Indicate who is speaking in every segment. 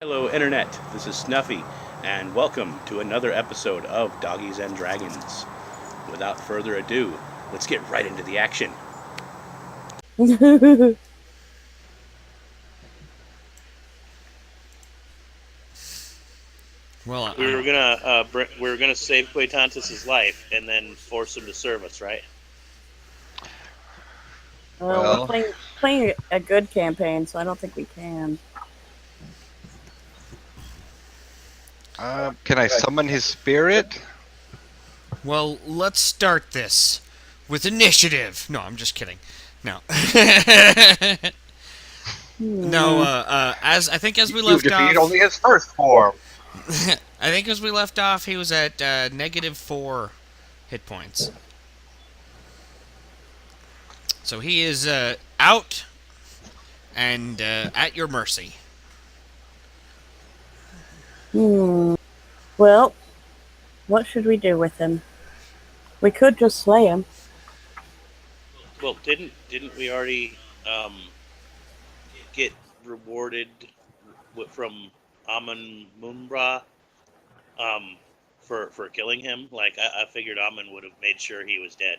Speaker 1: Hello, Internet. This is Snuffy, and welcome to another episode of Doggies and Dragons. Without further ado, let's get right into the action.
Speaker 2: Well,
Speaker 3: We were gonna save Quatantus's life and then force him to serve us, right?
Speaker 2: Well,
Speaker 4: We're playing a good campaign, so I don't think we can.
Speaker 5: Can I summon his spirit?
Speaker 2: let's start this with initiative. No, I'm just kidding. No. No, as I think as we
Speaker 5: You
Speaker 2: left
Speaker 5: defeated
Speaker 2: off,
Speaker 5: only his first form.
Speaker 2: I think as we left off, he was at -4 hit points. So he is out and at your mercy.
Speaker 4: Well, what should we do with him? We could just slay him.
Speaker 3: Well, didn't we already get rewarded from Amun Munbra for killing him? Like I figured Amun would have made sure he was dead.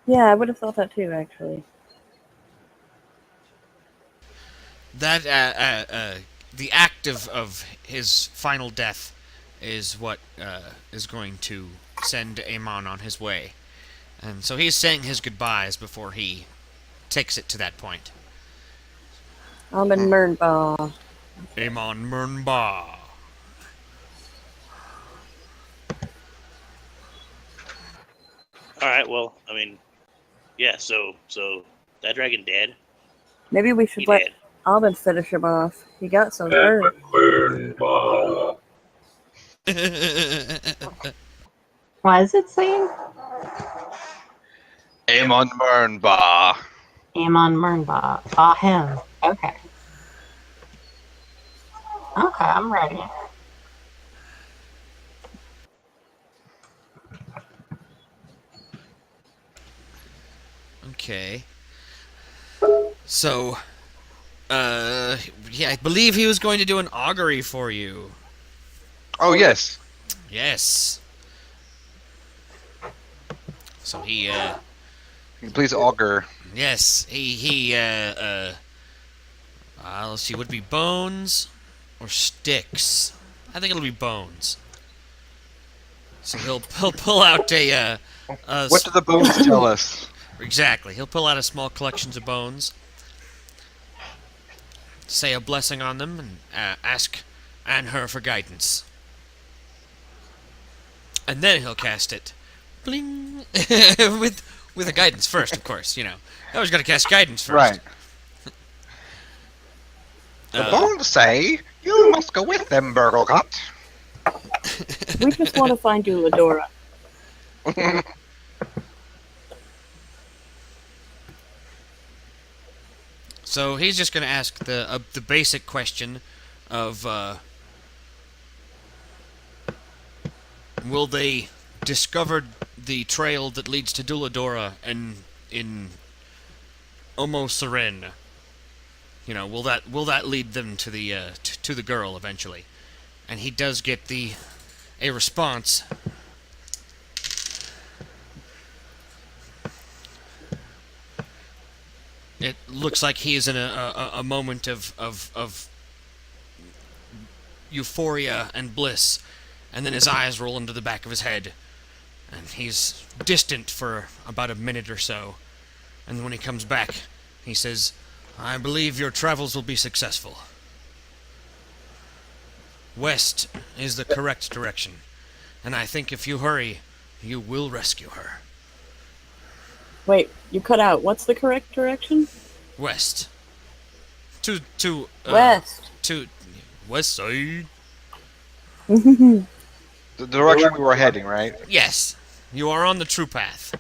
Speaker 4: Yeah, I would have thought that too, actually.
Speaker 2: That the act of his final death is what is going to send Amon on his way, and so he's saying his goodbyes before he takes it to that point.
Speaker 4: I'm in Mernbah.
Speaker 2: Amon Mernba.
Speaker 3: All right. Well, I mean, yeah. So that dragon dead.
Speaker 4: Maybe we
Speaker 3: He
Speaker 4: should let
Speaker 3: dead.
Speaker 4: Alvin finish him off. He got so hurt.
Speaker 6: What is it saying?
Speaker 5: Amon Mernba.
Speaker 6: Amon Mernbach. Ah, him. Okay. Okay, I'm ready.
Speaker 2: Okay. So, yeah, I believe he was going to do an augury for you.
Speaker 5: Oh yes.
Speaker 2: Yes. So he,
Speaker 5: Can you please augur?
Speaker 2: yes, let's see, would it be bones or sticks? I think it'll be bones. So he'll pull out
Speaker 5: What do the bones tell us?
Speaker 2: exactly. He'll pull out a small collection of bones, say a blessing on them, and ask Anher for guidance. And then he'll cast it. Bling! with a guidance first, of course, you know. I always gotta cast guidance first.
Speaker 5: Right. The bones say you must go with them, Burglecut.
Speaker 4: We just want to find you, Ladora.
Speaker 2: So he's just gonna ask the basic question of will they discover the trail that leads to Duladora and in Omo Seren? You know, will that lead them to the to the girl eventually? And he does get a response. It looks like he is in a moment of euphoria and bliss, and then his eyes roll into the back of his head, and he's distant for about a minute or so, and when he comes back, he says, "I believe your travels will be successful. West is the correct direction, and I think if you hurry, you will rescue her.
Speaker 4: Wait, you cut out. What's the correct direction?
Speaker 2: West. To
Speaker 4: West.
Speaker 2: to west side.
Speaker 5: The direction we were heading, right?
Speaker 2: Yes, you are on the true path.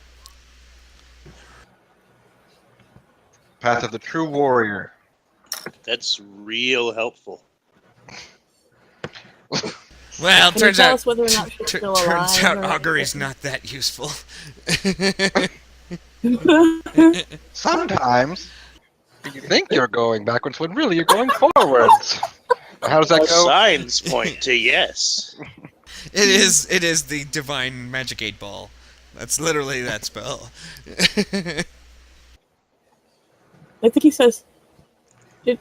Speaker 5: Path of the true warrior.
Speaker 3: That's real helpful.
Speaker 2: Well,
Speaker 4: Can you
Speaker 2: turns
Speaker 4: tell
Speaker 2: out
Speaker 4: us whether or not she's still alive?
Speaker 2: turns out
Speaker 4: or-
Speaker 2: augury's not that useful.
Speaker 5: Sometimes. You think you're going backwards when really you're going forwards. How does that go?
Speaker 3: Signs point to yes.
Speaker 2: It is the divine magic 8-ball. That's literally that spell.
Speaker 4: I think he says, it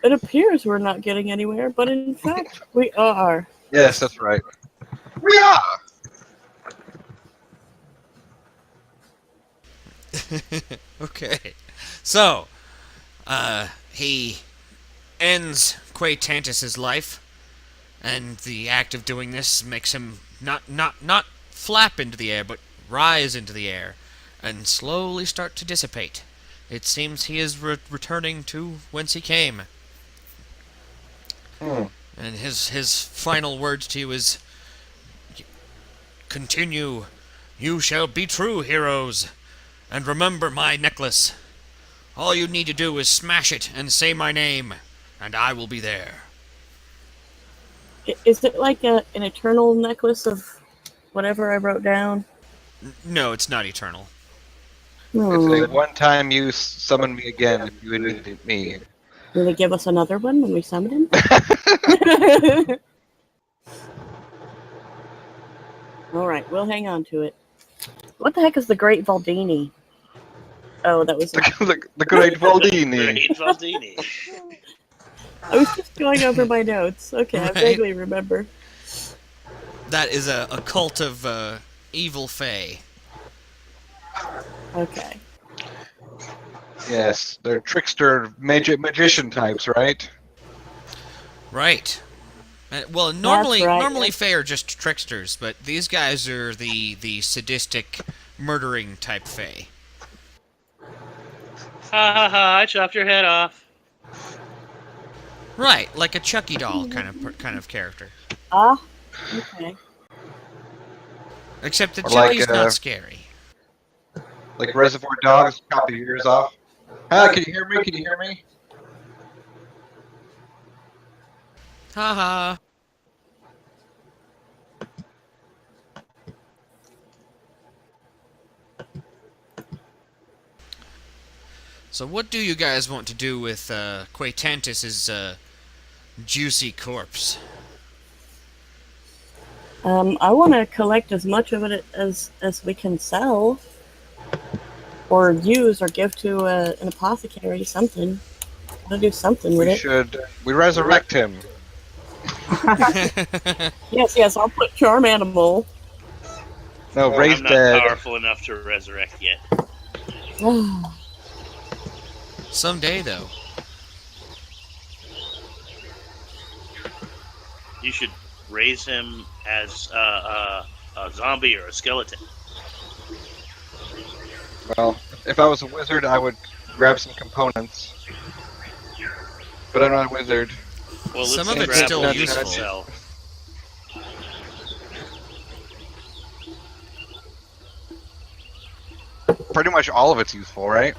Speaker 4: appears we're not getting anywhere, but in fact, we are.
Speaker 5: Yes, that's right. We are!
Speaker 2: Okay. So, he ends Quatantus's life, and the act of doing this makes him not flap into the air, but rise into the air, and slowly start to dissipate. It seems he is returning to whence he came. And his final words to you is, "Continue. You shall be true heroes. And remember my necklace. All you need to do is smash it and say my name, and I will be there."
Speaker 4: Is it like an eternal necklace of whatever I wrote down?
Speaker 2: No, it's not eternal.
Speaker 5: It's a one-time use, summon me again if you need me.
Speaker 4: Will they give us another one when we summon him? Alright, we'll hang on to it. What the heck is the Great Valdini? Oh, that was...
Speaker 5: the Great Valdini.
Speaker 3: Great Valdini.
Speaker 4: I was just going over my notes. Okay,
Speaker 2: Right.
Speaker 4: I vaguely remember.
Speaker 2: That is a cult of evil fae.
Speaker 4: Okay.
Speaker 5: Yes, they're trickster magician types, right?
Speaker 2: Right. Well, normally
Speaker 4: right,
Speaker 2: normally
Speaker 4: yeah.
Speaker 2: fae are just tricksters, but these guys are the sadistic, murdering type fae.
Speaker 3: Ha ha ha! I chopped your head off.
Speaker 2: Right, like a Chucky doll kind of character.
Speaker 4: Ah, okay.
Speaker 2: Except that
Speaker 5: Or like,
Speaker 2: Chucky's not scary.
Speaker 5: Like Reservoir Dogs, chop your ears off. Ah, can you hear me? Can you hear me?
Speaker 2: Haha. So what do you guys want to do with Quatantus's juicy corpse?
Speaker 4: I want to collect as much of it as we can sell, or use, or give to an apothecary. Something. Gotta do something with it.
Speaker 5: We resurrect him.
Speaker 4: Yes. I'll put charm animal.
Speaker 5: No, raise
Speaker 3: I'm not
Speaker 5: dead.
Speaker 3: powerful enough to resurrect yet.
Speaker 2: Someday, though.
Speaker 3: You should raise him as a zombie or a skeleton.
Speaker 5: Well, if I was a wizard, I would grab some components. But I'm not a wizard.
Speaker 3: Well,
Speaker 2: Some
Speaker 3: let's
Speaker 2: of it's
Speaker 3: grab
Speaker 2: still
Speaker 3: what we
Speaker 2: useful.
Speaker 3: can sell.
Speaker 5: Pretty much all of it's useful, right?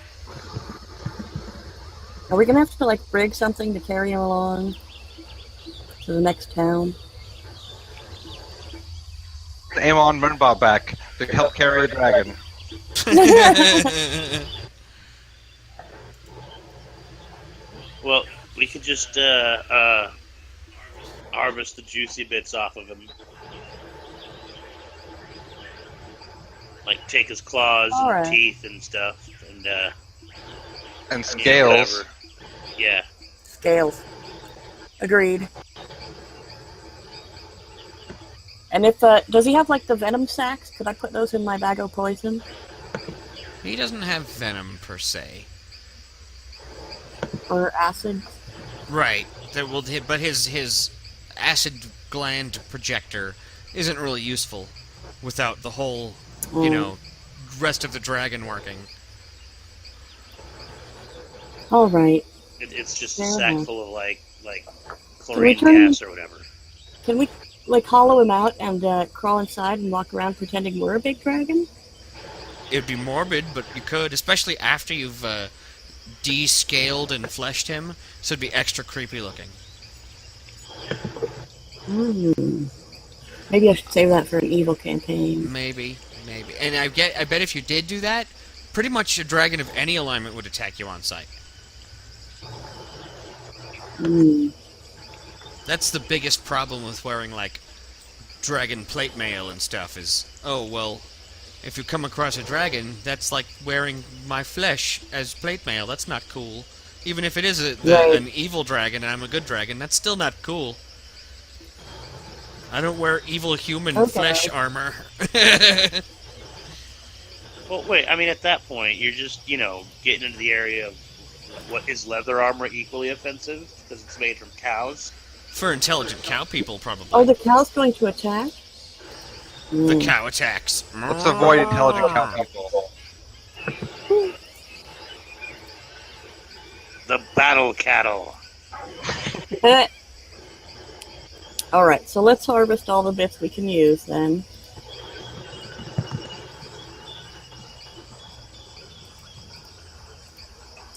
Speaker 4: Are we gonna have to rig something to carry him along to the next town?
Speaker 5: Amon Murnbaugh back to help carry the dragon.
Speaker 3: Well, we could just harvest the juicy bits off of him. Like take his claws and
Speaker 4: Alright.
Speaker 3: teeth and stuff, and
Speaker 5: And scales.
Speaker 3: whatever. Yeah.
Speaker 4: Scales. Agreed. And if does he have the venom sacs? Could I put those in my bag of poison?
Speaker 2: He doesn't have venom per se.
Speaker 4: Or acid?
Speaker 2: Right. But his acid gland projector isn't really useful without the whole, rest of the dragon working.
Speaker 4: Alright.
Speaker 3: It's just a
Speaker 4: Fair
Speaker 3: sack
Speaker 4: enough.
Speaker 3: full of chlorine
Speaker 4: turn-
Speaker 3: gas or whatever.
Speaker 4: Can we hollow him out and crawl inside and walk around pretending we're a big dragon?
Speaker 2: It'd be morbid, but you could, especially after you've descaled and fleshed him, so it'd be extra creepy looking.
Speaker 4: Maybe I should save that for an evil campaign.
Speaker 2: Maybe. And I bet if you did do that, pretty much a dragon of any alignment would attack you on sight.
Speaker 4: Hmm.
Speaker 2: That's the biggest problem with wearing, like, dragon plate mail and stuff is, oh, well, if you come across a dragon, that's like wearing my flesh as plate mail. That's not cool. Even if it is
Speaker 4: Right.
Speaker 2: an evil dragon and I'm a good dragon, that's still not cool. I don't wear evil human
Speaker 4: Okay.
Speaker 2: flesh armor.
Speaker 3: Well, wait. I mean, at that point, you're just getting into the area of what is leather armor equally offensive because it's made from cows.
Speaker 2: For intelligent cow people, probably.
Speaker 4: Oh, the cow's going to attack?
Speaker 2: The
Speaker 4: Hmm.
Speaker 2: cow attacks.
Speaker 5: Let's avoid intelligent cow people.
Speaker 3: The battle cattle.
Speaker 4: Alright, so let's harvest all the bits we can use then.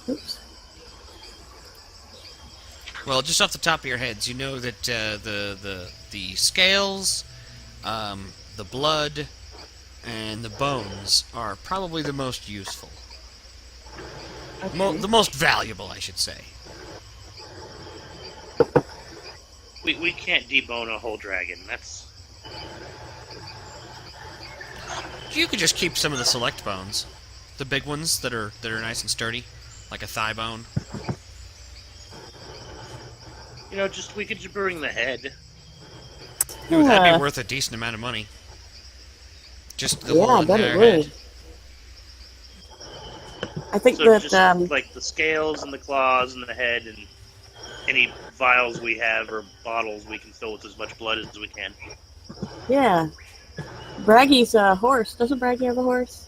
Speaker 4: Oops.
Speaker 2: Well, just off the top of your heads, you know that the scales, the blood, and the bones are probably the most useful.
Speaker 4: Okay.
Speaker 2: The most valuable, I should say.
Speaker 3: We can't debone a whole dragon. That's
Speaker 2: You could just keep some of the select bones, the big ones that are nice and sturdy, like a thigh bone.
Speaker 3: we could just bring the head.
Speaker 2: Ooh, that'd
Speaker 4: Yeah.
Speaker 2: be worth a decent amount of money. Just the
Speaker 4: Yeah,
Speaker 2: whole
Speaker 4: I bet it
Speaker 2: entire
Speaker 4: would.
Speaker 2: head.
Speaker 4: I think
Speaker 3: So
Speaker 4: that,
Speaker 3: just like the scales and the claws and the head and any vials we have or bottles we can fill with as much blood as we can.
Speaker 4: yeah. Braggy's a horse. Doesn't Braggy have a horse?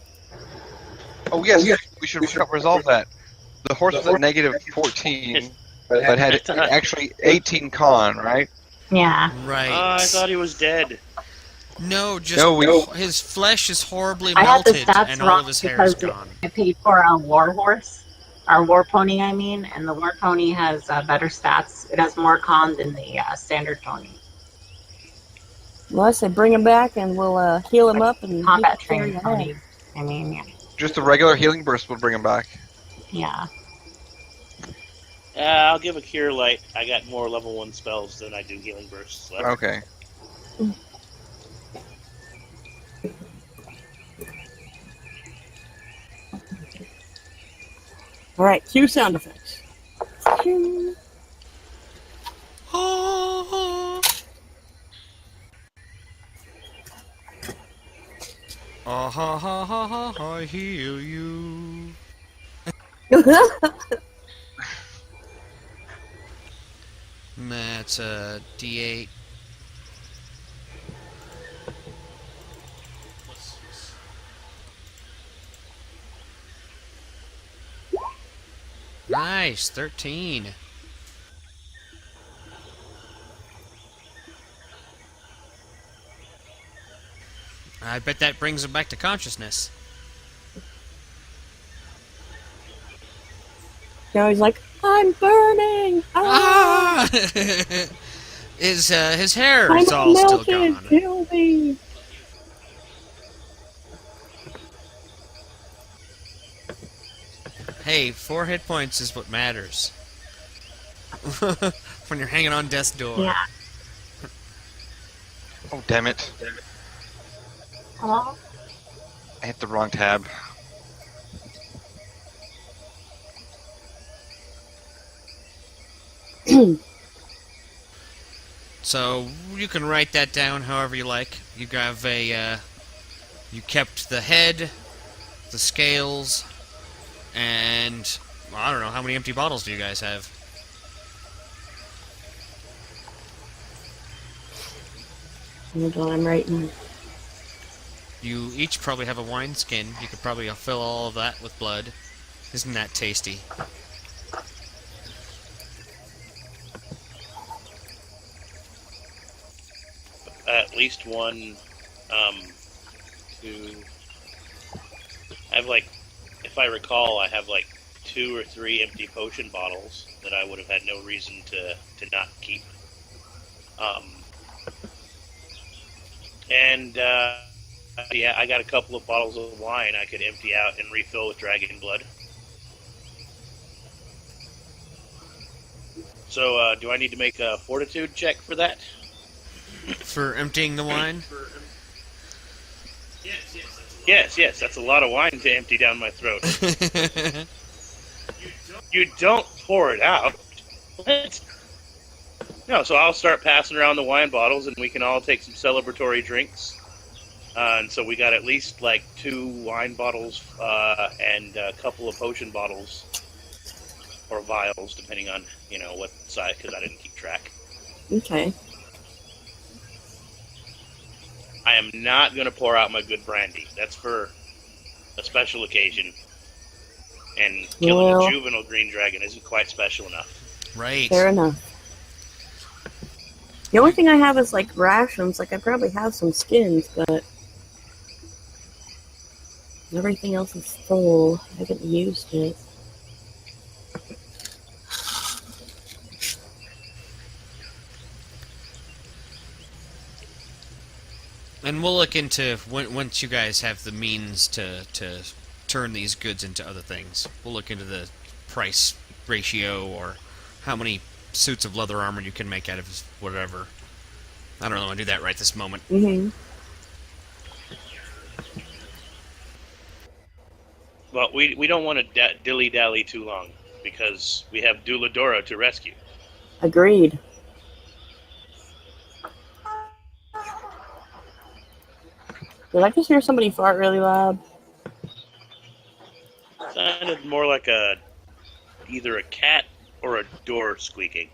Speaker 5: Oh yes, we should resolve that. The horse was at negative 14, but had actually 18 con, right?
Speaker 6: Yeah.
Speaker 2: Right.
Speaker 3: I thought he was dead.
Speaker 2: No, just
Speaker 5: No,
Speaker 2: his flesh is horribly
Speaker 6: I had the
Speaker 2: melted,
Speaker 6: stats
Speaker 2: and all
Speaker 6: wrong
Speaker 2: of his hair is
Speaker 6: because
Speaker 2: gone.
Speaker 6: I paid for a war horse, or war pony, I mean, and the war pony has better stats. It has more con than the standard pony.
Speaker 4: Well, I say bring him back and we'll heal him up and
Speaker 6: Combat
Speaker 4: he can carry
Speaker 6: trained
Speaker 4: on.
Speaker 6: pony. I mean, yeah.
Speaker 5: Just a regular healing burst will bring him back.
Speaker 6: Yeah.
Speaker 3: I'll give a cure light. I got more level 1 spells than I do healing bursts left.
Speaker 5: Okay.
Speaker 4: Alright, cue sound effects. Cue.
Speaker 2: Ah ha ha ha ha, I heal you. That's a D8. Nice, 13. I bet that brings him back to consciousness.
Speaker 4: Now he's like, I'm burning! Ah!
Speaker 2: Ah! His hair
Speaker 4: I'm
Speaker 2: is all still
Speaker 4: melted!
Speaker 2: gone.
Speaker 4: Kill me!
Speaker 2: Hey, 4 hit points is what matters. When you're hanging on death's door.
Speaker 6: Yeah.
Speaker 5: Oh damn it!
Speaker 6: Hello?
Speaker 5: I hit the wrong tab.
Speaker 2: So you can write that down however you like. You have you kept the head, the scales, and I don't know how many empty bottles do you guys have?
Speaker 4: Hold on, I'm writing.
Speaker 2: You each probably have a wine skin. You could probably fill all of that with blood. Isn't that tasty?
Speaker 3: At least one, two. I have if I recall, I have 2 or 3 empty potion bottles that I would have had no reason to not keep. And yeah, I got a couple of bottles of wine I could empty out and refill with dragon blood. So, do I need to make a fortitude check for that?
Speaker 2: For emptying the wine?
Speaker 3: Yes, that's a lot of wine to empty down my throat. You don't pour it out. What? No, so I'll start passing around the wine bottles, and we can all take some celebratory drinks. And so we got at least like 2 wine bottles and a couple of potion bottles or vials, depending on what size, because I didn't keep track.
Speaker 4: Okay.
Speaker 3: I am not going to pour out my good brandy. That's for a special occasion. And killing a juvenile green dragon isn't quite special enough.
Speaker 2: Right.
Speaker 4: Fair enough. The only thing I have is like rations. Like I probably have some skins, but everything else is full. I haven't used it.
Speaker 2: And we'll look into, once you guys have the means to turn these goods into other things, we'll look into the price ratio or how many suits of leather armor you can make out of whatever. I don't know, I do that right this moment.
Speaker 4: Mm-hmm.
Speaker 3: Well, we don't want to dilly-dally too long, because we have Duladora to rescue.
Speaker 4: Agreed. Did I just hear somebody fart really loud?
Speaker 3: Sounded more like either a cat or a door squeaking.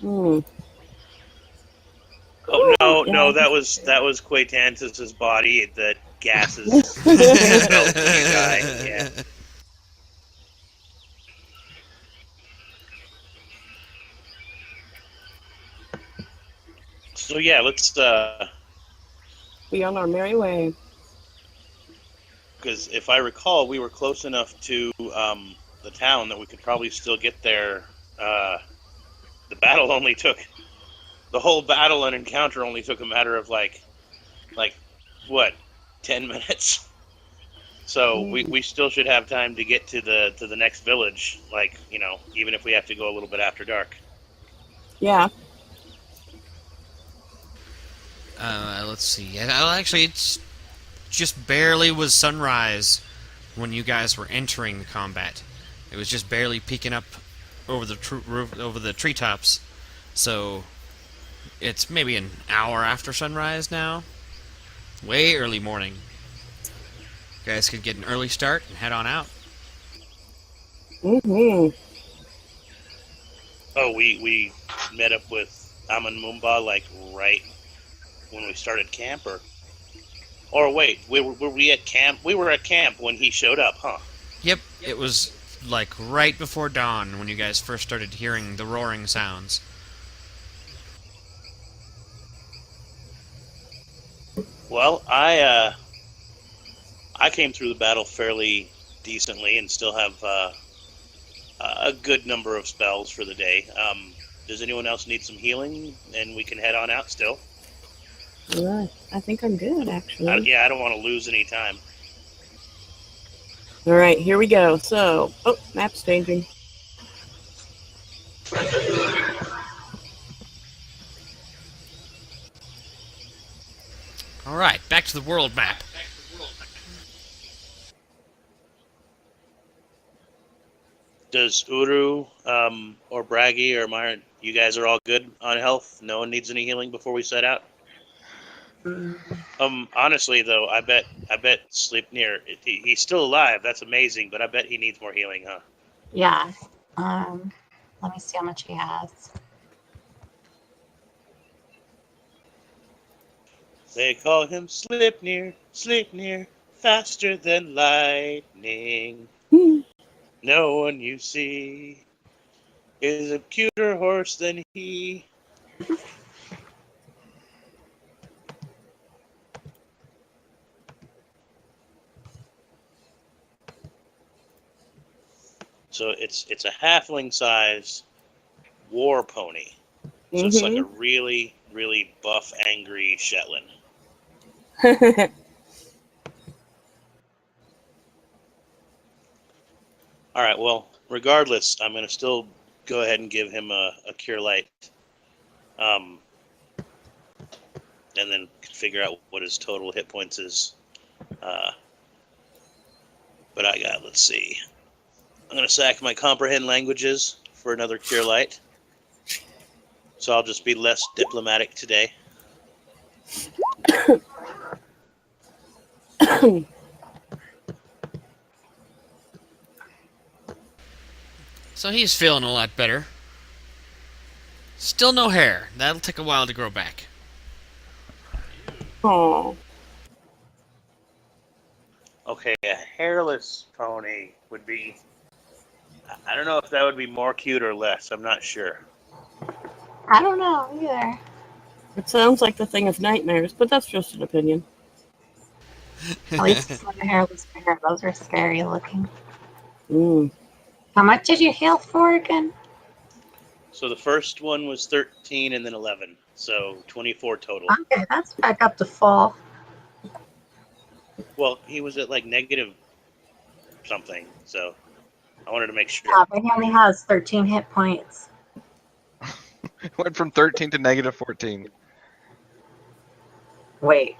Speaker 4: Hmm.
Speaker 3: Oh no,
Speaker 4: Yeah.
Speaker 3: no, that was Quatantis' body. The gases felt when he died. Yeah. So yeah, let's
Speaker 4: Be on our merry way.
Speaker 3: because if I recall, we were close enough to the town that we could probably still get there. The battle only took the whole battle and encounter only took a matter of like what, 10 minutes. So we still should have time to get to the next village. Like even if we have to go a little bit after dark.
Speaker 4: Yeah.
Speaker 2: Let's see. Actually, it's just barely was sunrise when you guys were entering the combat. It was just barely peeking up over the treetops. So it's maybe an hour after sunrise now. Way early morning. You guys could get an early start and head on out.
Speaker 4: Mm-hmm.
Speaker 3: Oh, we met up with Amun Mumba like right when we started camp, or wait, were we at camp? We were at camp when he showed up, huh?
Speaker 2: Yep, it was like right before dawn when you guys first started hearing the roaring sounds.
Speaker 3: Well, I came through the battle fairly decently and still have a good number of spells for the day. Does anyone else need some healing, and we can head on out still?
Speaker 4: Right. I think I'm good, actually.
Speaker 3: I don't want to lose any time.
Speaker 4: All right, here we go. So, map's changing.
Speaker 2: Alright, back to the world map.
Speaker 3: Does Uru or Braggy or Myron, you guys are all good on health? No one needs any healing before we set out? Honestly though, I bet Sleipnir, he's still alive. That's amazing, but I bet he needs more healing, huh?
Speaker 6: Yeah. Let me see how much he has.
Speaker 3: They call him Sleipnir, faster than lightning. No one you see is a cuter horse than he. So it's a halfling size war pony. So it's like a really, really buff, angry Shetland. All right, well, regardless, I'm going to still go ahead and give him a cure light, and then figure out what his total hit points is. But I got, let's see. I'm going to sack my comprehend languages for another cure light. So I'll just be less diplomatic today.
Speaker 2: So he's feeling a lot better. Still no hair. That'll take a while to grow back.
Speaker 4: Oh,
Speaker 3: Okay, a hairless pony would be... I don't know if that would be more cute or less. I'm not sure.
Speaker 6: I don't know either.
Speaker 4: it sounds like the thing of nightmares, but that's just an opinion.
Speaker 6: At least it's not a hairless bear. Those are scary looking.
Speaker 4: Mm.
Speaker 6: How much did you heal for again?
Speaker 3: So the first one was 13 and then 11. So 24 total.
Speaker 6: Okay, that's back up to full.
Speaker 3: Well, he was at like negative something. So I wanted to make sure.
Speaker 6: Yeah, but he only has 13 hit points.
Speaker 5: Went from 13 to negative 14.
Speaker 6: Wait.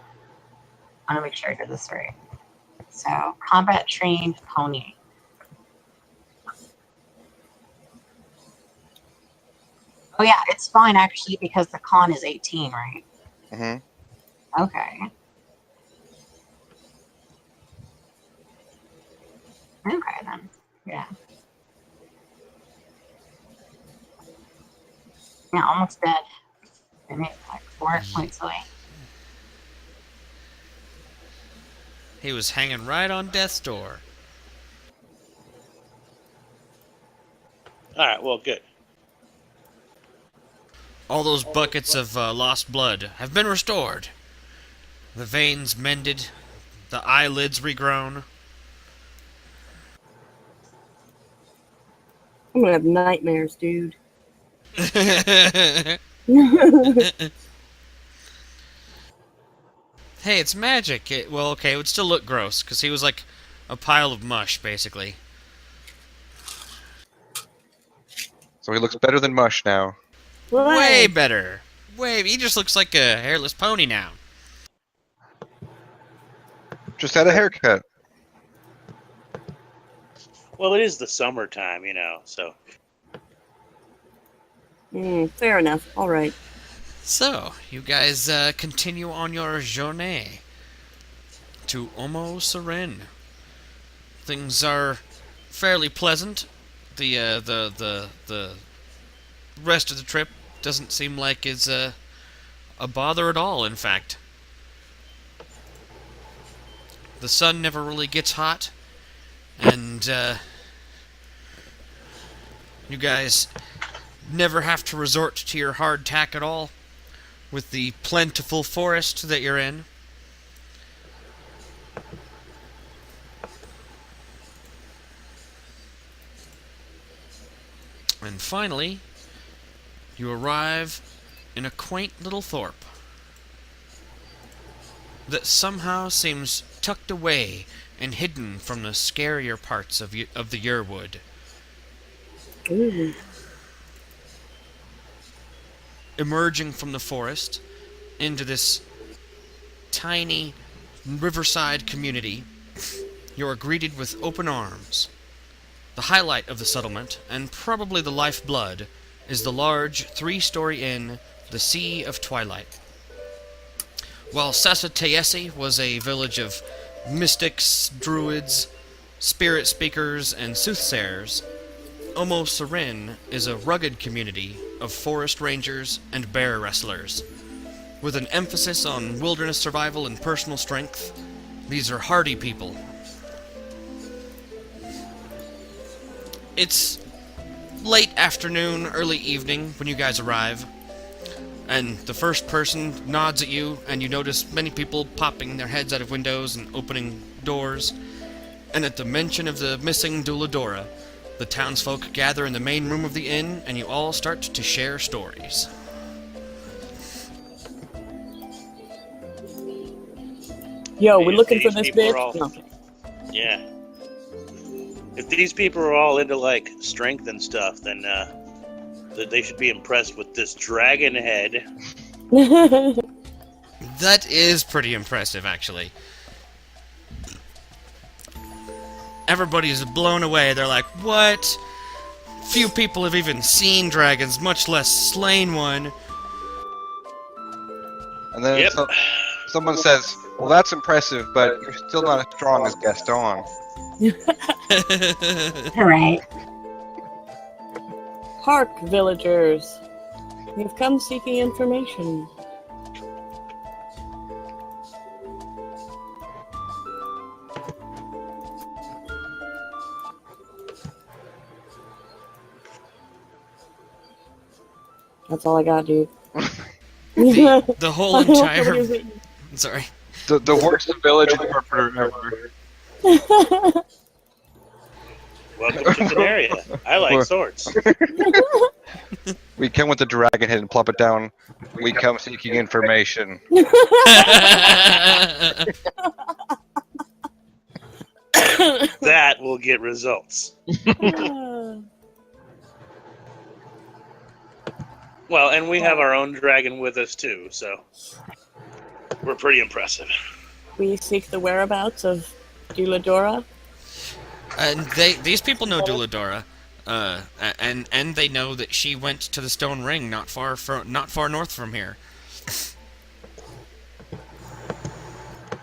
Speaker 6: I want to make sure I did this right. So, combat trained pony. Oh yeah, it's fine actually because the con is 18, right?
Speaker 5: Mm-hmm.
Speaker 6: Okay. Okay then. Yeah. Yeah, almost dead. I mean, like 4 points away.
Speaker 2: He was hanging right on death's door.
Speaker 3: All right, well, good.
Speaker 2: All those buckets of lost blood have been restored. The veins mended, the eyelids regrown.
Speaker 4: I'm gonna have nightmares, dude.
Speaker 2: Hey, it's magic. Well, okay, it would still look gross, because he was like a pile of mush, basically.
Speaker 5: So he looks better than mush now.
Speaker 2: Way better. He just looks like a hairless pony now.
Speaker 5: Just had a haircut.
Speaker 3: Well, it is the summertime, so.
Speaker 4: Fair enough. All right.
Speaker 2: So, you guys continue on your journey to Omo Seren. Things are fairly pleasant. The rest of the trip doesn't seem like it's a bother at all, in fact. The sun never really gets hot, and you guys never have to resort to your hardtack at all with the plentiful forest that you're in. And finally, you arrive in a quaint little thorp that somehow seems tucked away and hidden from the scarier parts of the Yearwood.
Speaker 4: Ooh.
Speaker 2: Emerging from the forest into this tiny riverside community, you are greeted with open arms. The highlight of the settlement, and probably the lifeblood, is the large 3-story inn, the Sea of Twilight. While Sasa Teyesi was a village of mystics, druids, spirit speakers, and soothsayers, Omo Seren is a rugged community of forest rangers and bear wrestlers. With an emphasis on wilderness survival and personal strength, these are hardy people. It's late afternoon, early evening when you guys arrive, and the first person nods at you, and you notice many people popping their heads out of windows and opening doors. And at the mention of the missing Duladora, the townsfolk gather in the main room of the inn, and you all start to share stories.
Speaker 4: Yo,
Speaker 3: Hey,
Speaker 4: we're
Speaker 3: if
Speaker 4: looking for
Speaker 3: these
Speaker 4: this
Speaker 3: people are
Speaker 4: bitch.
Speaker 3: all-
Speaker 4: No.
Speaker 3: Yeah. If these people are all into, like, strength and stuff, then that they should be impressed with this dragon head.
Speaker 2: That is pretty impressive, actually. Everybody's blown away. They're like, what? Few people have even seen dragons, much less slain one.
Speaker 5: And then
Speaker 3: Yep.
Speaker 5: someone says, well, that's impressive, but you're still not as strong as Gaston.
Speaker 6: Hooray.
Speaker 4: Hark, villagers. We've come seeking information. That's all I got, dude.
Speaker 2: The whole entire...
Speaker 4: Nobody's-
Speaker 2: Sorry.
Speaker 5: The worst village interpreter ever.
Speaker 3: Welcome to Canaria. I like swords.
Speaker 5: We come with the dragon head and plop it down. We come seeking information.
Speaker 3: That will get results. Well, and we have our own dragon with us too, so we're pretty impressive.
Speaker 4: We seek the whereabouts of Duladora.
Speaker 2: And these people know Duladora, and they know that she went to the Stone Ring, not far north from here.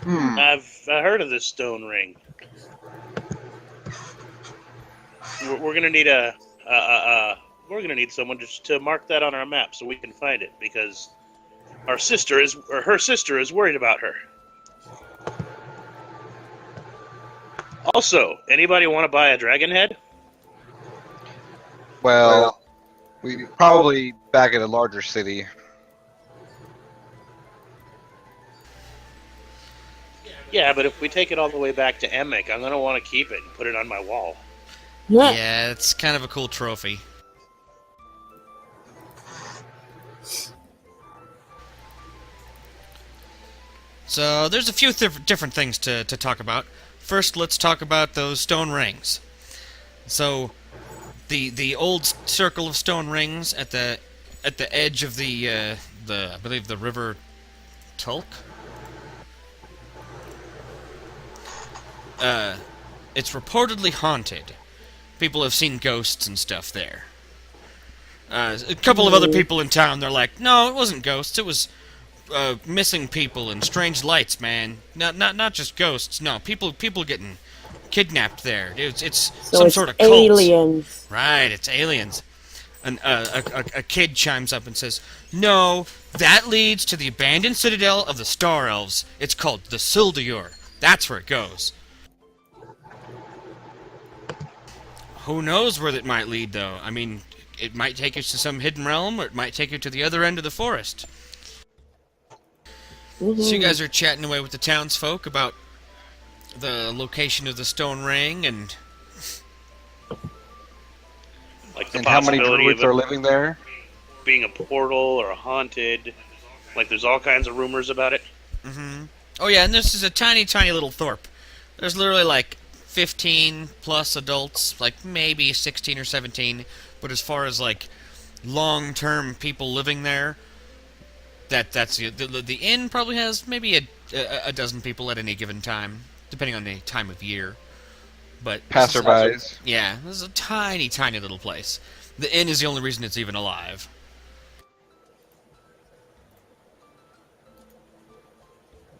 Speaker 3: I've heard of this stone ring. We're gonna need we're gonna need someone just to mark that on our map so we can find it, because her sister is worried about her. Also, anybody want to buy a dragon head?
Speaker 5: Well, we probably back at a larger city.
Speaker 3: Yeah, but if we take it all the way back to Emek, I'm gonna want to keep it and put it on my wall.
Speaker 2: Yeah, it's kind of a cool trophy. So, there's a few different things to talk about. First, let's talk about those stone rings. So, the old circle of stone rings at the edge of the I believe the river Tulk. It's reportedly haunted. People have seen ghosts and stuff there. A couple of other people in town, they're like, no, it wasn't ghosts, it was missing people and strange lights, man. Not just ghosts. No, people getting kidnapped there. It's
Speaker 4: So
Speaker 2: some
Speaker 4: it's
Speaker 2: sort of cult.
Speaker 4: aliens.
Speaker 2: Right, it's aliens. And a kid chimes up and says, "No, that leads to the abandoned citadel of the Star Elves. It's called the Sildur. That's where it goes." Who knows where that might lead, though? I mean, it might take you to some hidden realm, or it might take you to the other end of the forest. So you guys are chatting away with the townsfolk about the location of the stone ring and
Speaker 3: Like the
Speaker 5: And how many
Speaker 3: possibility
Speaker 5: druids
Speaker 3: of
Speaker 5: are
Speaker 3: it
Speaker 5: living there?
Speaker 3: being a portal or haunted. Like there's all kinds of rumors about it.
Speaker 2: Oh yeah, and this is a tiny little thorp. There's literally like 15 plus adults, like maybe 16 or 17, but as far as like long-term people living there, that's the inn probably has maybe a dozen people at any given time, depending on the time of year. But
Speaker 5: Passerbys.
Speaker 2: yeah, this is a tiny little place. The inn is the only reason it's even alive.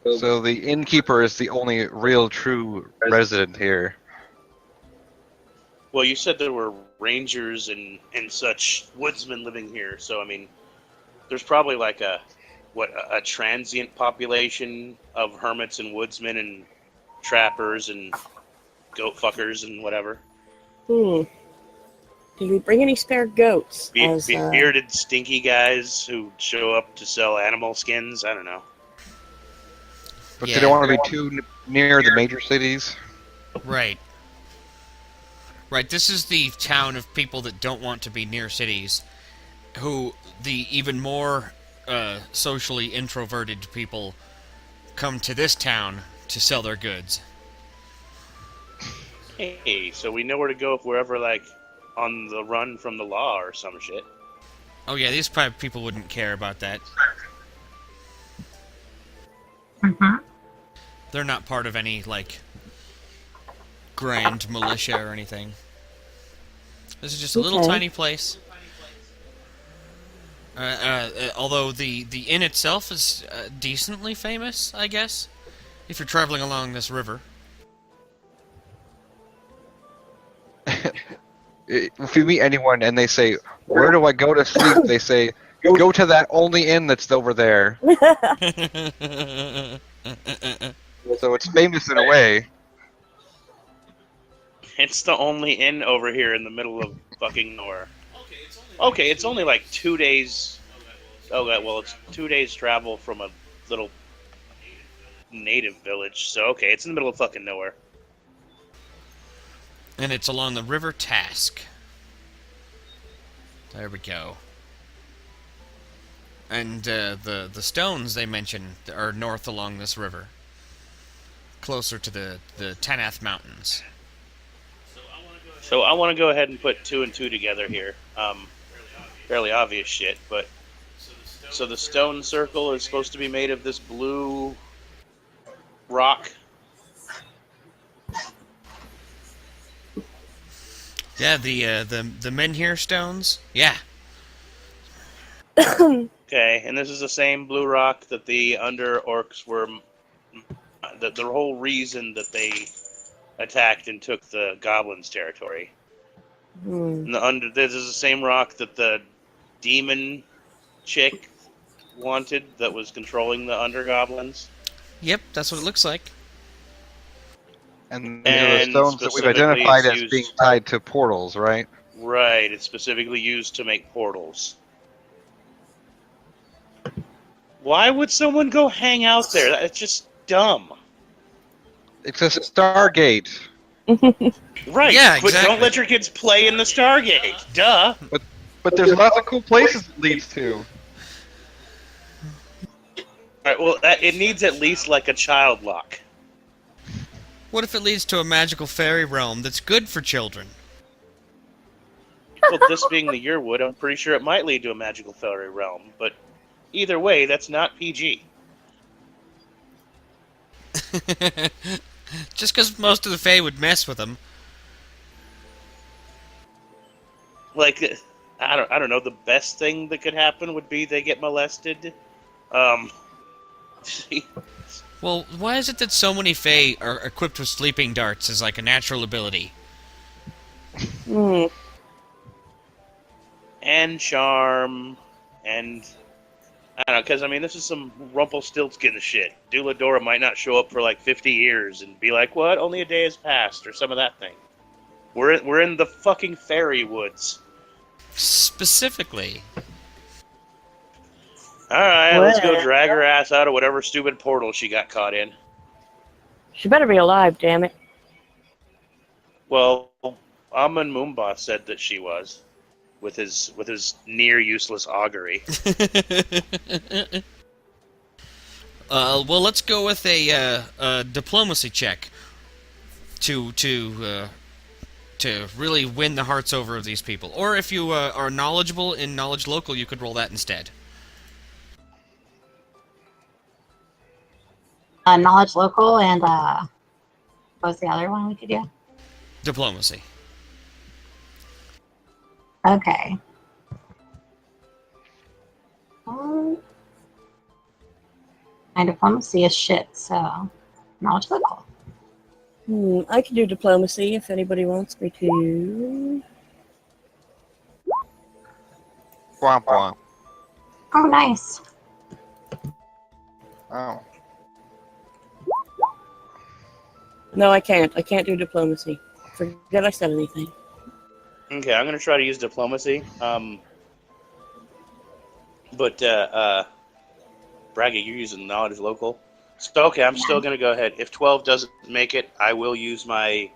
Speaker 5: So the innkeeper is the only real true resident here.
Speaker 3: Well, you said there were rangers and such woodsmen living here, so I mean, there's probably like a transient population of hermits and woodsmen and trappers and goat fuckers and whatever.
Speaker 4: Did we bring any spare goats?
Speaker 3: Bearded, stinky guys who show up to sell animal skins. I don't know.
Speaker 5: But
Speaker 2: Yeah.
Speaker 5: they don't want to be too near the major cities.
Speaker 2: Right. Right, this is the town of people that don't want to be near cities, who the even more socially introverted people come to this town to sell their goods.
Speaker 3: Hey, so we know where to go if we're ever like on the run from the law or some shit.
Speaker 2: Oh yeah, these private people wouldn't care about that.
Speaker 6: Mm-hmm.
Speaker 2: They're not part of any, like, grand militia or anything. This is just a little
Speaker 4: Okay.
Speaker 2: tiny place. Although the inn itself is decently famous, I guess, if you're traveling along this river.
Speaker 5: If you meet anyone and they say, "Where do I go to sleep?" they say, "Go to that only inn that's over there." So it's famous in a way.
Speaker 3: It's the only inn over here in the middle of fucking nowhere. Okay, it's only like 2 days. Okay, well, it's 2 days travel from a little native village. So, okay, it's in the middle of fucking nowhere.
Speaker 2: And it's along the River Task. There we go. And the stones they mention are north along this river, closer to the Tanath Mountains.
Speaker 3: So I want to go ahead and put 2 and 2 together here. Fairly obvious shit, but so the stone circle is supposed to be made of this blue rock.
Speaker 2: Yeah, the Menhir stones. Yeah.
Speaker 3: Okay, and this is the same blue rock that the under orcs were. The whole reason that they attacked and took the goblins' territory.
Speaker 4: Hmm.
Speaker 3: And this is the same rock that the demon chick wanted that was controlling the under goblins.
Speaker 2: Yep, that's what it looks like.
Speaker 5: And these are the
Speaker 3: And
Speaker 5: stones that we've
Speaker 3: specifically
Speaker 5: identified
Speaker 3: it's
Speaker 5: as
Speaker 3: used-
Speaker 5: being tied to portals, right?
Speaker 3: Right, it's specifically used to make portals. Why would someone go hang out there? That's just dumb.
Speaker 5: It's a Stargate.
Speaker 3: Right,
Speaker 2: Yeah,
Speaker 3: but
Speaker 2: exactly.
Speaker 3: don't let your kids play in the Stargate. Duh.
Speaker 5: But there's lots of cool places it leads to.
Speaker 3: Alright, well, it needs at least like a child lock.
Speaker 2: What if it leads to a magical fairy realm that's good for children?
Speaker 3: Well, this being the Yearwood, I'm pretty sure it might lead to a magical fairy realm, but either way, that's not PG.
Speaker 2: Just because most of the Fae would mess with them.
Speaker 3: Like, I don't know, the best thing that could happen would be they get molested.
Speaker 2: Well, why is it that so many Fae are equipped with sleeping darts as like a natural ability?
Speaker 4: Hmm.
Speaker 3: And charm, and I don't know, because I mean, this is some Rumpelstiltskin shit. Douladora might not show up for like 50 years and be like, "What? Only a day has passed," or some of that thing. We're in the fucking fairy woods.
Speaker 2: Specifically.
Speaker 3: All right, let's go
Speaker 4: Well.
Speaker 3: drag her ass out of whatever stupid portal she got caught in.
Speaker 4: She better be alive, damn it.
Speaker 3: Well, Amon Moomba said that she was, with his near useless augury.
Speaker 2: Well, let's go with a diplomacy check to really win the hearts over of these people. Or if you are knowledgeable in knowledge local, you could roll that instead.
Speaker 6: Knowledge local and what was the other one we could do?
Speaker 2: Diplomacy.
Speaker 6: Okay. My diplomacy is shit, so knowledge local.
Speaker 4: I can do diplomacy if anybody wants me to.
Speaker 5: Womp womp.
Speaker 6: Oh, nice.
Speaker 5: Oh.
Speaker 4: No, I can't. I can't do diplomacy. Forget I said anything.
Speaker 3: Okay, I'm gonna try to use diplomacy. But Braggy, you're using knowledge local. So okay, I'm still gonna go ahead. If 12 doesn't make it, I will use my.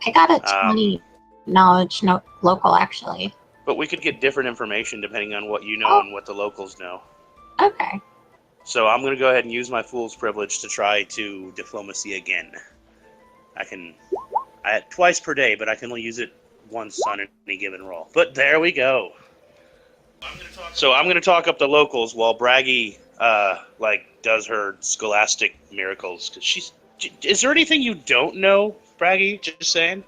Speaker 6: I got a 20 knowledge local, actually.
Speaker 3: But we could get different information depending on what you know and what the locals know.
Speaker 6: Okay.
Speaker 3: So I'm gonna go ahead and use my fool's privilege to try to diplomacy again. I twice per day, but I can only use it once on any given roll. But there we go. So I'm gonna talk up the locals while Braggy does her scholastic miracles. Cause she's. Is there anything you don't know, Braggy? Just saying.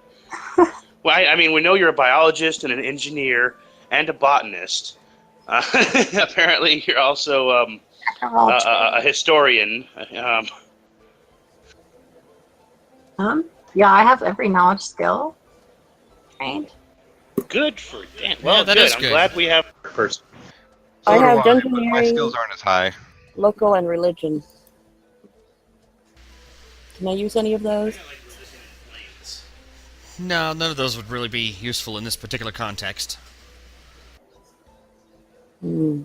Speaker 3: Well, I mean, we know you're a biologist and an engineer and a botanist. Apparently, you're also a historian.
Speaker 6: Yeah, I have every knowledge skill trained.
Speaker 3: Good for Dan. Well,
Speaker 2: that
Speaker 3: good.
Speaker 2: is
Speaker 3: I'm
Speaker 2: good.
Speaker 3: glad we have a person.
Speaker 5: So
Speaker 4: I
Speaker 5: do
Speaker 4: have
Speaker 5: but my
Speaker 4: dungeoneering,
Speaker 5: skills aren't as high.
Speaker 4: local, and religion. Can I use any of those?
Speaker 2: No, none of those would really be useful in this particular context.
Speaker 4: Hmm.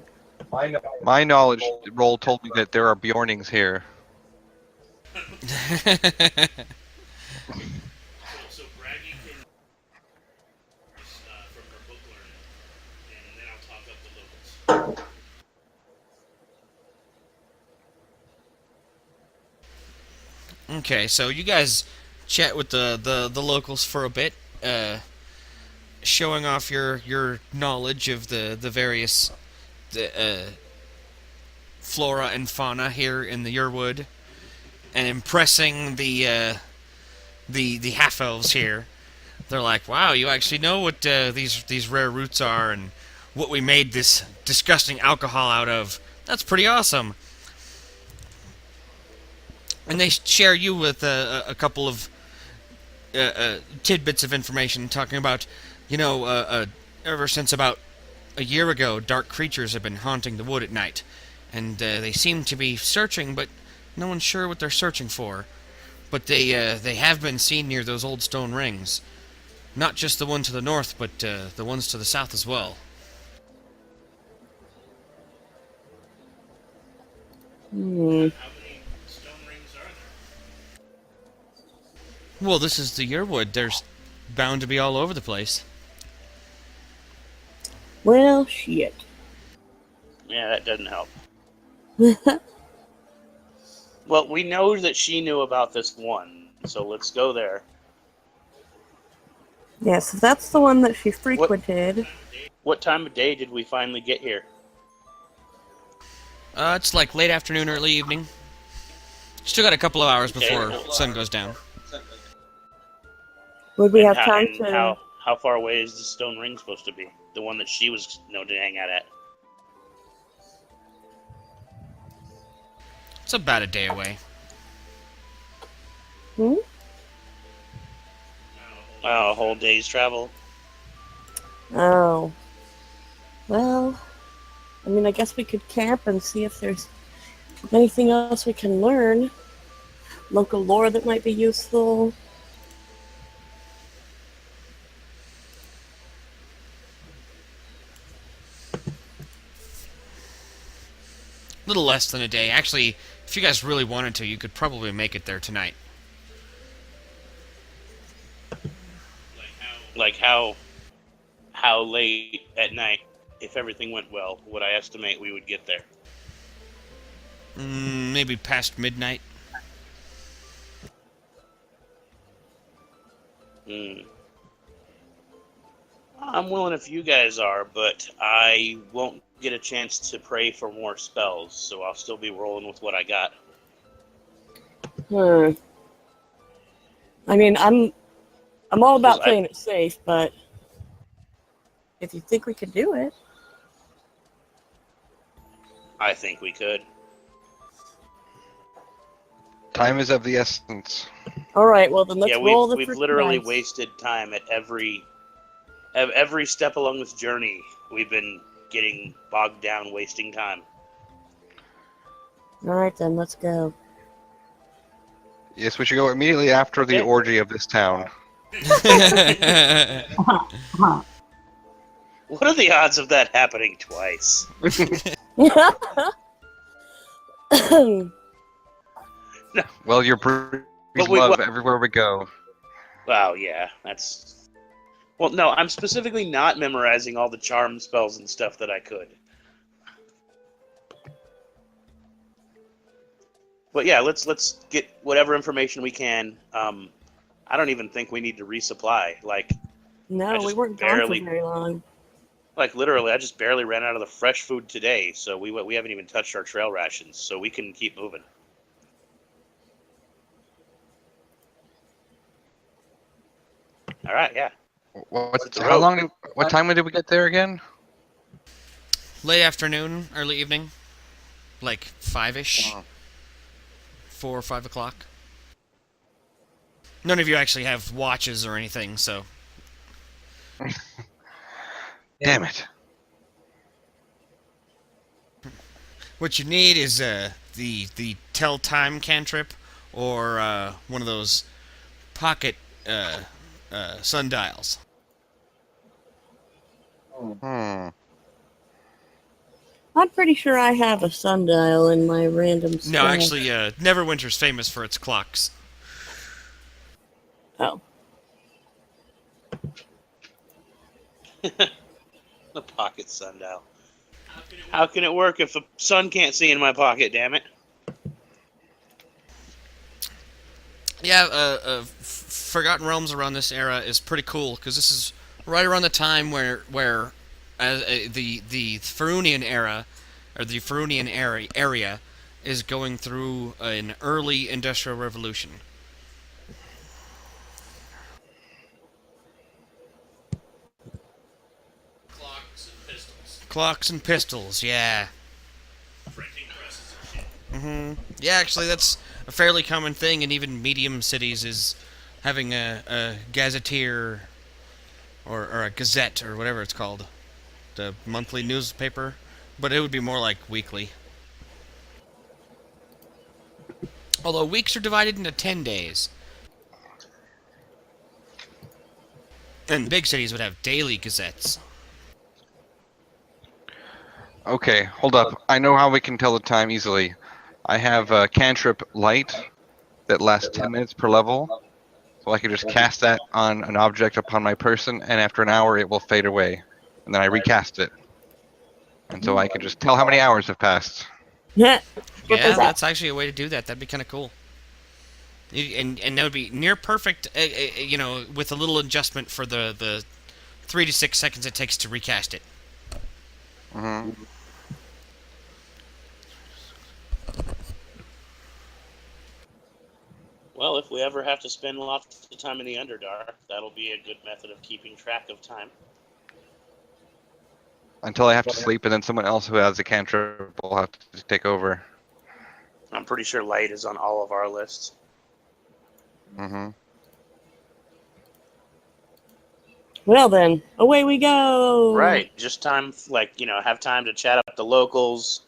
Speaker 5: My knowledge roll told me that there are Bjornings here.
Speaker 1: So Braggy can from her book learning, and then I'll talk up the locals.
Speaker 2: Okay, so you guys chat with the locals for a bit, showing off your knowledge of the various flora and fauna here in the Yearwood, and impressing the half elves here. They're like, "Wow, you actually know what these rare roots are, and what we made this disgusting alcohol out of. That's pretty awesome." And they share you with a couple of tidbits of information, talking about, ever since about a year ago, dark creatures have been haunting the wood at night, and they seem to be searching, but no one's sure what they're searching for. But they have been seen near those old stone rings, not just the one to the north, but the ones to the south as well.
Speaker 4: Hmm.
Speaker 1: How many stone rings are there?
Speaker 2: Well, this is the Yearwood. There's bound to be all over the place.
Speaker 4: Well, shit.
Speaker 3: Yeah, that doesn't help. Well, we know that she knew about this one, so let's go there.
Speaker 4: Yes, that's the one that she frequented.
Speaker 3: What time of day did we finally get here?
Speaker 2: It's like late afternoon, early evening. Still got a couple of hours
Speaker 3: Okay.
Speaker 2: before sun goes down.
Speaker 4: Would we have
Speaker 3: And
Speaker 4: time
Speaker 3: and
Speaker 4: to?
Speaker 3: how far away is the stone ring supposed to be? The one that she was known to hang out at.
Speaker 2: It's about a day away.
Speaker 4: Hmm?
Speaker 3: Oh, a whole day's travel.
Speaker 4: Oh. Well, I mean, I guess we could camp and see if there's anything else we can learn. Local lore that might be useful.
Speaker 2: A little less than a day. Actually, if you guys really wanted to, you could probably make it there tonight.
Speaker 3: Like how late at night, if everything went well, would I estimate we would get there?
Speaker 2: Maybe past midnight.
Speaker 3: I'm willing if you guys are, but I won't get a chance to pray for more spells, so I'll still be rolling with what I got.
Speaker 4: I mean, I'm all about
Speaker 3: 'Cause
Speaker 4: playing it safe, but if you think we could do it,
Speaker 3: I think we could.
Speaker 5: Time is of the essence.
Speaker 4: all right. Well, then let's
Speaker 3: Yeah,
Speaker 4: roll the
Speaker 3: we've
Speaker 4: first
Speaker 3: literally
Speaker 4: dice.
Speaker 3: wasted time at every step along this journey. We've been getting bogged down, wasting time.
Speaker 4: All right, then let's go.
Speaker 5: Yes, we should go immediately after the
Speaker 3: Okay.
Speaker 5: orgy of this town.
Speaker 3: What are the odds of that happening twice?
Speaker 5: Well, your breeze
Speaker 3: But we-
Speaker 5: love everywhere we go.
Speaker 3: Wow, yeah, that's... Well, no, I'm specifically not memorizing all the charm spells and stuff that I could. But yeah, let's get whatever information we can. I don't even think we need to resupply. Like, I
Speaker 4: No, we
Speaker 3: just
Speaker 4: weren't gone
Speaker 3: barely-
Speaker 4: for very long.
Speaker 3: Like literally, I just barely ran out of the fresh food today, so we haven't even touched our trail rations, so we can keep moving. All right, yeah.
Speaker 5: How long? What time did we get there again?
Speaker 2: Late afternoon, early evening, like 5-ish, 4 or 5 o'clock. None of you actually have watches or anything, so.
Speaker 5: Damn it.
Speaker 2: What you need is the tell time cantrip, or one of those pocket sundials.
Speaker 5: Hmm.
Speaker 4: I'm pretty sure I have a sundial in my random stash.
Speaker 2: No, actually, Neverwinter's famous for its clocks.
Speaker 4: Oh.
Speaker 3: The pocket sundial. How can it work if the sun can't see in my pocket? Damn it!
Speaker 2: Yeah, Forgotten Realms around this era is pretty cool because this is right around the time where the Ferunian era, or the Ferunian area, is going through an early industrial revolution. Clocks and pistols, yeah. Yeah, actually, that's a fairly common thing in even medium cities, is having a gazetteer or a gazette or whatever it's called, the monthly newspaper, but it would be more like weekly. Although weeks are divided into 10 days. And big cities would have daily gazettes.
Speaker 5: Okay, hold up. I know how we can tell the time easily. I have a cantrip light that lasts 10 minutes per level, so I can just cast that on an object upon my person, and after an hour it will fade away, and then I recast it. And so I can just tell how many hours have passed.
Speaker 4: Yeah.
Speaker 2: Yeah, that's actually a way to do that. That'd be kind of cool. And that would be near perfect, with a little adjustment for the 3 to 6 seconds it takes to recast it.
Speaker 5: Mm-hmm.
Speaker 3: Well, if we ever have to spend lots of time in the Underdark, that'll be a good method of keeping track of time.
Speaker 5: Until I have to sleep, and then someone else who has a cantrip will have to take over.
Speaker 3: I'm pretty sure light is on all of our lists.
Speaker 5: Mm-hmm.
Speaker 4: Well then, away we go.
Speaker 3: Right, just time, have time to chat up the locals.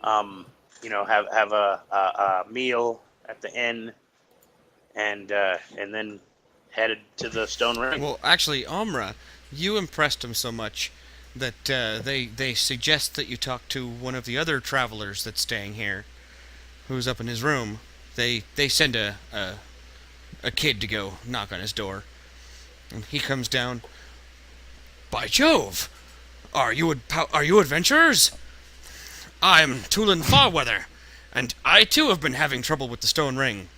Speaker 3: Have a meal at the inn, and then headed to the Stone Ring.
Speaker 2: Well, actually, Omra, you impressed them so much that they suggest that you talk to one of the other travelers that's staying here, who's up in his room. They send a kid to go knock on his door, and he comes down. By Jove, are you adventurers? I'm Tulin Farweather, and I too have been having trouble with the Stone Ring.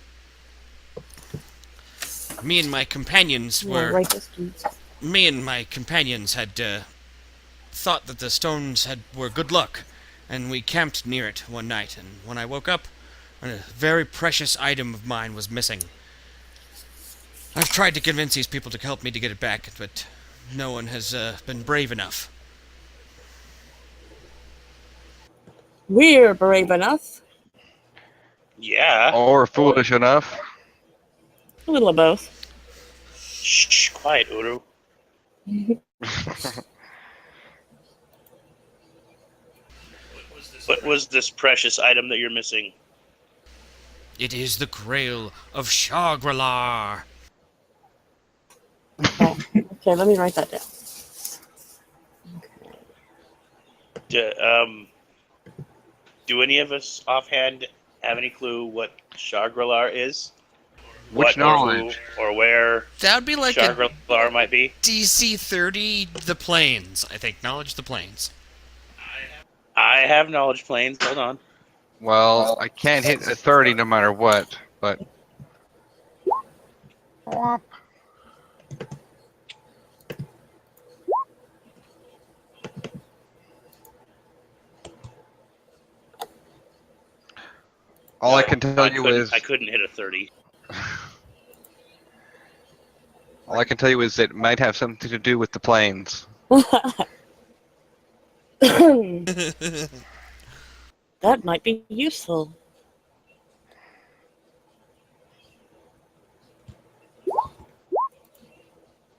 Speaker 2: Me and my companions had thought that the stones were good luck, and we camped near it one night, and when I woke up, a very precious item of mine was missing. I've tried to convince these people to help me to get it back, but no one has been brave enough.
Speaker 4: We're brave enough.
Speaker 3: Yeah.
Speaker 5: Or foolish enough.
Speaker 4: A little of both.
Speaker 3: Shh, quiet, Uru. What was this precious item that you're missing?
Speaker 2: It is the Grail of Shagrilar.
Speaker 4: Okay, let me write that down.
Speaker 3: Do any of us offhand have any clue what Shagrilar is?
Speaker 5: Which knowledge?
Speaker 3: Or where
Speaker 2: That would be like
Speaker 3: Shagrilar might be?
Speaker 2: DC 30, the plains. I think. Knowledge the plains.
Speaker 3: I have knowledge planes. Hold on.
Speaker 5: Well, I can't hit a 30 no matter what, but... All I can tell you is
Speaker 3: I couldn't hit a 30.
Speaker 5: all I can tell you is it might have something to do with the planes.
Speaker 4: That might be useful.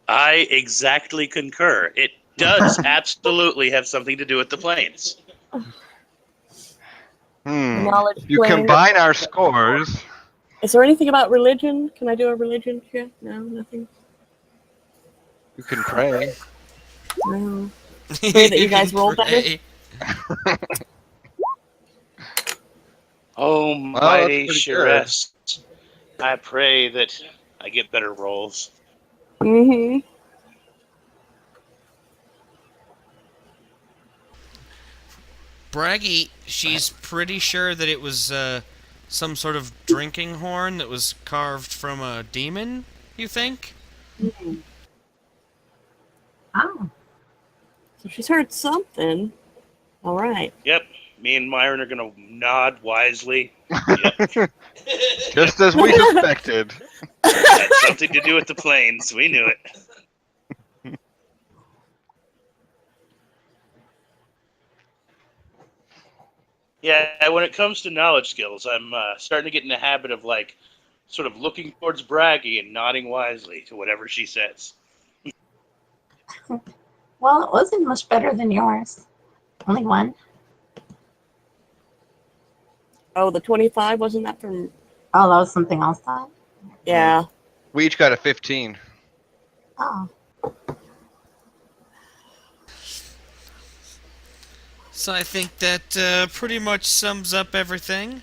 Speaker 3: I exactly concur. It does absolutely have something to do with the planes.
Speaker 4: Knowledge
Speaker 5: You
Speaker 4: plane.
Speaker 5: combine our scores.
Speaker 4: Is there anything about religion? Can I do a religion check? No, nothing.
Speaker 5: You can pray.
Speaker 4: No. Pray that you guys roll better.
Speaker 3: Almighty
Speaker 5: pretty good.
Speaker 3: Sharest, I pray that I get better rolls.
Speaker 4: Mm-hmm.
Speaker 2: Braggy, she's pretty sure that it was some sort of drinking horn that was carved from a demon, you think?
Speaker 6: Oh.
Speaker 4: So she's heard something. All right.
Speaker 3: Yep, me and Myron are going to nod wisely. Yep.
Speaker 5: Just as we suspected.
Speaker 3: Had something to do with the planes. We knew it. Yeah, when it comes to knowledge skills, I'm starting to get in the habit of like sort of looking towards Braggy and nodding wisely to whatever she says.
Speaker 6: Well, it wasn't much better than yours. Only one.
Speaker 4: Oh, the 25, wasn't that from...
Speaker 6: Oh, that was something else then?
Speaker 4: Yeah.
Speaker 5: We each got a 15.
Speaker 6: Oh.
Speaker 2: So I think that pretty much sums up everything.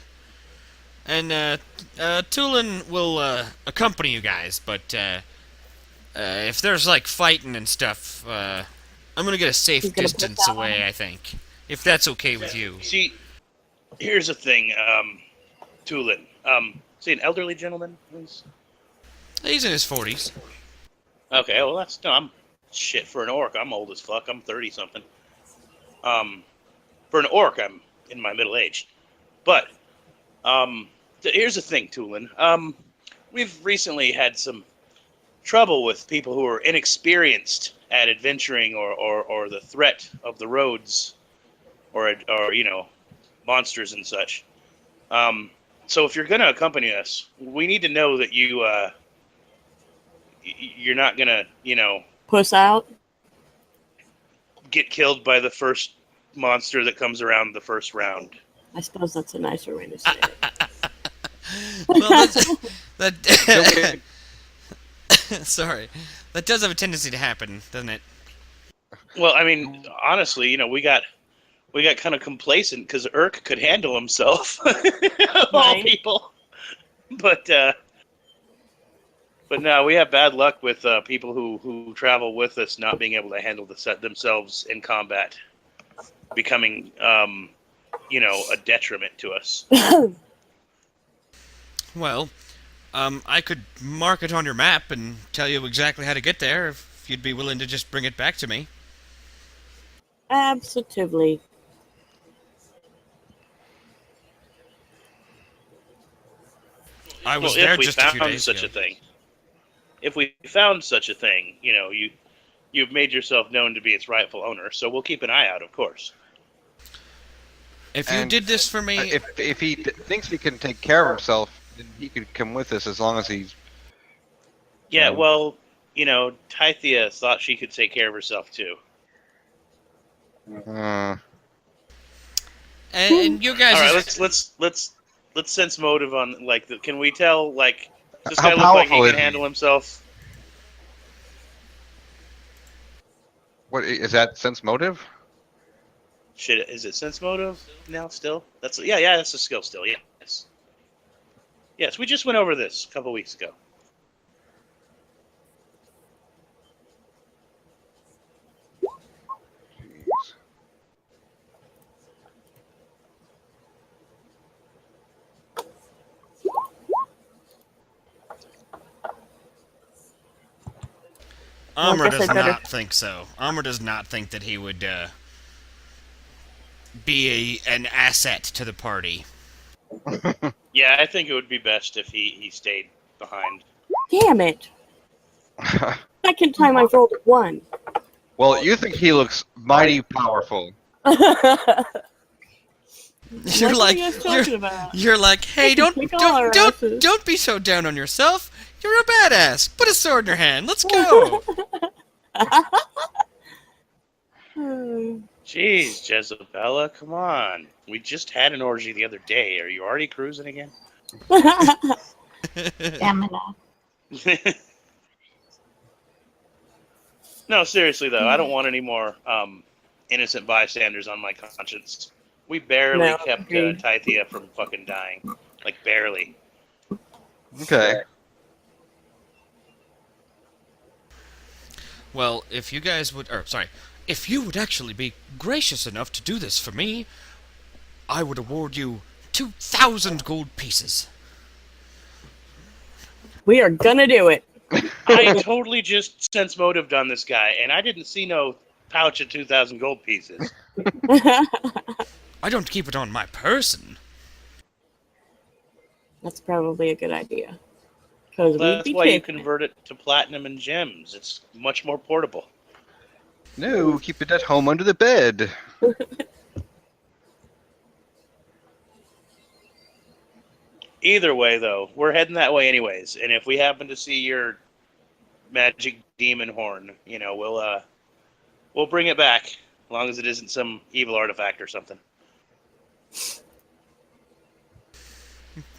Speaker 2: And Tulin will accompany you guys, but if there's like fighting and stuff, I'm gonna get a safe
Speaker 4: He's gonna put
Speaker 2: distance
Speaker 4: that
Speaker 2: away, I think. If that's okay with you.
Speaker 3: See, here's the thing, Tulin. See, an elderly gentleman, please.
Speaker 2: He's in his 40s.
Speaker 3: Okay, well I'm shit for an orc. I'm old as fuck. I'm 30 something. For an orc, I'm in my middle age. But here's the thing, Tulin. We've recently had some trouble with people who are inexperienced at adventuring or the threat of the roads or monsters and such. So if you're going to accompany us, we need to know that you're not going to,
Speaker 4: Puss out?
Speaker 3: get killed by the first monster that comes around the first round.
Speaker 4: I suppose that's a nicer way to say it.
Speaker 2: Well, that sorry, that does have a tendency to happen, doesn't it?
Speaker 3: Well, I mean, honestly, we got kind of complacent because Urk could handle himself, of all
Speaker 4: Right.
Speaker 3: people. But no, we have bad luck with people who travel with us not being able to handle themselves in combat, becoming a detriment to us.
Speaker 2: Well, I could mark it on your map and tell you exactly how to get there if you'd be willing to just bring it back to me.
Speaker 4: Absolutely.
Speaker 2: I was
Speaker 3: Well,
Speaker 2: there
Speaker 3: if we
Speaker 2: just a few
Speaker 3: found
Speaker 2: days
Speaker 3: such
Speaker 2: ago.
Speaker 3: a thing, if we found such a thing, you've made yourself known to be its rightful owner. So we'll keep an eye out, of course.
Speaker 2: If you
Speaker 5: And,
Speaker 2: did this for me,
Speaker 5: If he thinks he can take care of himself, then he could come with us as long as he's.
Speaker 3: Yeah, well, Tythia thought she could take care of herself too.
Speaker 2: and you guys,
Speaker 3: All right, let's sense motive on can we tell does this
Speaker 5: How
Speaker 3: guy look like he
Speaker 5: powerful is
Speaker 3: can
Speaker 5: he?
Speaker 3: handle himself?
Speaker 5: What is that? Sense motive?
Speaker 3: Shit, is it sense motive now still? That's that's a skill still. Yes, we just went over this a couple weeks ago.
Speaker 5: Jeez.
Speaker 2: Amr
Speaker 4: I guess
Speaker 2: does
Speaker 4: I better-
Speaker 2: not think so. Amr does not think that he would be an asset to the party.
Speaker 3: Yeah, I think it would be best if he stayed behind.
Speaker 4: Damn it! Second time I've rolled a 1.
Speaker 5: Well, you think he looks mighty powerful.
Speaker 2: You're
Speaker 4: What are
Speaker 2: like
Speaker 4: you guys talking about?
Speaker 2: you're like, hey,
Speaker 4: I can
Speaker 2: don't
Speaker 4: kick all our
Speaker 2: don't
Speaker 4: asses."
Speaker 2: don't be so down on yourself. You're a badass. Put a sword in your hand. Let's go.
Speaker 3: Jeez, Jezebella, come on. We just had an orgy the other day. Are you already cruising again?
Speaker 6: Stamina.
Speaker 3: No, seriously though, I don't want any more innocent bystanders on my conscience. We barely
Speaker 4: No,
Speaker 3: kept
Speaker 4: agreed.
Speaker 3: Tythia from fucking dying. Like, barely.
Speaker 5: Okay.
Speaker 2: Well, if you guys would, if you would actually be gracious enough to do this for me, I would award you 2,000 gold pieces.
Speaker 4: We are gonna do it.
Speaker 3: I totally just sense motive done this guy, and I didn't see no pouch of 2,000 gold pieces.
Speaker 2: I don't keep it on my person.
Speaker 4: That's probably a good idea. Because we'd
Speaker 3: That's
Speaker 4: be
Speaker 3: why you
Speaker 4: taking it.
Speaker 3: convert it to platinum and gems. It's much more portable.
Speaker 5: No, keep it at home under the bed.
Speaker 3: Either way, though, we're heading that way anyways. And if we happen to see your magic demon horn, you know, we'll bring it back, as long as it isn't some evil artifact or something.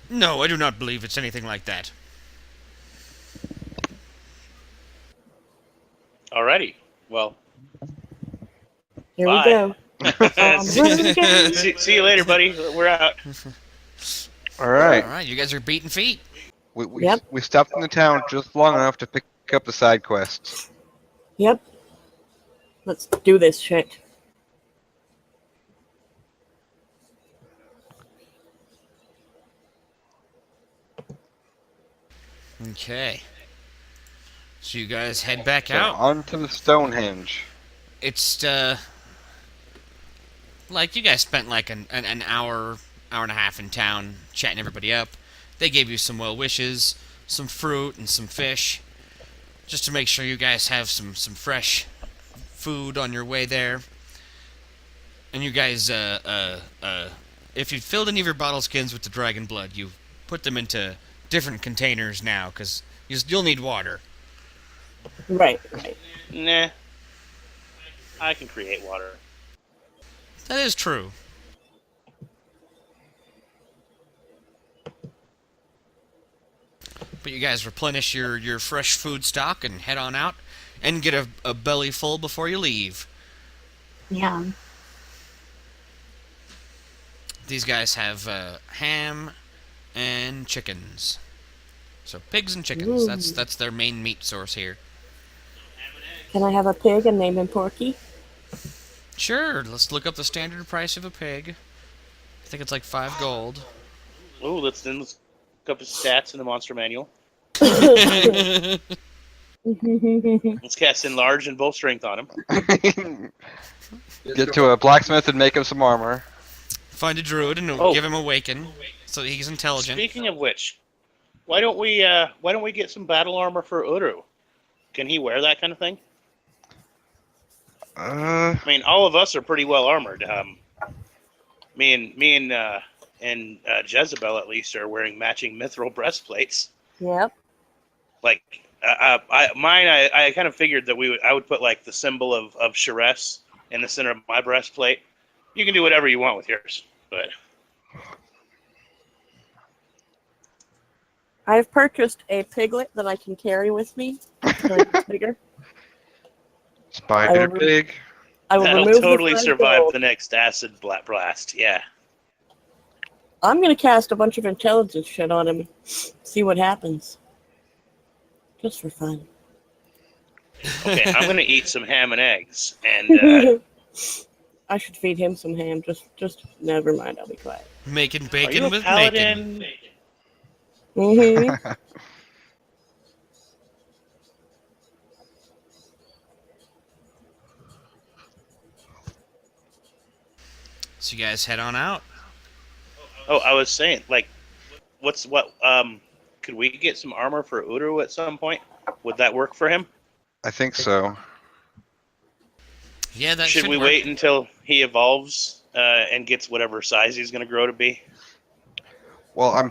Speaker 2: No, I do not believe it's anything like that.
Speaker 3: Alrighty. Well,
Speaker 4: Here
Speaker 3: bye.
Speaker 4: we go.
Speaker 3: See you later, buddy. We're out.
Speaker 5: All right.
Speaker 2: All right, you guys are beating feet.
Speaker 4: Yep.
Speaker 5: We stopped in the town just long enough to pick up the side quests.
Speaker 4: Yep. Let's do this shit.
Speaker 2: Okay. So you guys head back
Speaker 5: So
Speaker 2: out.
Speaker 5: on to the Stonehenge.
Speaker 2: It's like you guys spent like an hour and a half in town chatting everybody up. They gave you some well wishes, some fruit and some fish, just to make sure you guys have some fresh food on your way there. And you guys if you filled any of your bottle skins with the dragon blood, you put them into different containers now, because you'll need water.
Speaker 4: Right.
Speaker 3: Nah. I can create water.
Speaker 2: That is true. But you guys replenish your fresh food stock and head on out and get a belly full before you leave.
Speaker 6: Yeah.
Speaker 2: These guys have ham and chickens. So pigs and chickens.
Speaker 4: Ooh.
Speaker 2: That's their main meat source here.
Speaker 4: Can I have a pig and name him Porky?
Speaker 2: Sure, let's look up the standard price of a pig. I think it's like 5 gold.
Speaker 3: Ooh, let's look up his stats in the monster manual. Let's cast Enlarge and Bow Strength on him.
Speaker 5: Get to a blacksmith and make him some armor.
Speaker 2: Find a druid and
Speaker 3: Oh.
Speaker 2: give him Awaken, so that he's intelligent.
Speaker 3: Speaking of which, why don't we get some battle armor for Uru? Can he wear that kind of thing? I mean, all of us are pretty well armored. Me and Jezebel at least are wearing matching mithril breastplates.
Speaker 4: Yep.
Speaker 3: Like I kind of figured that I would put like the symbol of Sharess in the center of my breastplate. You can do whatever you want with yours, but
Speaker 4: I've purchased a piglet that I can carry with me. So it's bigger.
Speaker 5: Spider pig.
Speaker 4: I will
Speaker 3: that'll
Speaker 4: remove
Speaker 3: totally
Speaker 4: the red
Speaker 3: survive
Speaker 4: gold.
Speaker 3: the next acid blast. Yeah.
Speaker 4: I'm gonna cast a bunch of intelligence shit on him. See what happens. Just for fun.
Speaker 3: Okay, I'm gonna eat some ham and eggs, and
Speaker 4: I should feed him some ham. Just never mind. I'll be quiet.
Speaker 2: Making
Speaker 3: are you
Speaker 2: bacon
Speaker 3: a
Speaker 2: with
Speaker 3: paladin?
Speaker 2: bacon.
Speaker 4: Mm-hmm.
Speaker 2: So you guys head on out.
Speaker 3: Oh, I was saying, like, Could we get some armor for Uru at some point? Would that work for him?
Speaker 5: I think so.
Speaker 2: Yeah, that
Speaker 3: Should we
Speaker 2: work.
Speaker 3: wait until he evolves and gets whatever size he's going to grow to be?
Speaker 5: Well, I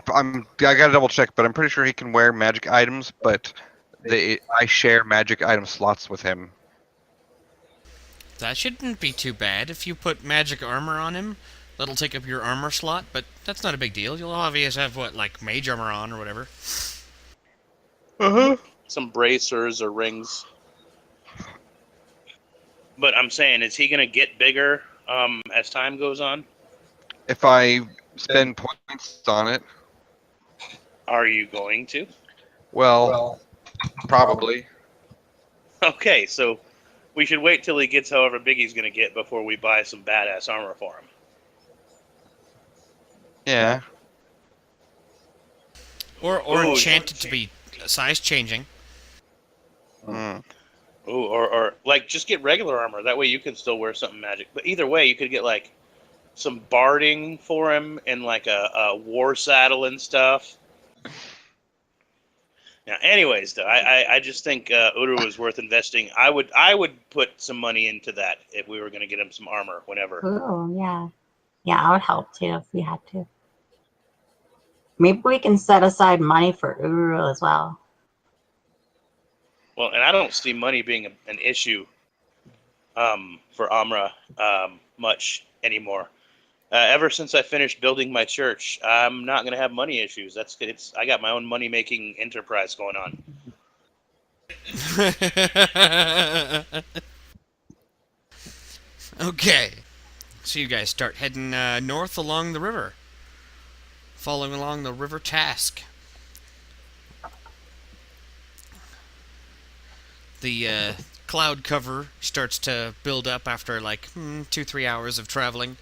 Speaker 5: gotta double check, but I'm pretty sure he can wear magic items. But I share magic item slots with him.
Speaker 2: That shouldn't be too bad. If you put magic armor on him, that'll take up your armor slot, but that's not a big deal. You'll obviously have, like, mage armor on or whatever.
Speaker 3: Some bracers or rings. But I'm saying, is he going to get bigger as time goes on?
Speaker 5: If I spend points on it,
Speaker 3: Are you going to?
Speaker 5: well, probably.
Speaker 3: Okay, so we should wait till he gets however big he's going to get before we buy some badass armor for him.
Speaker 5: Yeah.
Speaker 2: Or enchant it to be size changing.
Speaker 5: Mm.
Speaker 3: Ooh, or like just get regular armor. That way you can still wear something magic. But either way, you could get like some barding for him and like a war saddle and stuff. Now, anyways, though, I just think Uru is worth investing. I would put some money into that if we were going to get him some armor whenever.
Speaker 6: Ooh, yeah. Yeah, I would help too if we had to. Maybe we can set aside money for Uru as well.
Speaker 3: Well, and I don't see money being an issue for Amra much anymore. Ever since I finished building my church, I'm not going to have money issues. I got my own money-making enterprise going on.
Speaker 2: Okay. So you guys start heading north along the river. Following along the river Task. The cloud cover starts to build up after like 2-3 hours of traveling.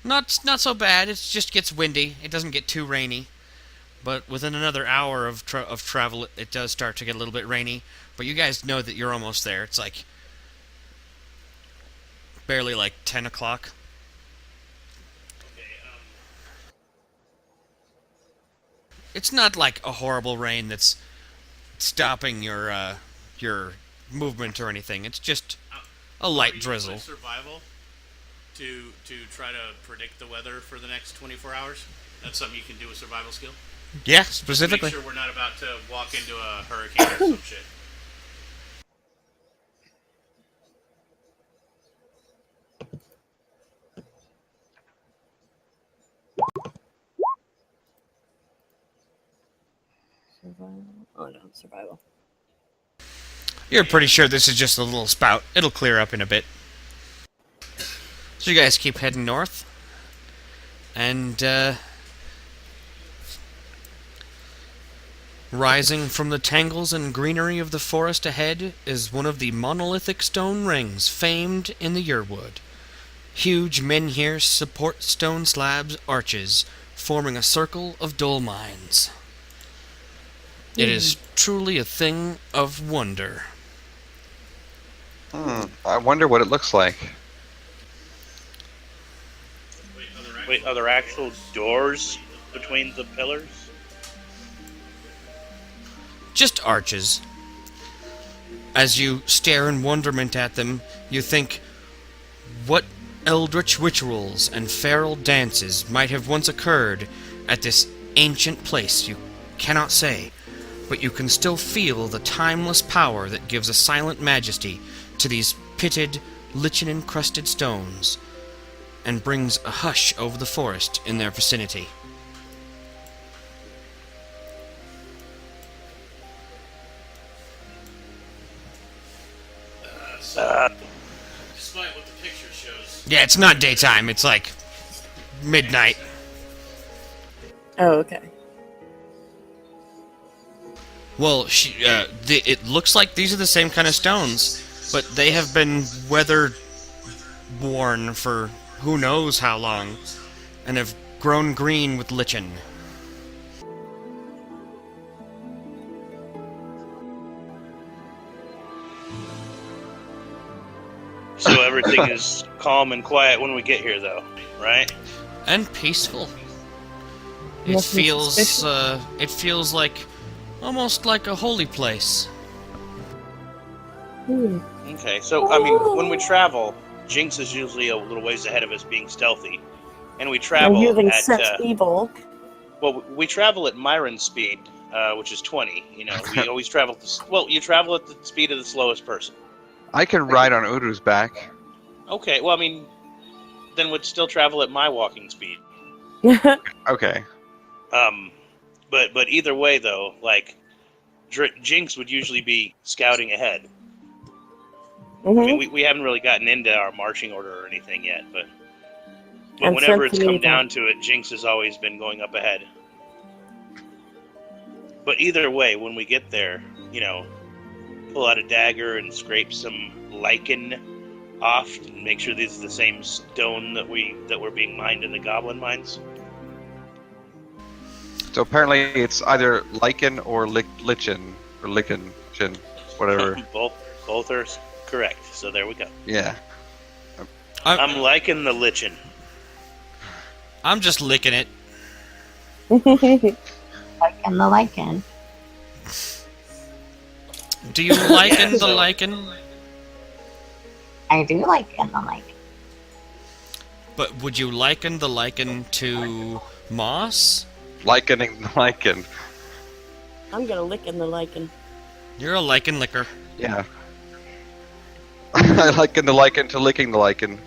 Speaker 2: Not so bad. It just gets windy. It doesn't get too rainy. But within another hour of travel, it does start to get a little bit rainy. But you guys know that you're almost there. It's like barely like 10 o'clock. It's not like a horrible rain that's stopping your movement or anything. It's just a light drizzle.
Speaker 1: Survival to try to predict the weather for the next 24 hours. That's something you can do with survival skill.
Speaker 2: Yeah, specifically.
Speaker 1: Make sure we're not about to walk into a hurricane or some shit.
Speaker 4: Survival. Oh no, survival.
Speaker 2: You're pretty sure this is just a little spout. It'll clear up in a bit. So you guys keep heading north. And, rising from the tangles and greenery of the forest ahead is one of the monolithic stone rings famed in the Yearwood. Huge menhirs support stone slabs arches, forming a circle of dull mines. It is truly a thing of wonder.
Speaker 5: I wonder what it looks like.
Speaker 3: Wait, are there actual doors between the pillars?
Speaker 2: Just arches. As you stare in wonderment at them, you think, what eldritch rituals and feral dances might have once occurred at this ancient place? You cannot say, but you can still feel the timeless power that gives a silent majesty to these pitted, lichen-encrusted stones, and brings a hush over the forest in their vicinity.
Speaker 1: Despite what the picture shows.
Speaker 2: Yeah, it's not daytime, it's like midnight.
Speaker 4: Oh, okay.
Speaker 2: Well, it looks like these are the same kind of stones, but they have been weather-worn for who knows how long, and have grown green with lichen.
Speaker 3: So everything is calm and quiet when we get here, though, right?
Speaker 2: And peaceful.
Speaker 4: Nothing suspicious?
Speaker 2: It feels like almost like a holy place.
Speaker 4: Hmm.
Speaker 3: Okay, so I mean, when we travel, Jinx is usually a little ways ahead of us, being stealthy, and we
Speaker 4: I'm
Speaker 3: travel
Speaker 4: using
Speaker 3: at
Speaker 4: sense evil.
Speaker 3: well, we travel at Myron's speed, which is 20. You know, we always travel. You travel at the speed of the slowest person.
Speaker 5: I can ride on Uru's back.
Speaker 3: Okay, well, I mean, then would still travel at my walking speed.
Speaker 5: Okay.
Speaker 3: But either way, though, like Jinx would usually be scouting ahead. I mean, we haven't really gotten into our marching order or anything yet, but
Speaker 4: And
Speaker 3: whenever it's
Speaker 4: sense
Speaker 3: come
Speaker 4: evil.
Speaker 3: down to it, Jinx has always been going up ahead. But either way, when we get there, you know, pull out a dagger and scrape some lichen off and make sure these are the same stone that we're being mined in the goblin mines.
Speaker 5: So apparently it's either lichen or lichen or lichen, whatever.
Speaker 3: Both are correct. So there we go.
Speaker 5: Yeah.
Speaker 3: I'm liking the lichen.
Speaker 2: I'm just licking it.
Speaker 6: Lichen the lichen.
Speaker 2: Do you liken the lichen?
Speaker 6: I do lichen the lichen.
Speaker 2: But would you liken the lichen to moss?
Speaker 5: Likening the lichen.
Speaker 4: I'm gonna lick in the lichen.
Speaker 2: You're a lichen licker.
Speaker 5: Yeah. I liken the lichen to licking the lichen.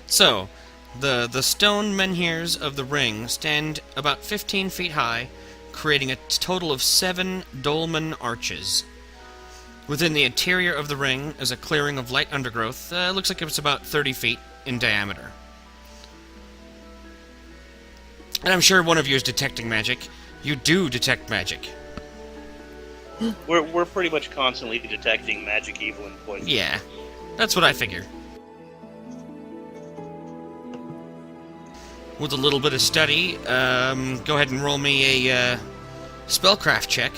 Speaker 2: So, the stone menhirs of the ring stand about 15 feet high, creating a total of 7 dolmen arches. Within the interior of the ring is a clearing of light undergrowth. Looks like it's about 30 feet in diameter. And I'm sure one of you is detecting magic. You do detect magic.
Speaker 3: We're pretty much constantly detecting magic, evil, and poison.
Speaker 2: Yeah, that's what I figure. With a little bit of study, go ahead and roll me a spellcraft check.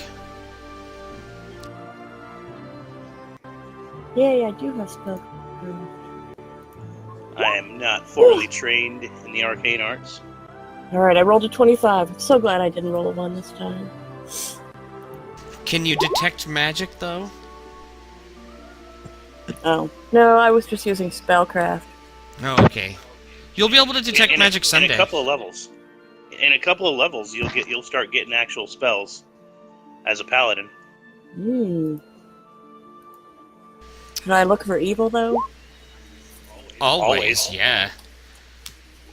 Speaker 4: Yay, I do have spell.
Speaker 3: I am not formally trained in the arcane arts.
Speaker 4: Alright, I rolled a 25. I'm so glad I didn't roll a 1 this time.
Speaker 2: Can you detect magic, though?
Speaker 4: Oh. No, I was just using spellcraft.
Speaker 2: Oh, okay. You'll be able to detect magic someday.
Speaker 3: In a couple of levels. In a couple of levels, you'll start getting actual spells as a paladin.
Speaker 4: Hmm. Can I look for evil, though?
Speaker 2: Always, yeah.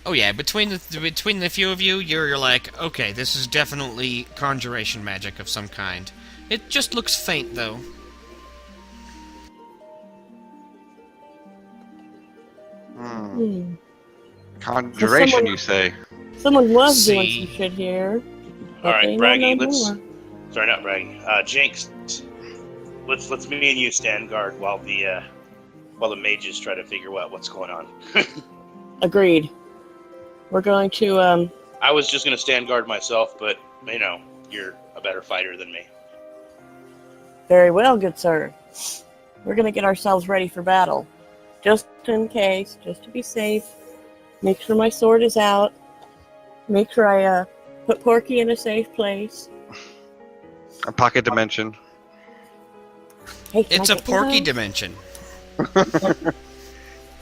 Speaker 2: Oh yeah, between the few of you, you're like, okay, this is definitely conjuration magic of some kind. It just looks faint, though.
Speaker 4: Hmm.
Speaker 5: Conjuration,
Speaker 4: Someone-
Speaker 5: you say?
Speaker 4: Someone was
Speaker 2: See.
Speaker 4: doing some shit here.
Speaker 3: All right,
Speaker 4: Okay, no,
Speaker 3: Braggy,
Speaker 4: no
Speaker 3: let's.
Speaker 4: more.
Speaker 3: Sorry, not Braggy. Jinx. Let's me and you stand guard while the mages try to figure out what's going on.
Speaker 4: Agreed. We're going to,
Speaker 3: I was just gonna stand guard myself, but you know, you're a better fighter than me.
Speaker 4: Very well, good sir. We're gonna get ourselves ready for battle. Just in case, just to be safe. Make sure my sword is out. Make sure I, put Porky in a safe place.
Speaker 5: A pocket dimension.
Speaker 4: Hey, can
Speaker 2: It's
Speaker 4: I
Speaker 2: a
Speaker 4: get one of
Speaker 2: porky
Speaker 4: those?
Speaker 2: dimension.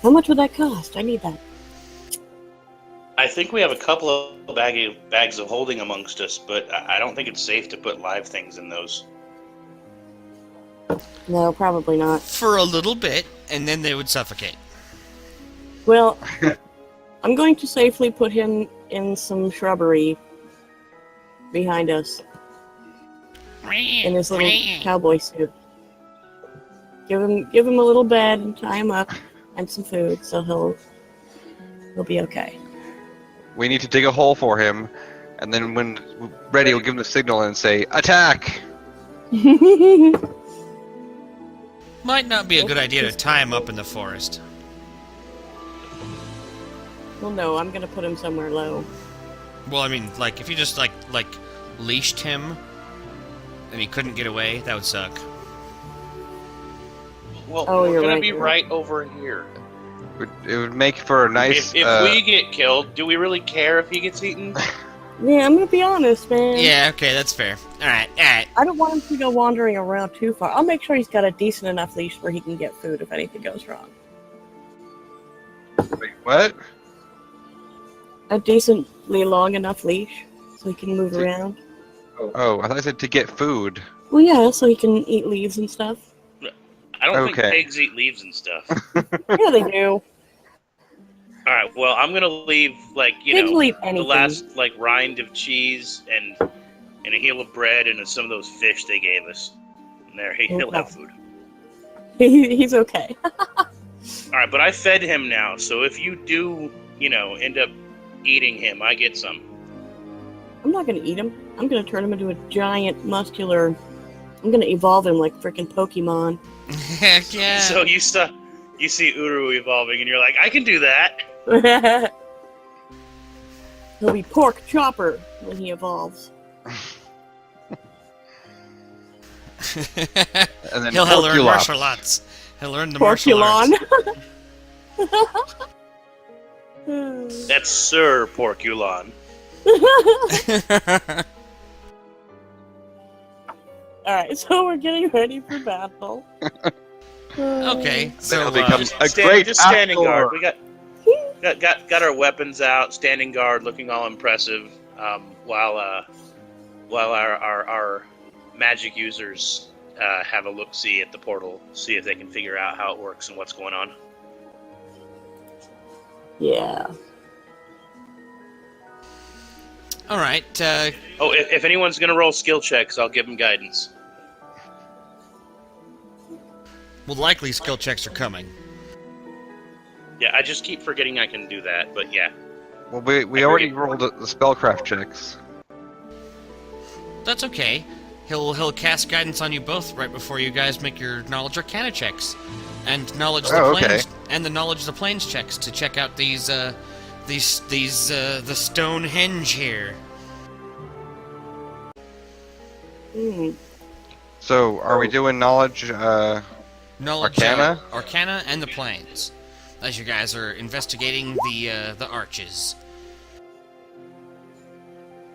Speaker 4: How much would that cost? I need that.
Speaker 3: I think we have a couple of bags of holding amongst us, but I don't think it's safe to put live things in those.
Speaker 4: No, probably not.
Speaker 2: For a little bit, and then they would suffocate.
Speaker 4: Well, I'm going to safely put him in some shrubbery behind us in his little cowboy suit. Give him a little bed and tie him up and some food, so he'll be okay.
Speaker 5: We need to dig a hole for him, and then when ready, we'll give him the signal and say, "Attack!"
Speaker 2: Might not be a good idea to tie him up in the forest.
Speaker 4: Well, no, I'm gonna put him somewhere low.
Speaker 2: Well, I mean, like, if you just, like leashed him, and he couldn't get away, that would suck.
Speaker 3: Well,
Speaker 4: Oh,
Speaker 3: we're
Speaker 4: you're
Speaker 3: gonna
Speaker 4: right,
Speaker 3: be
Speaker 4: you're
Speaker 3: right over here.
Speaker 5: It would make for a nice.
Speaker 3: If we get killed, do we really care if he gets eaten?
Speaker 4: Yeah, I'm gonna be honest, man.
Speaker 2: Yeah, okay, that's fair. Alright.
Speaker 4: I don't want him to go wandering around too far. I'll make sure he's got a decent enough leash where he can get food if anything goes wrong.
Speaker 5: Wait, what?
Speaker 4: A decently long enough leash so he can move around.
Speaker 5: Oh, I thought I said to get food.
Speaker 4: Well, yeah, so he can eat leaves and stuff.
Speaker 3: I don't think
Speaker 5: Okay.
Speaker 3: pigs eat leaves and stuff.
Speaker 4: Yeah, they do.
Speaker 3: Alright, well, I'm gonna leave, like,
Speaker 4: Pigs will eat
Speaker 3: the
Speaker 4: anything.
Speaker 3: last, like, rind of cheese and a heel of bread and some of those fish they gave us. And there, he'll have food.
Speaker 4: He's okay.
Speaker 3: Alright, but I fed him now, so if you do, end up eating him, I get some.
Speaker 4: I'm not gonna eat him. I'm gonna turn him into a giant, muscular... I'm gonna evolve him like frickin' Pokemon.
Speaker 2: Heck yeah.
Speaker 3: So you see Uru evolving, and you're like, I can do that.
Speaker 4: He'll be Pork Chopper when he evolves.
Speaker 5: And then
Speaker 2: He'll learn
Speaker 5: Porculop.
Speaker 2: martial arts. He'll learn the martial
Speaker 4: Porculon.
Speaker 2: arts.
Speaker 3: That's Sir Porculon.
Speaker 4: Alright, so we're getting ready for battle.
Speaker 2: Okay, so
Speaker 5: That'll become a
Speaker 3: Stand-
Speaker 5: great
Speaker 3: just standing
Speaker 5: actor.
Speaker 3: guard. We got our weapons out, standing guard, looking all impressive, while our magic users have a look-see at the portal, see if they can figure out how it works and what's going on.
Speaker 4: Yeah.
Speaker 2: alright,
Speaker 3: Oh, if anyone's gonna roll skill checks, I'll give them guidance.
Speaker 2: well, likely skill checks are coming.
Speaker 3: Yeah, I just keep forgetting I can do that, but yeah.
Speaker 5: Well, we already rolled the spellcraft checks.
Speaker 2: That's okay. He'll cast guidance on you both right before you guys make your knowledge arcana checks, and
Speaker 5: Okay.
Speaker 2: the knowledge of the planes checks to check out the Stonehenge here.
Speaker 4: Hmm.
Speaker 5: So, are we doing knowledge?
Speaker 2: Knowledge
Speaker 5: Arcana?
Speaker 2: Arcana and the planes, as you guys are investigating the arches.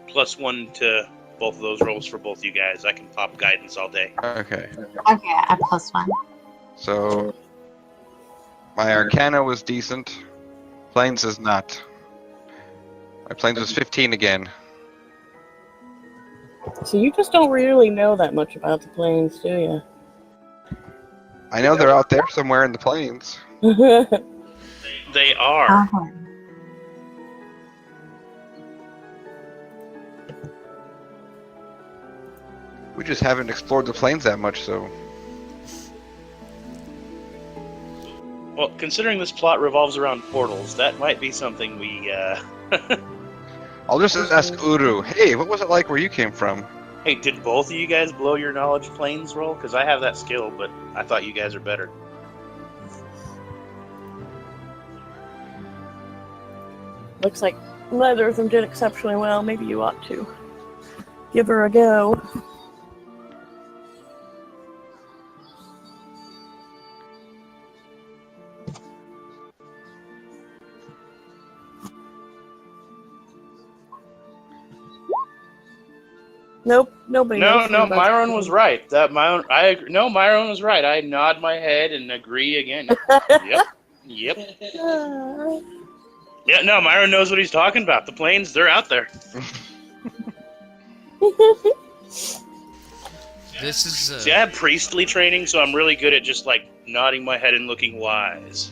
Speaker 3: +1 to both of those rolls for both you guys. I can pop guidance all day.
Speaker 5: Okay.
Speaker 6: Okay, I +1.
Speaker 5: So, my Arcana was decent. Planes is not. My Planes was 15 again.
Speaker 4: So you just don't really know that much about the planes, do you?
Speaker 5: I know they're out there somewhere in the plains.
Speaker 3: They are.
Speaker 6: Uh-huh.
Speaker 5: We just haven't explored the plains that much, so.
Speaker 3: Well, considering this plot revolves around portals, that might be something we,
Speaker 5: I'll just ask Uru, hey, what was it like where you came from?
Speaker 3: Hey, did both of you guys blow your knowledge planes roll? Because I have that skill, but I thought you guys are better.
Speaker 4: Looks like neither of them did exceptionally well. Maybe you ought to give her a go. Nope, nobody knows.
Speaker 3: No,
Speaker 4: about
Speaker 3: Myron
Speaker 4: the
Speaker 3: was right. Myron was right. I nod my head and agree again. Yep. Yeah, no, Myron knows what he's talking about. The planes, they're out there.
Speaker 2: This is
Speaker 3: See, I have priestly training, so I'm really good at just, like, nodding my head and looking wise.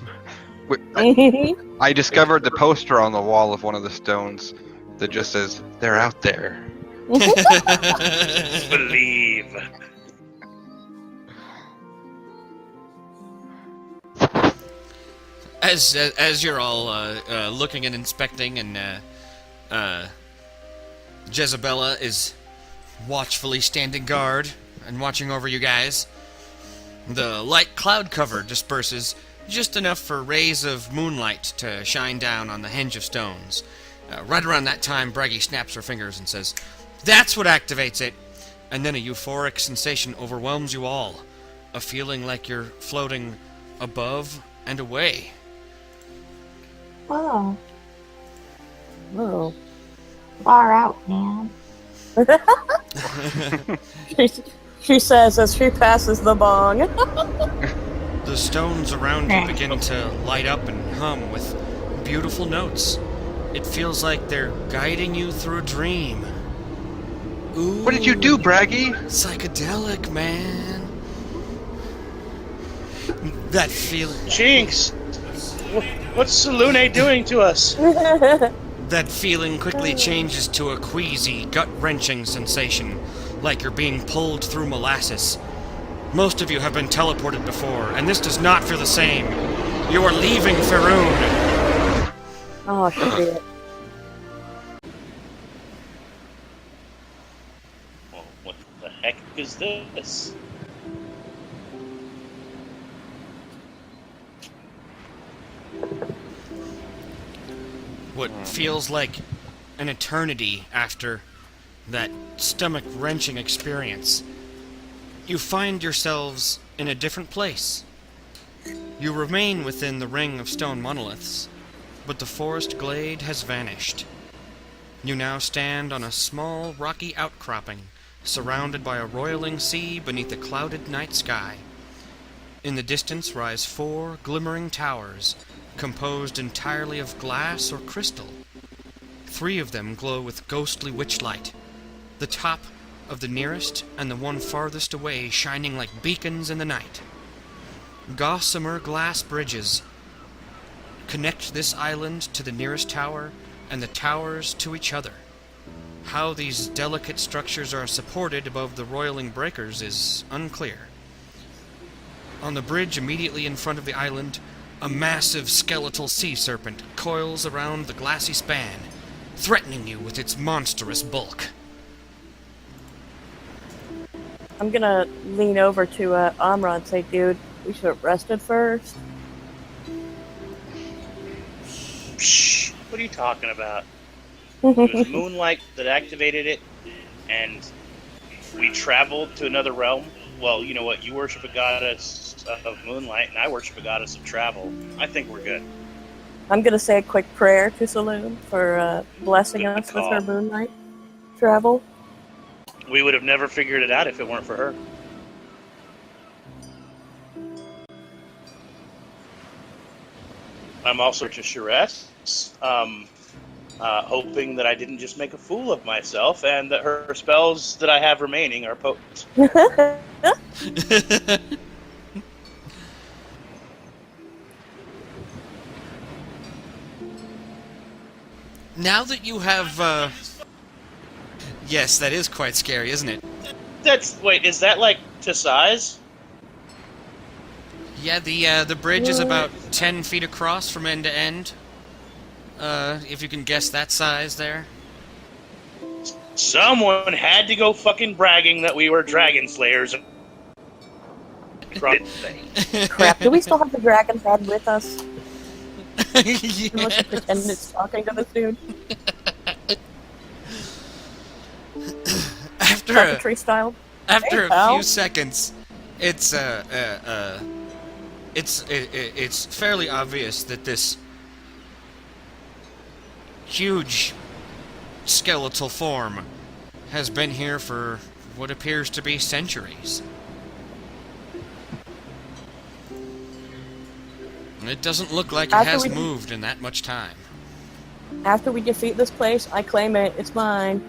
Speaker 5: I discovered the poster on the wall of one of the stones that just says, they're out there.
Speaker 3: Believe.
Speaker 2: As you're all looking and inspecting, and Jezebella is watchfully standing guard and watching over you guys, the light cloud cover disperses just enough for rays of moonlight to shine down on the henge of stones. Right around that time, Braggy snaps her fingers and says, "That's what activates it!" And then a euphoric sensation overwhelms you all. A feeling like you're floating above and away.
Speaker 6: Whoa.
Speaker 4: Whoa.
Speaker 6: Far out, man.
Speaker 4: She says as she passes the bong.
Speaker 2: The stones around you begin to light up and hum with beautiful notes. It feels like they're guiding you through a dream. Ooh,
Speaker 5: What did you do, Braggy?
Speaker 2: psychedelic, man. That feeling.
Speaker 3: Jinx! What's Salune doing to us?
Speaker 2: That feeling quickly changes to a queasy, gut-wrenching sensation, like you're being pulled through molasses. Most of you have been teleported before, and this does not feel the same. You are leaving Faerun.
Speaker 4: Oh, shit.
Speaker 3: Well, what the heck is this?
Speaker 2: What feels like an eternity after that stomach-wrenching experience, you find yourselves in a different place. You remain within the ring of stone monoliths, but the forest glade has vanished. You now stand on a small rocky outcropping, surrounded by a roiling sea beneath a clouded night sky. In the distance rise 4 glimmering towers, composed entirely of glass or crystal. 3 of them glow with ghostly witchlight, the top of the nearest and the one farthest away shining like beacons in the night. Gossamer glass bridges connect this island to the nearest tower and the towers to each other. How these delicate structures are supported above the roiling breakers is unclear. On the bridge immediately in front of the island, a massive skeletal sea serpent coils around the glassy span, threatening you with its monstrous bulk.
Speaker 4: I'm gonna lean over to Amra and say, dude, we should have rested first.
Speaker 3: Psh, what are you talking about? It was Moonlight that activated it, and we traveled to another realm. Well, you know what? You worship a goddess of Moonlight, and I worship a goddess of travel. I think we're good.
Speaker 4: I'm gonna say a quick prayer to Saloon for blessing
Speaker 3: Good
Speaker 4: us with
Speaker 3: call.
Speaker 4: her moonlight travel.
Speaker 3: We would have never figured it out if it weren't for her. I'm also to Sharess, hoping that I didn't just make a fool of myself and that her spells that I have remaining are potent.
Speaker 2: Now that you have, yes, that is quite scary, isn't it?
Speaker 3: Wait, is that like to size?
Speaker 2: Yeah, the bridge is about 10 feet across from end to end. If you can guess that size there.
Speaker 3: Someone had to go fucking bragging that we were dragon slayers.
Speaker 4: Crap, do we still have the dragon head with us? Unless you pretend it's talking to this dude. Puppetry style.
Speaker 2: After
Speaker 4: Hey,
Speaker 2: a
Speaker 4: pal.
Speaker 2: few seconds, it's fairly obvious that this huge skeletal form has been here for what appears to be centuries. It doesn't look like it
Speaker 4: After
Speaker 2: has
Speaker 4: we-
Speaker 2: moved in that much time.
Speaker 4: After we defeat this place, I claim it. It's mine.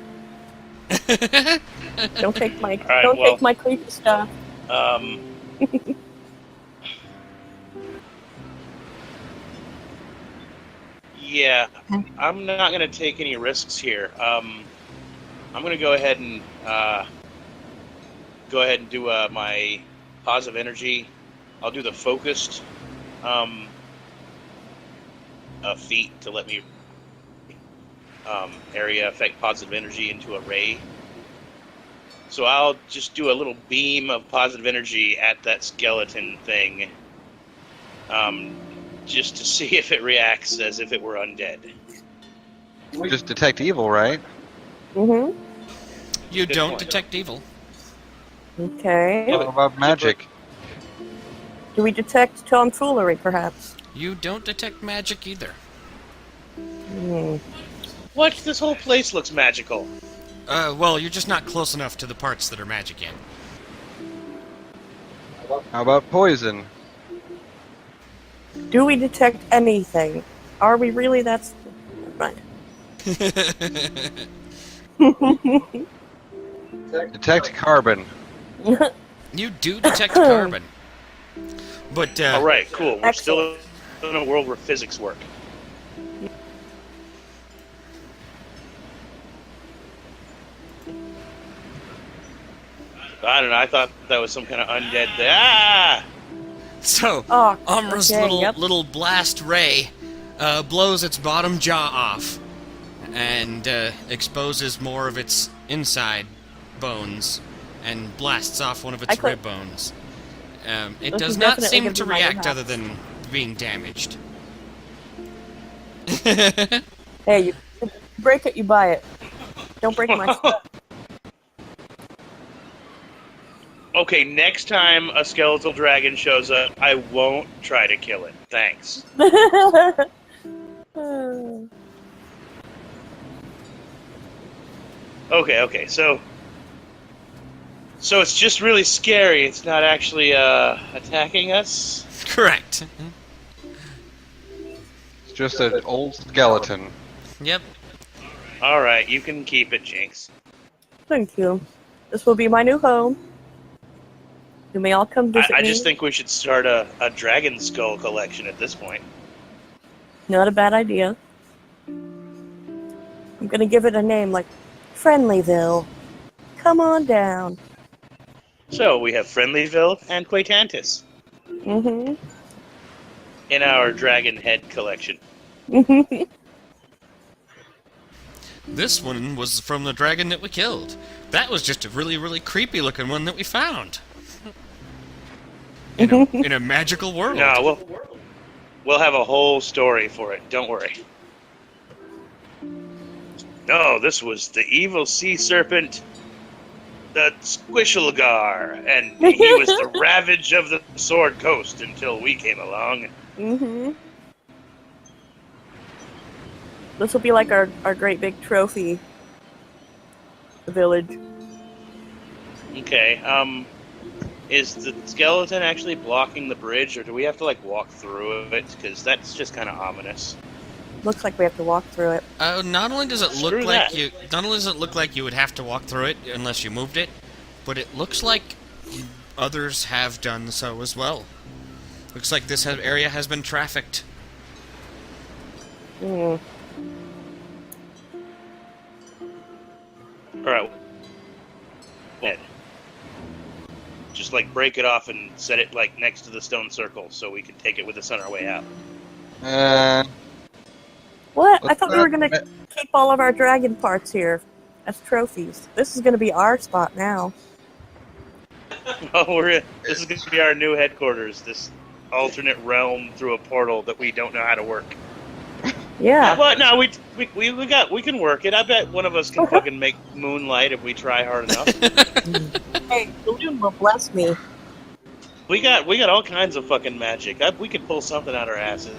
Speaker 4: Don't take my
Speaker 3: right,
Speaker 4: take my creepy stuff.
Speaker 3: Yeah, I'm not going to take any risks here. I'm going to go ahead and do my positive energy. I'll do the focused feat to let me area affect positive energy into a ray. So I'll just do a little beam of positive energy at that skeleton thing, just to see if it reacts as if it were undead.
Speaker 5: Just detect evil, right?
Speaker 4: Mm-hmm.
Speaker 2: You
Speaker 3: Good
Speaker 2: don't
Speaker 3: point.
Speaker 2: detect evil.
Speaker 4: Okay.
Speaker 5: What about magic?
Speaker 4: Do we detect tomfoolery, perhaps?
Speaker 2: You don't detect magic either.
Speaker 4: Hmm.
Speaker 3: What? This whole place looks magical.
Speaker 2: Well, you're just not close enough to the parts that are magic yet.
Speaker 5: How about poison?
Speaker 4: Do we detect anything? Are we really that... Never mind.
Speaker 5: Detect carbon.
Speaker 2: You do detect carbon. But,
Speaker 3: All right, cool. We're
Speaker 4: Excellent.
Speaker 3: still in a world where physics work. I don't know. I thought that was some kind of undead thing. Ah!
Speaker 2: so,
Speaker 4: Oh,
Speaker 2: Umbra's
Speaker 4: okay, yep.
Speaker 2: little blast ray blows its bottom jaw off and exposes more of its inside bones and blasts off one of its rib bones. It
Speaker 4: This
Speaker 2: does
Speaker 4: is
Speaker 2: not
Speaker 4: definitely
Speaker 2: seem
Speaker 4: gonna
Speaker 2: to
Speaker 4: be my
Speaker 2: react
Speaker 4: house.
Speaker 2: other than being damaged.
Speaker 4: Hey, you break it, you buy it. Don't break my stuff.
Speaker 3: Okay, next time a skeletal dragon shows up, I won't try to kill it. Thanks. Okay, so it's just really scary. It's not actually attacking us.
Speaker 2: Correct.
Speaker 5: It's just an old skeleton.
Speaker 2: Yep.
Speaker 3: All right, you can keep it, Jinx.
Speaker 4: Thank you. This will be my new home. You may all come visit
Speaker 3: I
Speaker 4: me.
Speaker 3: just think we should start a dragon skull collection at this point.
Speaker 4: Not a bad idea. I'm gonna give it a name like Friendlyville. Come on down.
Speaker 3: So we have Friendlyville and Quatantis
Speaker 4: Mm-hmm.
Speaker 3: in our dragon head collection.
Speaker 2: This one was from the dragon that we killed. That was just a really, really creepy looking one that we found. In a magical world.
Speaker 3: No, we'll have a whole story for it. Don't worry. No, this was the evil sea serpent, the Squishalgar, and he was the ravage of the Sword Coast until we came along.
Speaker 4: Mm-hmm. This will be like our great big trophy village.
Speaker 3: Okay, is the skeleton actually blocking the bridge, or do we have to, like, walk through it? Because that's just kind of ominous.
Speaker 4: Looks like we have to walk through it.
Speaker 2: Not only does it look
Speaker 3: Screw
Speaker 2: like
Speaker 3: that.
Speaker 2: not only does it look like you would have to walk through it unless you moved it, but it looks like others have done so as well. Looks like this area has been trafficked.
Speaker 4: Mm.
Speaker 3: Alright. Just, like, break it off and set it, like, next to the stone circle so we can take it with us on our way out.
Speaker 4: What? I
Speaker 5: Let's
Speaker 4: thought we were
Speaker 5: not-
Speaker 4: gonna keep all of our dragon parts here as trophies. This is gonna be our spot now.
Speaker 3: Oh, this is going to be our new headquarters, this alternate realm through a portal that we don't know how to work.
Speaker 4: Yeah.
Speaker 3: But no, we can work it. I bet one of us can fucking make Moonlight if we try hard enough.
Speaker 4: Hey, Balloon will bless me.
Speaker 3: we got all kinds of fucking magic. We could pull something out our asses.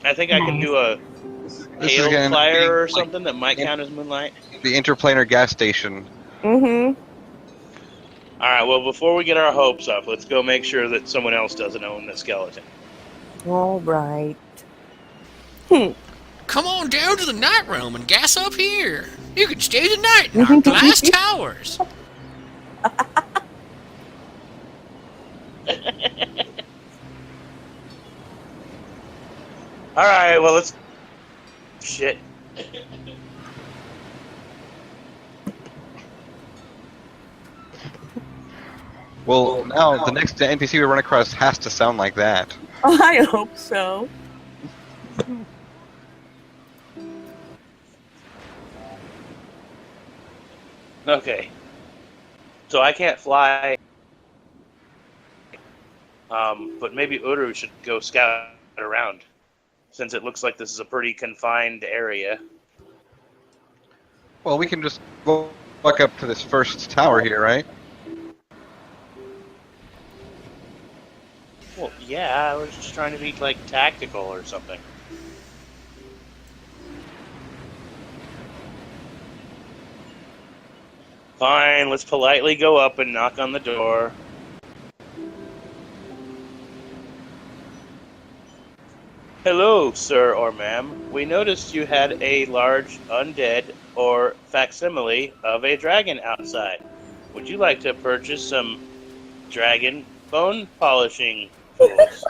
Speaker 3: I think I can do a
Speaker 5: This is
Speaker 3: hail
Speaker 5: gonna
Speaker 3: flyer
Speaker 5: be
Speaker 3: or
Speaker 5: like
Speaker 3: something that might count as Moonlight.
Speaker 5: the interplanar gas station.
Speaker 4: Mm-hmm.
Speaker 3: All right. Well, before we get our hopes up, let's go make sure that someone else doesn't own the skeleton.
Speaker 4: All right.
Speaker 2: Come on down to the night realm and gas up here. You can stay the night in our glass towers.
Speaker 3: All right. Well, let's. Shit.
Speaker 5: Well, now the next NPC we run across has to sound like that.
Speaker 4: I hope so.
Speaker 3: Okay. So I can't fly. But maybe Uru should go scout around, since it looks like this is a pretty confined area.
Speaker 5: Well, we can just walk up to this first tower here, right?
Speaker 3: Well, yeah, I was just trying to be, like, tactical or something. Fine, let's politely go up and knock on the door. Hello, sir or ma'am. We noticed you had a large undead or facsimile of a dragon outside. Would you like to purchase some dragon bone polishing tools?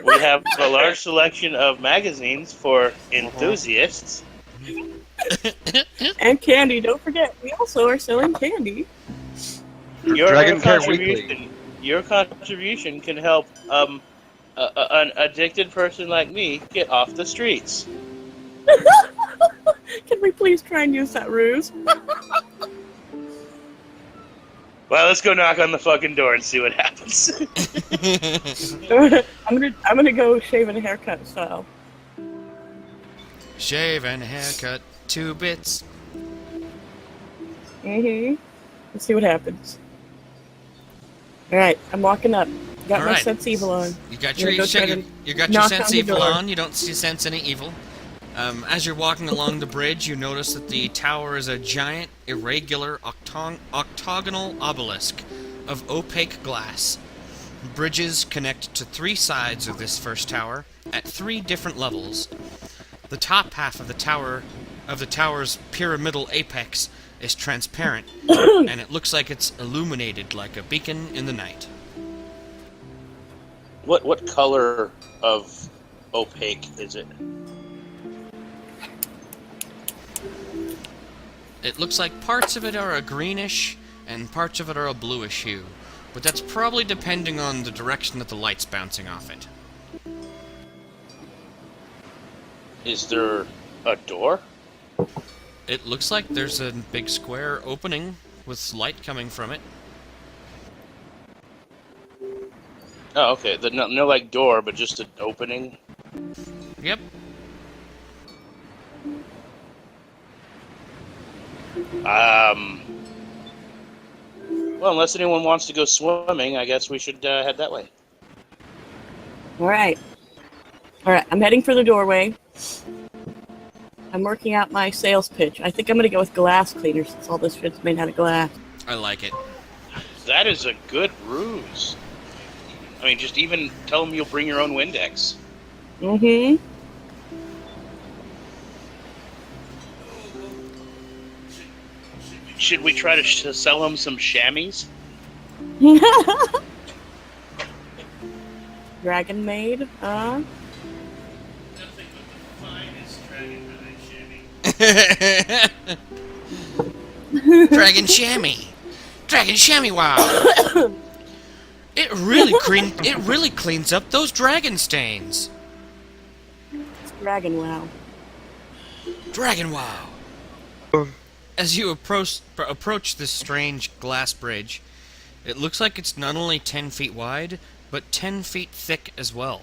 Speaker 3: We have a large selection of magazines for enthusiasts.
Speaker 4: And candy, don't forget, we also are selling candy.
Speaker 5: Dragon Care Weekly.
Speaker 3: Your contribution can help an addicted person like me get off the streets.
Speaker 4: Can we please try and use that ruse?
Speaker 3: Well, let's go knock on the fucking door and see what happens.
Speaker 4: I'm gonna go shave and haircut style.
Speaker 2: Shave and haircut, 2 bits.
Speaker 4: Let's see what happens. Alright, I'm walking up. Got my
Speaker 2: Alright.
Speaker 4: sense evil on.
Speaker 2: You got
Speaker 4: I'm
Speaker 2: your
Speaker 4: gonna go try to
Speaker 2: you got your
Speaker 4: knock
Speaker 2: sense
Speaker 4: on the
Speaker 2: evil
Speaker 4: door.
Speaker 2: on. You don't sense any evil. As you're walking along the bridge, you notice that the tower is a giant, irregular, octagonal obelisk of opaque glass. Bridges connect to 3 sides of this first tower at 3 different levels. The top half of the tower's pyramidal apex is transparent, and it looks like it's illuminated like a beacon in the night.
Speaker 3: What color of opaque is it?
Speaker 2: It looks like parts of it are a greenish and parts of it are a bluish hue, but that's probably depending on the direction that the light's bouncing off it.
Speaker 3: Is there a door?
Speaker 2: It looks like there's a big square opening with light coming from it.
Speaker 3: Oh, okay. No, like door, but just an opening.
Speaker 2: Yep.
Speaker 3: Well, unless anyone wants to go swimming, I guess we should head that way.
Speaker 4: Alright. Alright, I'm heading for the doorway. I'm working out my sales pitch. I think I'm gonna go with glass cleaner since all this shit's made out of glass.
Speaker 2: I like it.
Speaker 3: That is a good ruse. I mean, just even tell them you'll bring your own Windex. Should we try to sell them some chamois?
Speaker 4: Dragon maid,
Speaker 2: Dragon chamois! Dragon chamois! Wow! It really cleans up those dragon stains.
Speaker 4: Dragon wow.
Speaker 2: Dragon wow! As you approach this strange glass bridge, it looks like it's not only 10 feet wide, but 10 feet thick as well.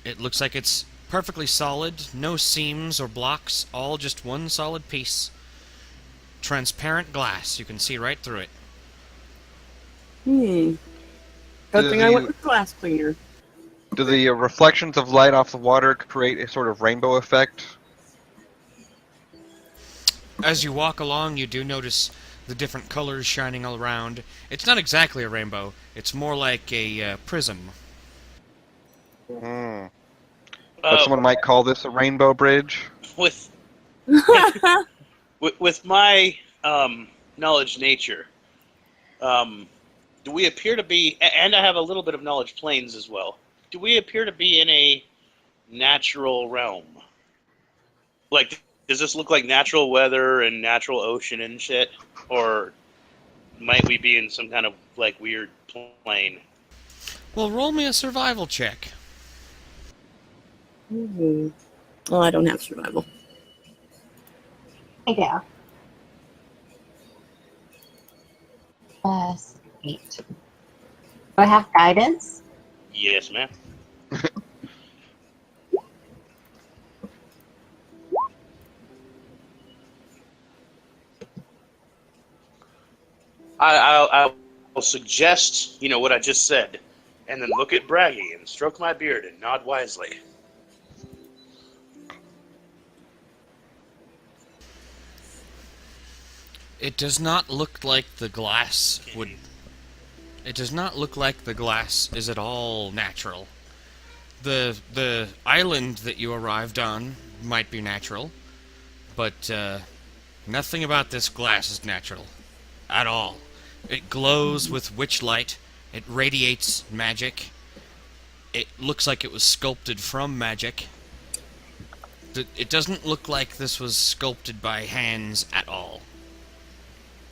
Speaker 2: It looks like it's perfectly solid, no seams or blocks, all just one solid piece. Transparent glass, you can see right through it.
Speaker 4: Good thing I went with glass cleaner.
Speaker 5: Do the reflections of light off the water create a sort of rainbow effect?
Speaker 2: As you walk along, you do notice the different colors shining all around. It's not exactly a rainbow, it's more like a prism.
Speaker 5: But someone might call this a rainbow bridge?
Speaker 3: With my knowledge nature, do we appear to be, and I have a little bit of knowledge planes as well, do we appear to be in a natural realm? Like, does this look like natural weather and natural ocean and shit? Or might we be in some kind of, like, weird plane?
Speaker 2: Well, roll me a survival check.
Speaker 4: Oh, I don't have survival.
Speaker 6: I do. Plus 8. Do I have guidance?
Speaker 3: Yes, ma'am. I will suggest, what I just said, and then look at Braggy and stroke my beard and nod wisely.
Speaker 2: It does not look like the glass would... It does not look like the glass is at all natural. The island that you arrived on might be natural, but nothing about this glass is natural. At all. It glows with witch light. It radiates magic. It looks like it was sculpted from magic. It doesn't look like this was sculpted by hands at all.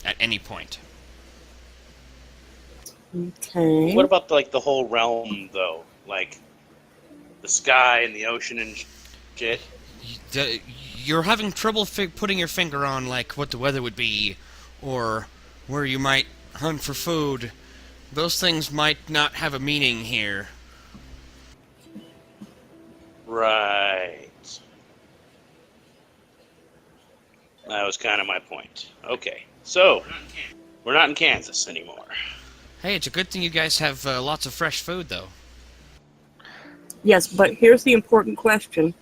Speaker 2: At any point.
Speaker 4: Okay.
Speaker 3: What about like the whole realm though? Like the sky and the ocean and shit.
Speaker 2: You're having trouble putting your finger on like what the weather would be, or where you might hunt for food. Those things might not have a meaning here.
Speaker 3: Right. That was kind of my point. Okay, so we're not in Kansas anymore.
Speaker 2: Hey, it's a good thing you guys have lots of fresh food, though.
Speaker 4: Yes, but here's the important question.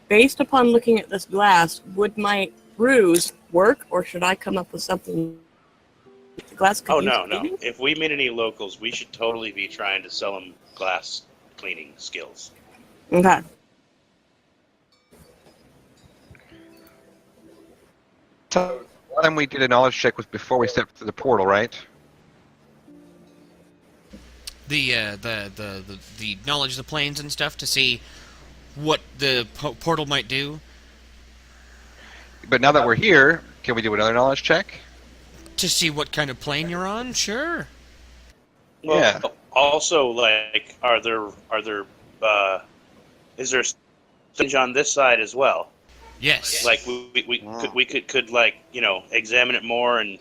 Speaker 4: Based upon looking at this glass, would my ruse work, or should I come up with something the glass could
Speaker 3: Oh,
Speaker 4: use
Speaker 3: no.
Speaker 4: cleaning?
Speaker 3: If we meet any locals, we should totally be trying to sell them glass cleaning skills.
Speaker 4: Okay.
Speaker 5: So, the time we did a knowledge check was before we stepped through the portal, right?
Speaker 2: The knowledge of the planes and stuff to see what the portal might do.
Speaker 5: But now that we're here, can we do another knowledge check?
Speaker 2: To see what kind of plane you're on, sure.
Speaker 3: Well,
Speaker 5: Yeah.
Speaker 3: Also, like, is there things on this side as well?
Speaker 2: Yes.
Speaker 3: Like, we could like, examine it more, and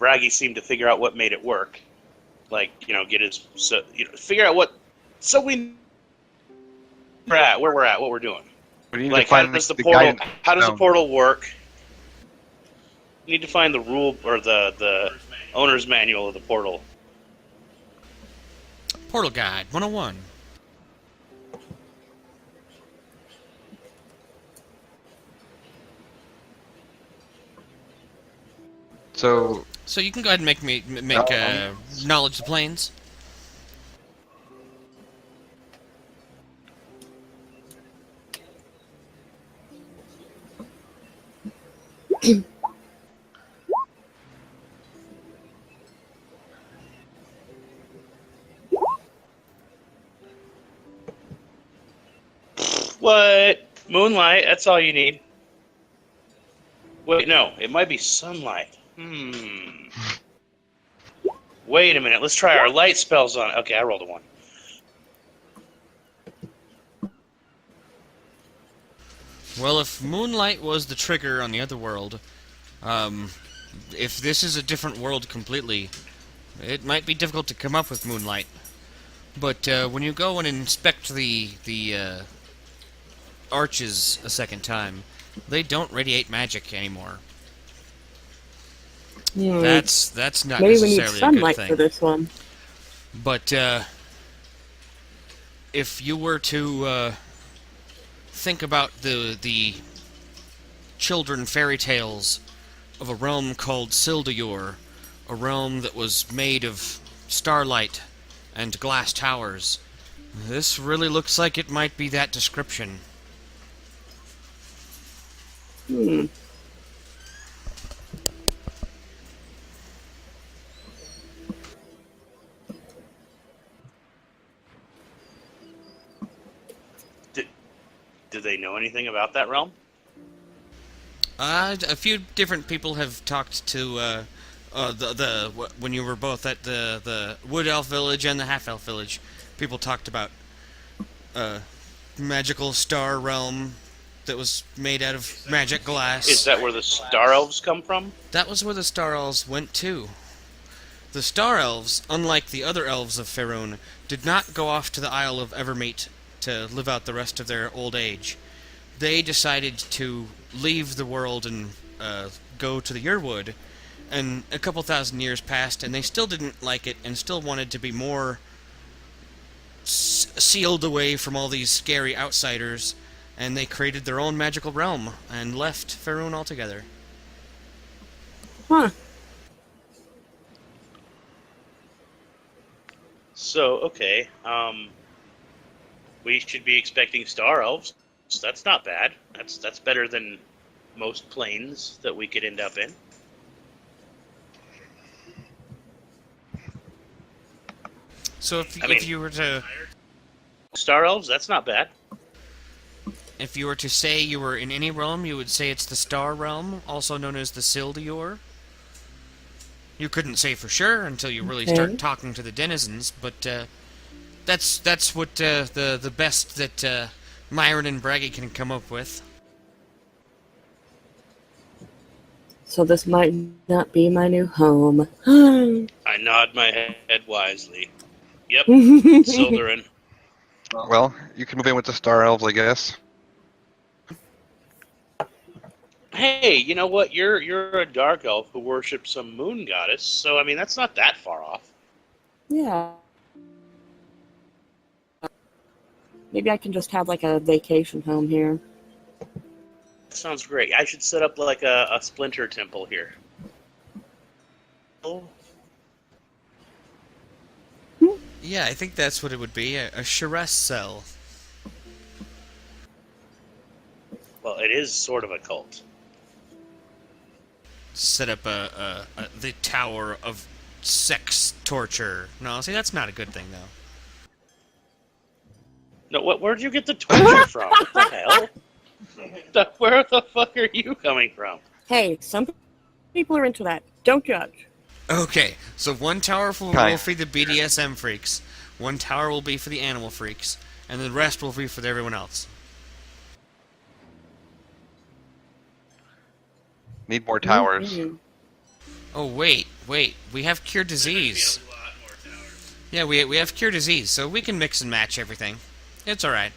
Speaker 3: Braggy seemed to figure out what made it work. Like, figure out what, so we where we're at, what we're doing.
Speaker 5: We need
Speaker 3: Like,
Speaker 5: to find
Speaker 3: how does the
Speaker 5: guidance
Speaker 3: portal? How does the
Speaker 5: zone.
Speaker 3: portal work? We need to find the rule or the owner's manual of the portal.
Speaker 2: Portal Guide 101.
Speaker 5: So,
Speaker 2: you can go ahead and make knowledge of the planes.
Speaker 3: What? Moonlight, that's all you need. Wait, no, it might be sunlight. Wait a minute, let's try our light spells on it. Okay, I rolled a 1.
Speaker 2: Well, if Moonlight was the trigger on the other world, if this is a different world completely, it might be difficult to come up with Moonlight. But when you go and inspect the arches a second time, they don't radiate magic anymore. That's not
Speaker 4: Maybe we
Speaker 2: necessarily
Speaker 4: need
Speaker 2: a good
Speaker 4: sunlight
Speaker 2: thing.
Speaker 4: for this one.
Speaker 2: But if you were to think about the children fairy tales of a realm called Sildayur, a realm that was made of starlight and glass towers, this really looks like it might be that description.
Speaker 3: Do they know anything about that realm?
Speaker 2: A few different people have talked to when you were both at the Wood Elf Village and the Half Elf Village. People talked about magical star realm that was made out of magic glass.
Speaker 3: Is that where the Star Elves come from?
Speaker 2: That was where the Star Elves went to. The Star Elves, unlike the other elves of Faerun, did not go off to the Isle of Evermeet to live out the rest of their old age. They decided to leave the world and go to the Yearwood, and a couple thousand years passed, and they still didn't like it, and still wanted to be more sealed away from all these scary outsiders, and they created their own magical realm, and left Faerun altogether.
Speaker 4: Huh.
Speaker 3: So, okay, we should be expecting star elves. That's not bad. That's better than most planes that we could end up in.
Speaker 2: So
Speaker 3: I
Speaker 2: if
Speaker 3: mean,
Speaker 2: you were to
Speaker 3: star elves, that's not bad.
Speaker 2: say you were in any realm, you would say it's the Star Realm, also known as the Sildior. You couldn't say for sure until you really start
Speaker 4: Okay.
Speaker 2: talking to the denizens, but that's what the best that Myron and Braggy can come up with.
Speaker 4: So this might not be my new home.
Speaker 3: I nod my head wisely. Yep, Sildarin.
Speaker 5: Well, you can move in with the Star Elves, I guess.
Speaker 3: Hey, you know what? You're a dark elf who worships some moon goddess, so I mean that's not that far off.
Speaker 4: Yeah. Maybe I can just have like a vacation home here.
Speaker 3: That sounds great. I should set up like a splinter temple here. Oh,
Speaker 2: Yeah, I think that's what it would be, a Shiraz cell.
Speaker 3: well, it is sort of a cult.
Speaker 2: Set up the Tower of Sex Torture. No, see, that's not a good thing, though.
Speaker 3: No, where'd you get the torture from? What the hell? Where the fuck are you coming from?
Speaker 4: Hey, some people are into that. Don't judge.
Speaker 2: Okay, so one tower will
Speaker 5: Kind.
Speaker 2: be the BDSM freaks, one tower will be for the animal freaks, and the rest will be for everyone else.
Speaker 5: Need more towers.
Speaker 4: Mhm.
Speaker 2: Oh, wait, we have cure disease. Yeah, we have cure disease, so we can mix and match everything. It's alright.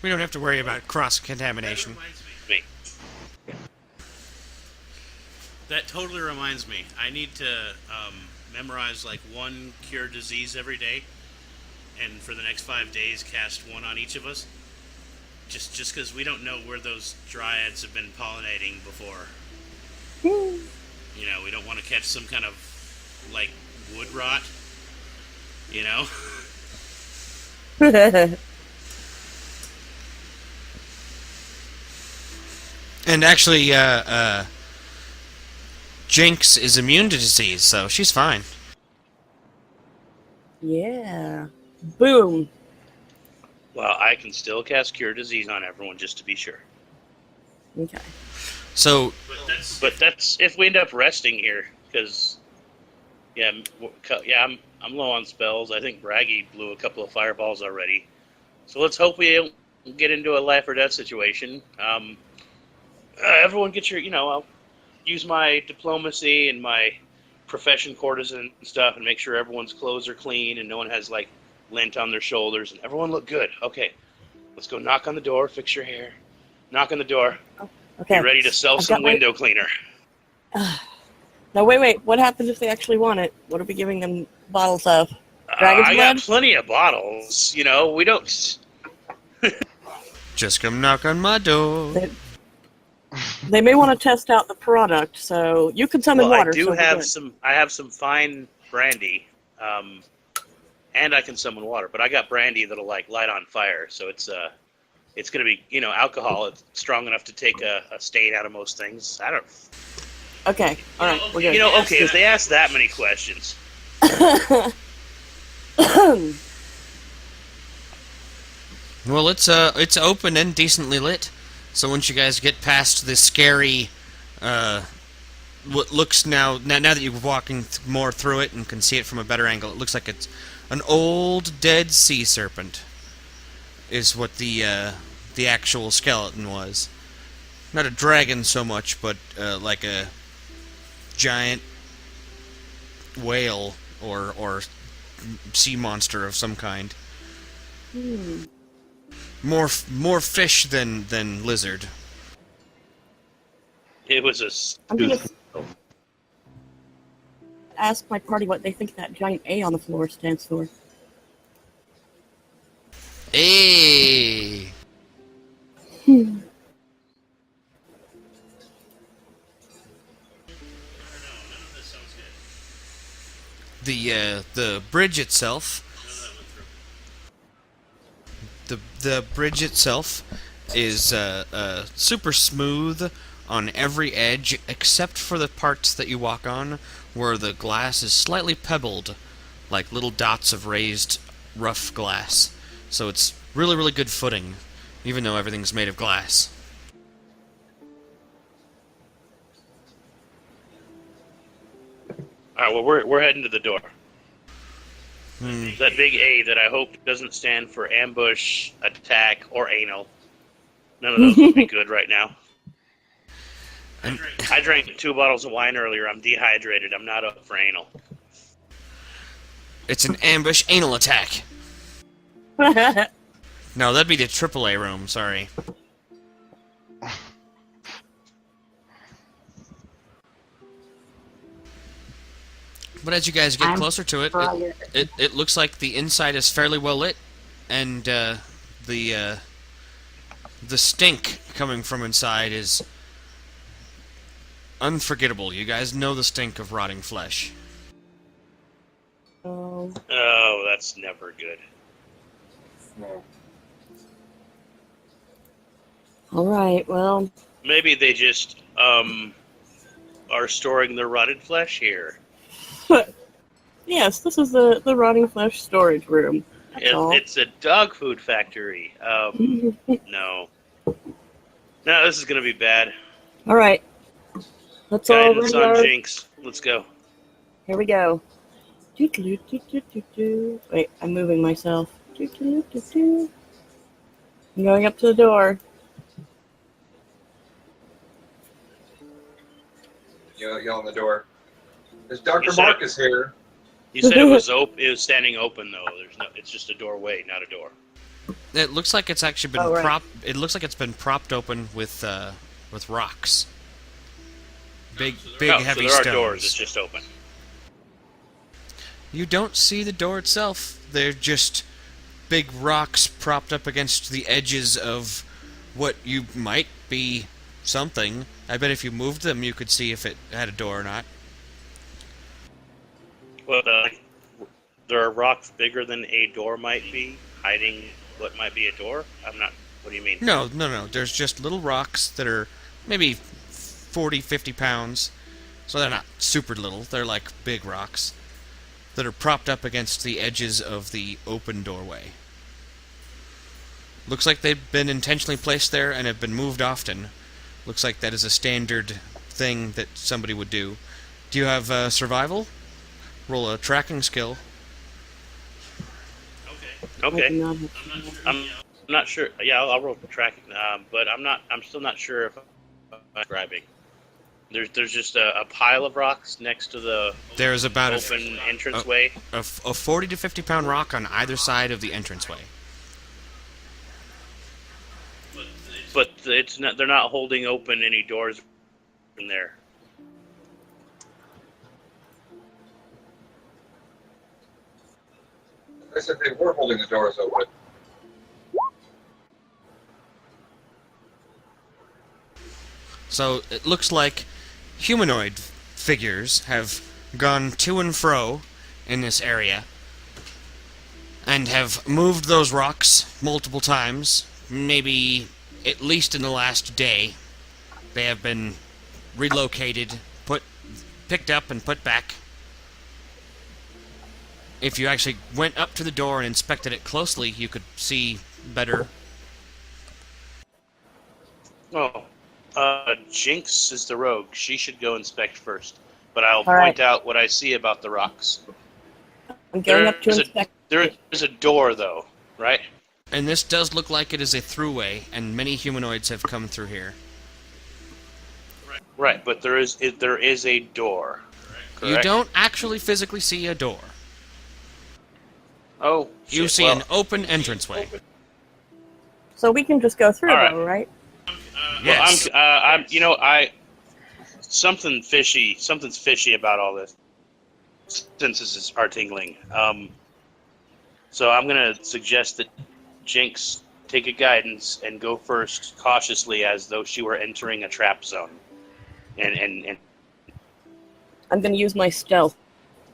Speaker 2: We don't have to worry about cross-contamination.
Speaker 3: Me.
Speaker 1: That totally reminds me. I need to memorize like one cure disease every day, and for the next 5 days, cast one on each of us. Just because we don't know where those dryads have been pollinating before. You know, we don't want to catch some kind of like wood rot. You know.
Speaker 2: And actually, Jinx is immune to disease, so she's fine.
Speaker 4: Yeah. Boom.
Speaker 3: Well, I can still cast cure disease on everyone just to be sure.
Speaker 4: Okay.
Speaker 2: So,
Speaker 3: But that's if we end up resting here, because yeah, I'm low on spells. I think Braggy blew a couple of fireballs already. So let's hope we don't get into a life or death situation. Everyone get your, I'll use my diplomacy and my profession courtesan and stuff and make sure everyone's clothes are clean and no one has like lint on their shoulders and everyone look good. Okay, let's go knock on the door, fix your hair, knock on the door,
Speaker 4: Okay.
Speaker 3: be ready to sell
Speaker 4: I've
Speaker 3: some
Speaker 4: got my-
Speaker 3: window cleaner.
Speaker 4: Now wait. What happens if they actually want it? What are we giving them bottles of? Dragon's
Speaker 3: I
Speaker 4: blood?
Speaker 3: got plenty of bottles. We don't.
Speaker 2: just come knock on my door.
Speaker 4: They may want to test out the product, so you can summon
Speaker 3: Well,
Speaker 4: water.
Speaker 3: I do
Speaker 4: so we're
Speaker 3: have
Speaker 4: good.
Speaker 3: some. I have some fine brandy, and I can summon water. But I got brandy that'll like light on fire, so it's gonna be alcohol. It's strong enough to take a stain out of most things. I don't.
Speaker 4: Okay. All right. We're good.
Speaker 3: Okay. If they ask that many questions,
Speaker 2: Well, it's open and decently lit. So once you guys get past the scary, what looks now that you're walking more through it and can see it from a better angle, it looks like it's an old dead sea serpent. Is what the actual skeleton was. Not a dragon so much, but like a giant whale or sea monster of some kind. More fish than lizard.
Speaker 3: it was
Speaker 4: I'm gonna ask my party what they think that giant A on the floor stands for.
Speaker 2: Hey. The bridge itself. The bridge itself is super smooth on every edge except for the parts that you walk on, where the glass is slightly pebbled, like little dots of raised rough glass. So it's really, really good footing, even though everything's made of glass.
Speaker 3: All right, well, we're heading to the door. That big A that I hope doesn't stand for ambush, attack, or anal. None of those would be good right now.
Speaker 2: And
Speaker 3: I drank 2 bottles of wine earlier. I'm dehydrated. I'm not up for anal.
Speaker 2: it's an ambush anal attack. No, that'd be the AAA room, sorry. But as you guys get closer to it, it looks like the inside is fairly well lit, and the stink coming from inside is unforgettable. You guys know the stink of rotting flesh.
Speaker 4: Oh.
Speaker 3: Oh, that's never good.
Speaker 4: All right. Well.
Speaker 3: Maybe they just are storing the rotted flesh here.
Speaker 4: Yes, this is the rotting flesh storage room.
Speaker 3: It's a dog food factory. No. No, this is gonna be bad.
Speaker 4: All right. Let's all
Speaker 3: Guidance
Speaker 4: ready
Speaker 3: on
Speaker 4: our...
Speaker 3: Jinx. Let's go.
Speaker 4: Here we go. Wait, I'm moving myself. I'm going up to the door.
Speaker 5: Yell on the door. Is Dr. Marcus here?
Speaker 3: You said it was It was standing open though. It's just a doorway, not a door.
Speaker 2: It looks like it's actually been It looks like it's been propped open with rocks. Big, heavy
Speaker 3: so there
Speaker 2: stones.
Speaker 3: are doors. It's just open.
Speaker 2: You don't see the door itself. They're just big rocks propped up against the edges of what you might be something. I bet if you moved them, you could see if it had a door or not.
Speaker 3: Well, there are rocks bigger than a door might be, hiding what might be a door? I'm not... What do you mean?
Speaker 2: No. There's just little rocks that are maybe 40, 50 pounds. So they're not super little. They're like big rocks that are propped up against the edges of the open doorway. Looks like they've been intentionally placed there and have been moved often. Looks like that is a standard thing that somebody would do. Do you have survival? Roll a tracking skill.
Speaker 3: Okay. I'm not sure. Yeah, I'll roll tracking, but I'm still not sure if I'm describing. There's just a pile of rocks next to the
Speaker 2: There's about
Speaker 3: open entranceway.
Speaker 2: a 40 to 50 pound rock on either side of the entranceway.
Speaker 3: But it's not. They're not holding open any doors in there.
Speaker 5: I said they were holding the doors open.
Speaker 2: So it looks like humanoid figures have gone to and fro in this area and have moved those rocks multiple times, maybe at least in the last day. They have been relocated, picked up and put back. If you actually went up to the door and inspected it closely, you could see better.
Speaker 3: Oh, Jinx is the rogue. She should go inspect first. But I'll
Speaker 4: All right.
Speaker 3: point out what I see about the rocks.
Speaker 4: I'm going up to inspect.
Speaker 3: There is a door, though, right?
Speaker 2: And this does look like it is a throughway, and many humanoids have come through here.
Speaker 3: Right, but there is a door. Correct?
Speaker 2: You don't actually physically see a door.
Speaker 3: Oh,
Speaker 2: You
Speaker 3: shit,
Speaker 2: see
Speaker 3: well,
Speaker 2: an open entranceway.
Speaker 4: So we can just go through,
Speaker 3: All right.
Speaker 4: though, right?
Speaker 2: Yes.
Speaker 3: Something's fishy about all this. Senses are tingling. So I'm gonna suggest that Jinx take a guidance and go first cautiously, as though she were entering a trap zone. And
Speaker 4: I'm going to use my stealth.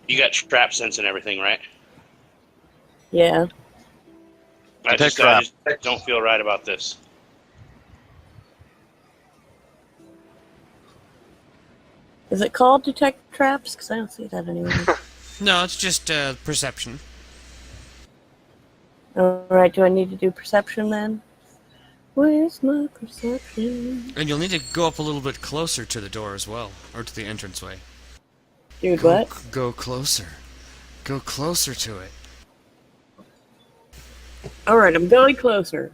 Speaker 3: You got trap sense and everything, right?
Speaker 4: Yeah.
Speaker 3: I just don't feel right about this.
Speaker 4: Is it called detect traps? Because I don't see that anywhere.
Speaker 2: No, it's just perception.
Speaker 4: Alright, do I need to do perception then? Where's my perception?
Speaker 2: And you'll need to go up a little bit closer to the door as well, or to the entranceway.
Speaker 4: Dude, what?
Speaker 2: Go closer. Go closer to it.
Speaker 4: Alright, I'm going closer.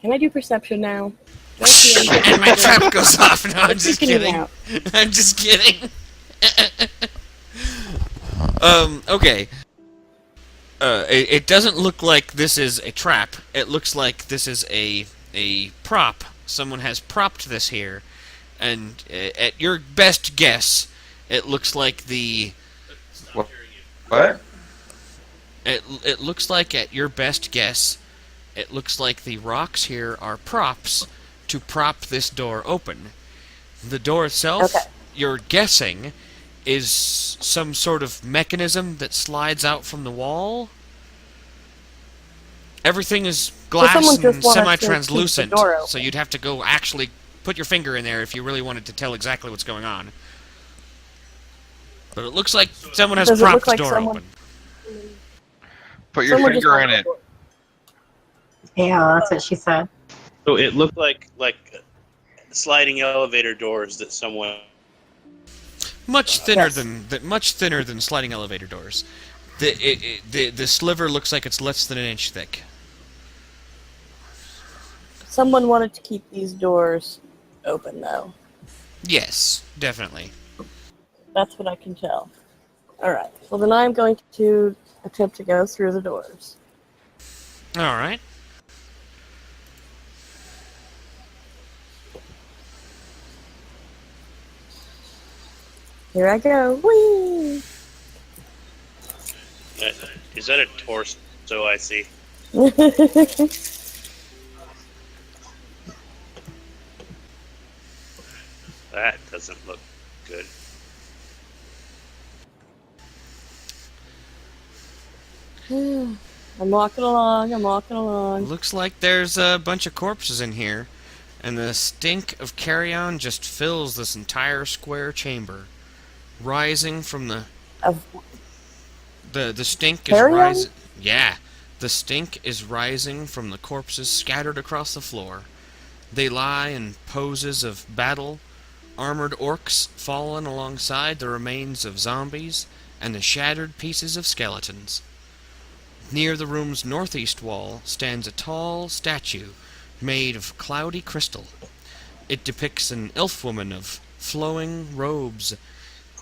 Speaker 4: Can I do perception now? Do I see anything?
Speaker 2: And my trap goes off. No, I'm just
Speaker 4: Freaking me
Speaker 2: kidding.
Speaker 4: out.
Speaker 2: I'm just kidding. Okay. It doesn't look like this is a trap. It looks like this is a prop. Someone has propped this here, and at your best guess, it looks like the.
Speaker 1: Stop hearing you.
Speaker 5: What?
Speaker 2: It looks like at your best guess, it looks like the rocks here are props to prop this door open. The door itself,
Speaker 4: Okay.
Speaker 2: you're guessing, is some sort of mechanism that slides out from the wall. Everything is glass
Speaker 4: someone just
Speaker 2: and
Speaker 4: wanted to
Speaker 2: semi-translucent,
Speaker 4: keep the door open.
Speaker 2: so you'd have to go actually put your finger in there if you really wanted to tell exactly what's going on. But it looks like someone has
Speaker 4: Does it look
Speaker 2: propped the
Speaker 4: like
Speaker 2: door
Speaker 4: someone-
Speaker 2: open.
Speaker 5: Put your
Speaker 4: Someone just
Speaker 5: finger in
Speaker 4: wanted
Speaker 5: it.
Speaker 4: to-
Speaker 6: Yeah, that's what she said.
Speaker 3: So it looked like sliding elevator doors that someone.
Speaker 2: Much thinner
Speaker 4: Yes.
Speaker 2: than sliding elevator doors. The sliver looks like it's less than an inch thick.
Speaker 4: Someone wanted to keep these doors open, though.
Speaker 2: Yes, definitely.
Speaker 4: That's what I can tell. Alright, well then I'm going to attempt to go through the doors.
Speaker 2: All right.
Speaker 4: Here I go. Whee!
Speaker 3: Is that a torso I see? That doesn't look good.
Speaker 4: I'm walking along.
Speaker 2: Looks like there's a bunch of corpses in here, and the stink of carrion just fills this entire square chamber, rising from the
Speaker 4: Of
Speaker 2: the stink is
Speaker 4: Carrion?
Speaker 2: rising. Yeah, the stink is rising from the corpses scattered across the floor. They lie in poses of battle, armored orcs fallen alongside the remains of zombies and the shattered pieces of skeletons. Near the room's northeast wall stands a tall statue made of cloudy crystal. It depicts an elf woman of flowing robes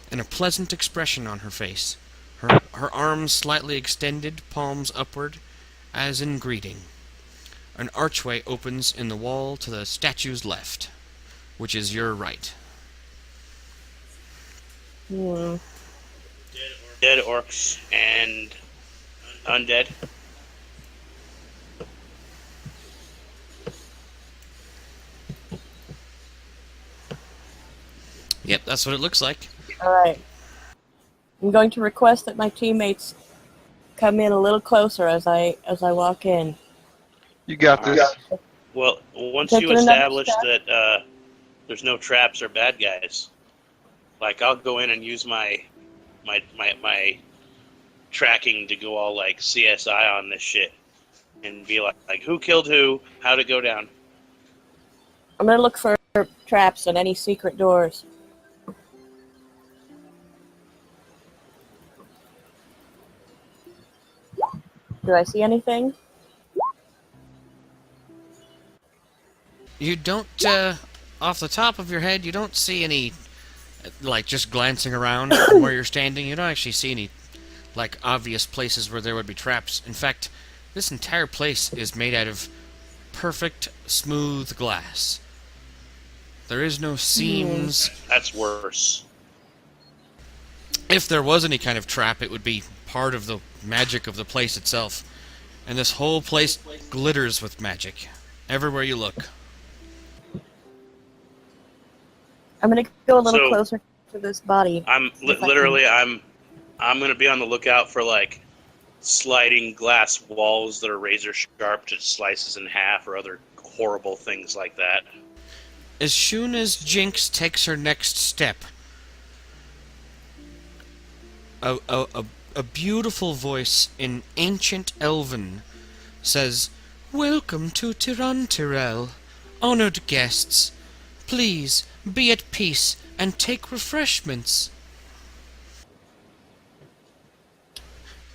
Speaker 2: and a pleasant expression on her face, her arms slightly extended, palms upward, as in greeting. An archway opens in the wall to the statue's left, which is your right.
Speaker 4: Hmm.
Speaker 3: Dead orcs and undead.
Speaker 2: Yep, that's what it looks like.
Speaker 4: Alright. I'm going to request that my teammates come in a little closer as I walk in.
Speaker 5: You got this.
Speaker 3: Well, once
Speaker 4: Taking
Speaker 3: you
Speaker 4: another
Speaker 3: establish
Speaker 4: step?
Speaker 3: that there's no traps or bad guys, like I'll go in and use my tracking to go all like CSI on this shit and be like who killed who, how'd it go down?
Speaker 4: I'm gonna look for traps and any secret doors. Do I see anything?
Speaker 2: You don't, off the top of your head, you don't see any, like, just glancing around from where you're standing, you don't actually see any, like, obvious places where there would be traps. In fact, this entire place is made out of perfect, smooth glass. There is no seams.
Speaker 3: That's worse.
Speaker 2: If there was any kind of trap, it would be part of the magic of the place itself. And this whole place glitters with magic. Everywhere you look.
Speaker 4: I'm gonna go a little
Speaker 3: So,
Speaker 4: closer to this body.
Speaker 3: I'm
Speaker 4: See if I
Speaker 3: literally I'm gonna be on the lookout for like sliding glass walls that are razor sharp to slices in half or other horrible things like that.
Speaker 2: As soon as Jinx takes her next step, a beautiful voice in ancient Elven says, "Welcome to Tirantirel, honored guests. Please be at peace and take refreshments."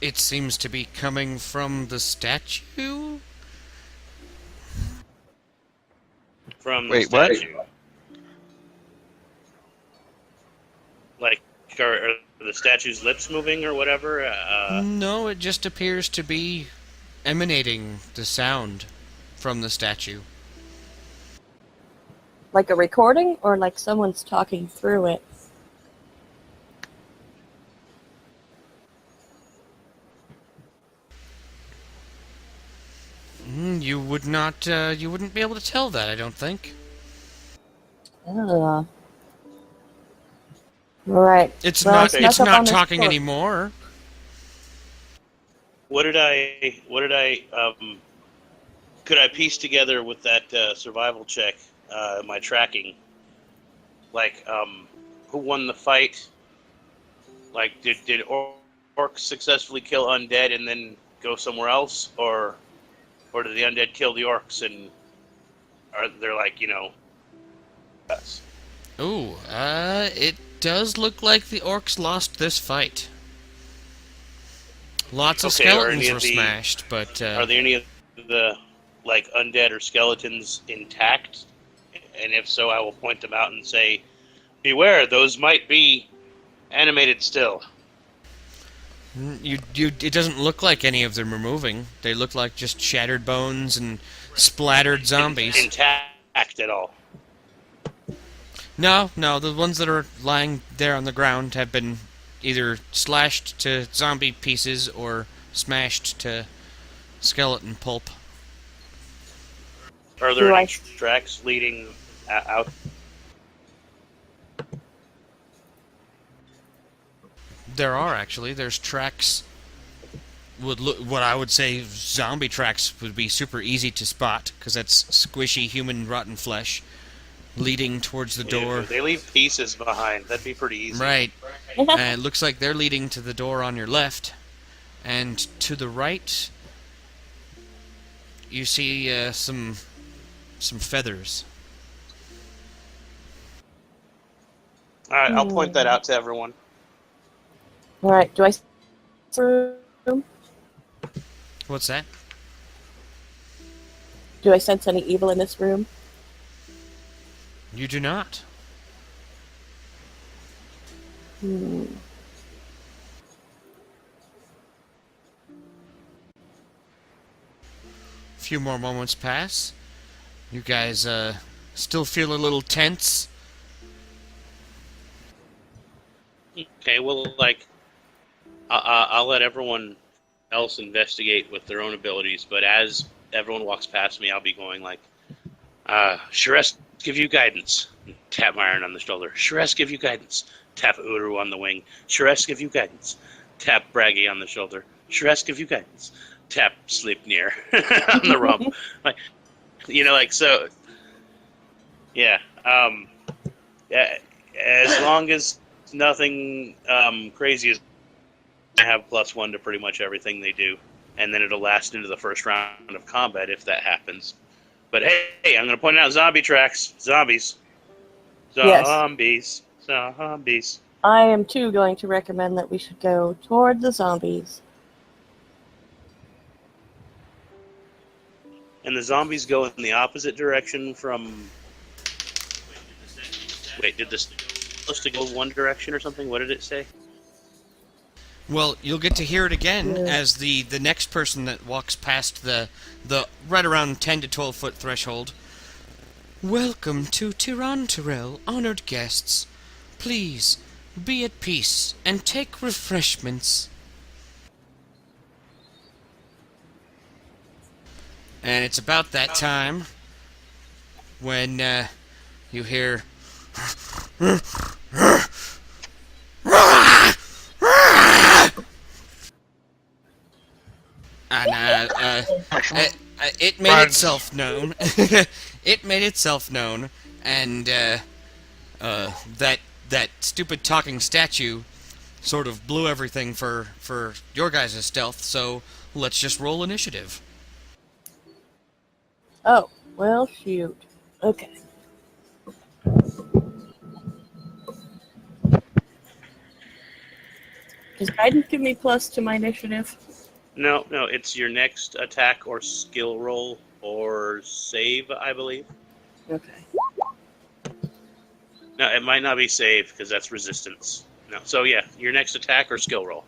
Speaker 2: It seems to be coming from the statue?
Speaker 3: From
Speaker 5: Wait,
Speaker 3: the
Speaker 5: what?
Speaker 3: statue. Like, are the statue's lips moving or whatever?
Speaker 2: No, it just appears to be emanating the sound from the statue.
Speaker 4: Like a recording, or like someone's talking through it?
Speaker 2: You would not, you wouldn't be able to tell that, I don't think.
Speaker 4: Right.
Speaker 2: It's
Speaker 4: Well,
Speaker 2: not,
Speaker 4: snuck
Speaker 2: it's
Speaker 4: up on
Speaker 2: not
Speaker 4: this
Speaker 2: talking
Speaker 4: book.
Speaker 2: anymore.
Speaker 3: What could I piece together with that survival check, my tracking? Like, who won the fight? Like, did orcs successfully kill undead and then go somewhere else? Or did the undead kill the orcs and they're like, us?
Speaker 2: Ooh, it does look like the orcs lost this fight. Lots of
Speaker 3: Okay, are
Speaker 2: skeletons
Speaker 3: any
Speaker 2: were
Speaker 3: of the-
Speaker 2: smashed, but,
Speaker 3: Are there any of the, like, undead or skeletons intact? And if so, I will point them out and say, beware, those might be animated still.
Speaker 2: it doesn't look like any of them are moving. They look like just shattered bones and splattered zombies.
Speaker 3: Intact at all.
Speaker 2: No, the ones that are lying there on the ground have been either slashed to zombie pieces or smashed to skeleton pulp.
Speaker 3: Are there
Speaker 4: Do
Speaker 3: any
Speaker 4: I-
Speaker 3: tracks leading out?
Speaker 2: There are actually. There's tracks. What I would say zombie tracks would be super easy to spot because that's squishy human rotten flesh leading towards the door.
Speaker 3: They leave pieces behind. That'd be pretty easy.
Speaker 2: Right. It looks like they're leading to the door on your left, and to the right, you see some feathers.
Speaker 3: All right, I'll point that out to everyone.
Speaker 4: All right. Do I see room?
Speaker 2: What's that?
Speaker 4: Do I sense any evil in this room?
Speaker 2: You do not. A few more moments pass. You guys still feel a little tense.
Speaker 3: Okay, well, like, I'll let everyone else investigate with their own abilities, but as everyone walks past me, I'll be going like, Shrest, give you guidance. Tap Myron on the shoulder. Shrest, give you guidance. Tap Uru on the wing. Shrest, give you guidance. Tap Braggy on the shoulder. Shrest, give you guidance. Tap Sleipnir on the rump. So, yeah. Yeah, as long as nothing crazy is, I have +1 to pretty much everything they do, and then it'll last into the first round of combat if that happens. But hey, I'm going to point out zombie tracks. Zombies.
Speaker 4: Yes.
Speaker 3: Zombies.
Speaker 4: I am too going to recommend that we should go toward the zombies.
Speaker 3: And the zombies go in the opposite direction from... Wait, did this supposed to go one direction or something? What did it say?
Speaker 2: Well, you'll get to hear it again
Speaker 4: Yeah.
Speaker 2: as the next person that walks past the right around 10 to 12 foot threshold. Welcome to Tirantirel, honored guests. Please be at peace and take refreshments. And it's about that time when you hear. And it made
Speaker 5: Run.
Speaker 2: itself known. It made itself known, and that stupid talking statue sort of blew everything for your guys' stealth. So let's just roll initiative.
Speaker 4: Oh, well, shoot. Okay. Does guidance give me plus to my initiative?
Speaker 3: No, it's your next attack or skill roll or save, I believe.
Speaker 4: Okay.
Speaker 3: No, it might not be save because that's resistance. No, so yeah, your next attack or skill roll.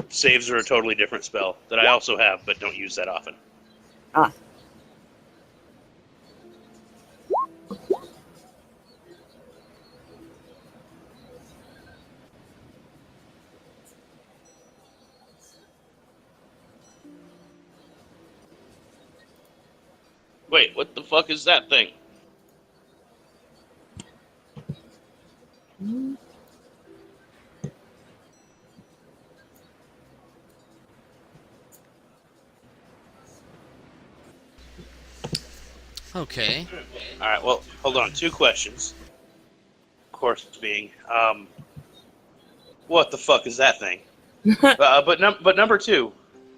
Speaker 3: Saves are a totally different spell that I also have, but don't use that often.
Speaker 4: Ah.
Speaker 3: Wait, what the fuck is that thing?
Speaker 2: Okay.
Speaker 3: All right, well, hold on. 2 questions. Of course, being, what the fuck is that thing? But number 2,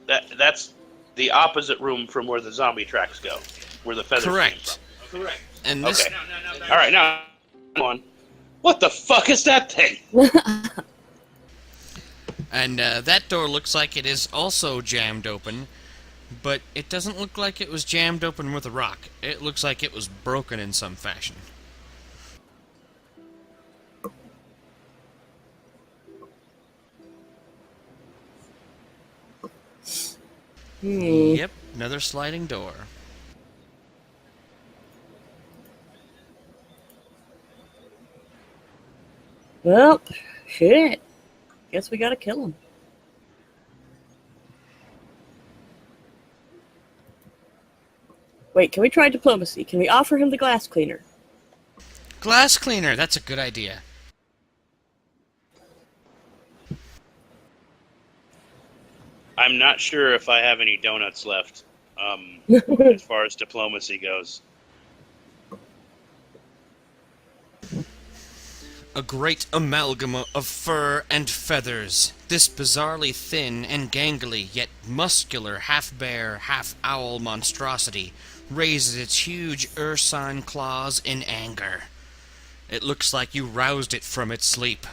Speaker 3: that's the opposite room from where the zombie tracks go, where the feathers
Speaker 2: Correct.
Speaker 3: came from. Correct.
Speaker 2: And this.
Speaker 3: Okay. All right, now, come on. What the fuck is that thing?
Speaker 2: And that door looks like it is also jammed open, but it doesn't look like it was jammed open with a rock. It looks like it was broken in some fashion. Yep, another sliding door.
Speaker 4: Well, shit. Guess we gotta kill him. Wait, can we try diplomacy? Can we offer him the glass cleaner?
Speaker 2: Glass cleaner, that's a good idea.
Speaker 3: I'm not sure if I have any donuts left, as far as diplomacy goes.
Speaker 2: A great amalgam of fur and feathers. This bizarrely thin and gangly, yet muscular, half-bear, half-owl monstrosity raises its huge ursine claws in anger. It looks like you roused it from its sleep.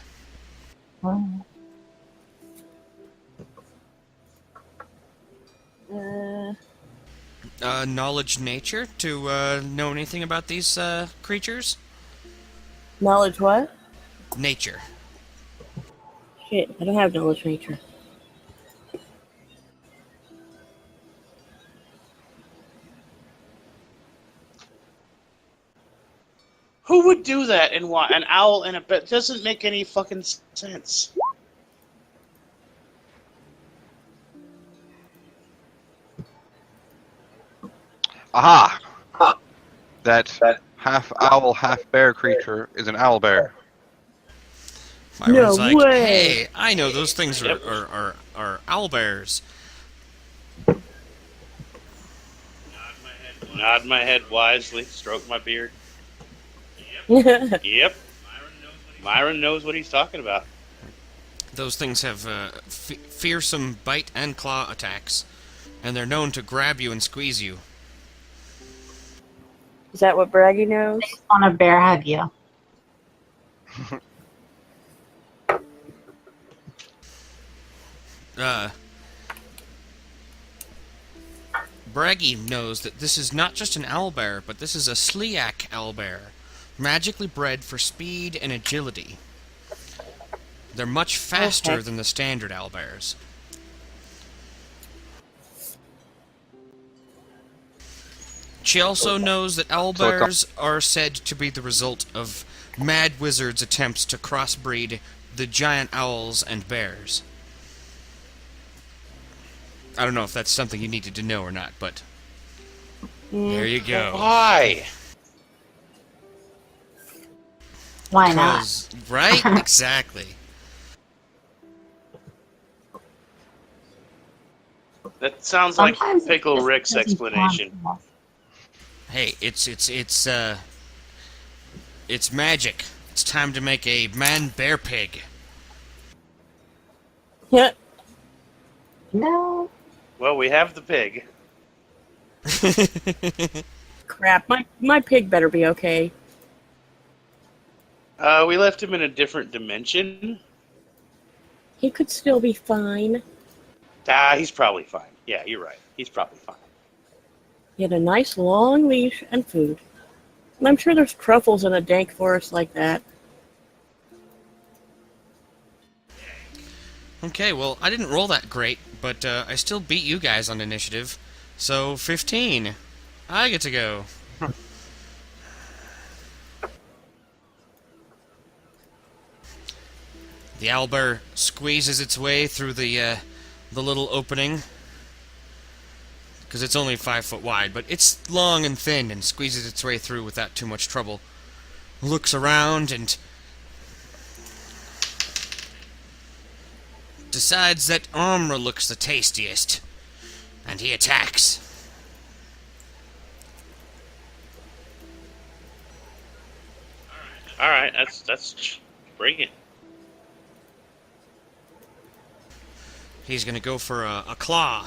Speaker 2: Knowledge nature to know anything about these creatures?
Speaker 4: Knowledge what?
Speaker 2: Nature.
Speaker 4: Shit, I don't have knowledge nature.
Speaker 3: Who would do that and why? An owl and a bed doesn't make any fucking sense.
Speaker 5: Aha! That half owl, half bear creature is an owl bear.
Speaker 2: Myron's
Speaker 4: No
Speaker 2: like,
Speaker 4: way.
Speaker 2: hey, I know those things are owlbears.
Speaker 3: Nod my head wisely, stroke my beard. Yep. Myron knows what he's talking about.
Speaker 2: Those things have fearsome bite and claw attacks, and they're known to grab you and squeeze you.
Speaker 4: Is that what Braggy knows?
Speaker 6: On a bear have you?
Speaker 2: Braggy knows that this is not just an owlbear, but this is a Sliak owlbear, magically bred for speed and agility. They're much faster
Speaker 4: Okay.
Speaker 2: than the standard owlbears. She also knows that owlbears are said to be the result of mad wizards' attempts to crossbreed the giant owls and bears. I don't know if that's something you needed to know or not, but
Speaker 4: Mm,
Speaker 2: there you go.
Speaker 3: Why?
Speaker 6: Why not?
Speaker 2: 'Cause- right? Exactly.
Speaker 3: That sounds like
Speaker 6: Sometimes it
Speaker 3: Pickle
Speaker 6: just
Speaker 3: Rick's
Speaker 6: doesn't sound
Speaker 3: explanation.
Speaker 6: cool.
Speaker 2: Hey, it's magic. It's time to make a man bear pig.
Speaker 4: yeah.
Speaker 6: No.
Speaker 3: Well, we have the pig.
Speaker 4: Crap. My pig better be okay.
Speaker 3: We left him in a different dimension.
Speaker 4: He could still be fine.
Speaker 3: He's probably fine. Yeah, you're right. He's probably fine.
Speaker 4: He had a nice long leash and food. And I'm sure there's truffles in a dank forest like that.
Speaker 2: Okay, well, I didn't roll that great, but I still beat you guys on initiative. So, 15. I get to go. The owlbear squeezes its way through the little opening. Because it's only 5 foot wide, but it's long and thin and squeezes its way through without too much trouble. Looks around and decides that Omra looks the tastiest, and he attacks.
Speaker 3: All right, that's bring it.
Speaker 2: He's gonna go for a claw.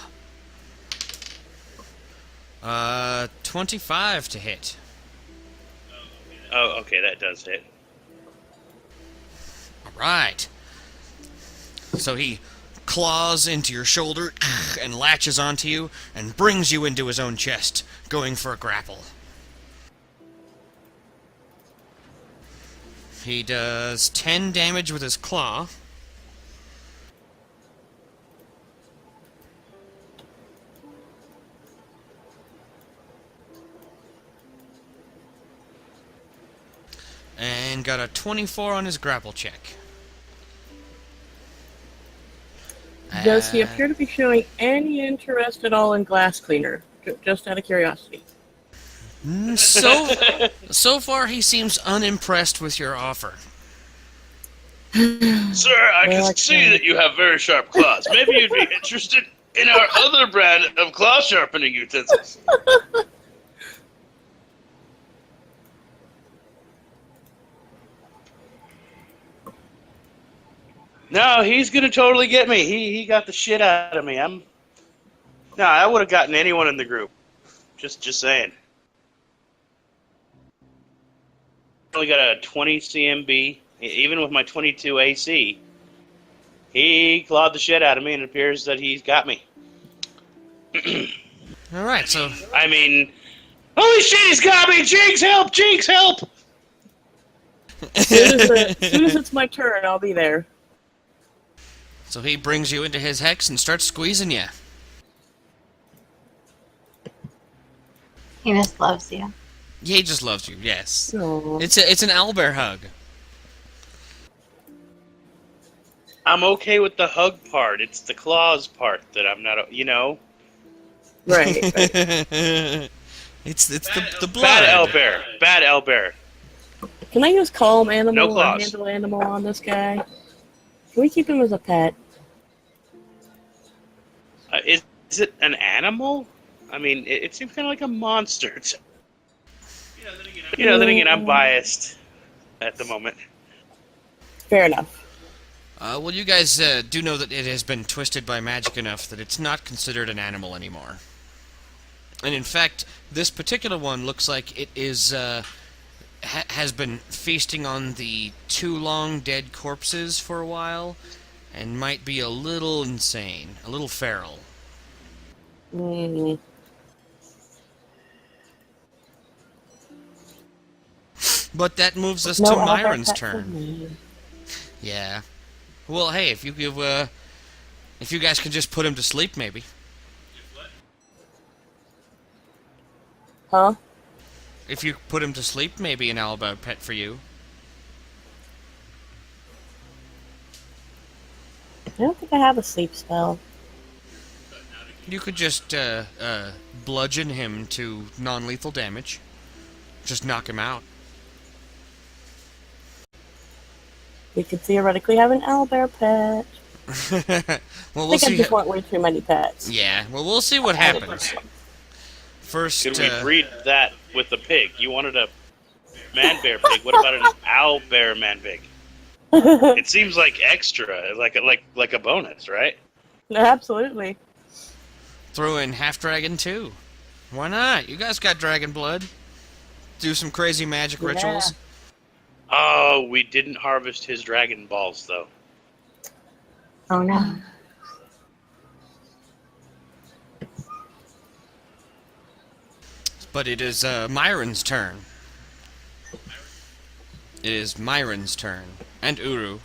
Speaker 2: 25 to hit.
Speaker 3: Oh, okay, that does hit.
Speaker 2: Alright. So he claws into your shoulder and latches onto you and brings you into his own chest, going for a grapple. He does 10 damage with his claw. And got a 24 on his grapple check.
Speaker 4: Does he appear to be showing any interest at all in glass cleaner? Just out of curiosity.
Speaker 2: So far, he seems unimpressed with your offer.
Speaker 3: Sir, I
Speaker 4: Well,
Speaker 3: can see that you have very sharp claws. Maybe you'd be interested in our other brand of claw sharpening utensils. No, he's gonna totally get me. He got the shit out of me. No, I would have gotten anyone in the group. Just saying. Only got a 20 CMB, even with my 22 AC. He clawed the shit out of me, and it appears that he's got me.
Speaker 2: Alright, so
Speaker 3: I mean, holy shit, he's got me! Jinx, help! Jinx, help!
Speaker 4: As soon as it's my turn, I'll be there.
Speaker 2: So he brings you into his hex and starts squeezing you.
Speaker 6: He just loves you.
Speaker 2: Yeah, he just loves you, yes.
Speaker 4: Aw.
Speaker 2: It's an owlbear hug.
Speaker 3: I'm okay with the hug part. It's the claws part that I'm not, you know?
Speaker 4: Right.
Speaker 2: it's the blood.
Speaker 3: Bad owlbear.
Speaker 4: Can I use calm
Speaker 3: No
Speaker 4: animal or
Speaker 3: claws.
Speaker 4: handle animal on this guy? Can we keep him as a pet?
Speaker 3: Is it an animal? I mean, it seems kind of like a monster. Then again, I'm biased at the moment.
Speaker 4: Fair enough.
Speaker 2: Well, you guys do know that it has been twisted by magic enough that it's not considered an animal anymore. And in fact, this particular one looks like it is has been feasting on the 2 long dead corpses for a while, and might be a little insane, a little feral.
Speaker 4: Mm.
Speaker 2: But that moves us
Speaker 4: No
Speaker 2: to
Speaker 4: other
Speaker 2: Myron's
Speaker 4: pet for
Speaker 2: turn.
Speaker 4: me.
Speaker 2: Yeah. Well, hey, if you guys can just put him to sleep, maybe.
Speaker 4: Huh?
Speaker 2: If you put him to sleep, maybe an owlbear pet for you.
Speaker 4: I don't think I have a sleep spell.
Speaker 2: You could just bludgeon him to non-lethal damage. Just knock him out.
Speaker 4: We could theoretically have an owlbear pet.
Speaker 2: Well,
Speaker 4: I
Speaker 2: we'll
Speaker 4: think I
Speaker 2: see.
Speaker 4: just want way too many pets.
Speaker 2: Yeah, well, we'll see what happens. First,
Speaker 3: Could we breed that with the pig? You wanted a man bear pig. What about an owl bear man pig? It seems like extra, like a bonus, right?
Speaker 4: Absolutely.
Speaker 2: throw in half dragon too. Why not? You guys got dragon blood. Do some crazy magic rituals.
Speaker 3: Oh, we didn't harvest his dragon balls though.
Speaker 6: Oh no.
Speaker 2: But it is Myron's turn. It is Myron's turn. And Uru.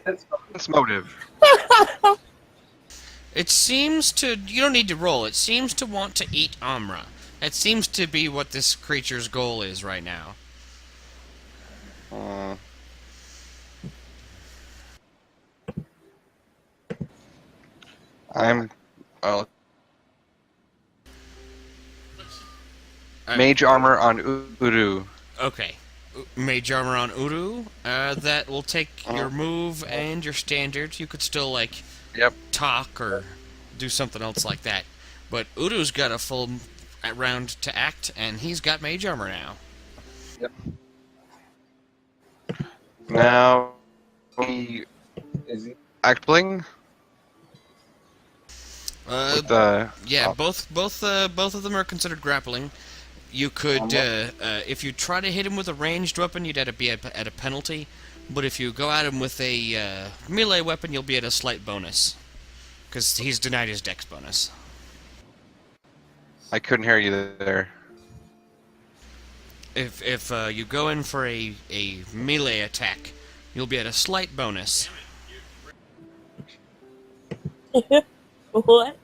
Speaker 5: That's motive.
Speaker 2: It seems to... You don't need to roll. It seems to want to eat Amra. It seems to be what this creature's goal is right now.
Speaker 5: I'm... Mage armor on Uru.
Speaker 2: Okay. Mage armor on Uru. That will take your move and your standard. You could still, like,
Speaker 5: Yep.
Speaker 2: talk or do something else like that. But Uru's got a full round to act, and he's got mage armor now.
Speaker 5: Yep. Now, he act bling. With the
Speaker 2: Yeah, both of them are considered grappling. You could, if you try to hit him with a ranged weapon, you'd be at a penalty. But if you go at him with a melee weapon, you'll be at a slight bonus. Because he's denied his dex bonus.
Speaker 5: I couldn't hear you there.
Speaker 2: If you go in for a melee attack, you'll be at a slight bonus.
Speaker 4: What?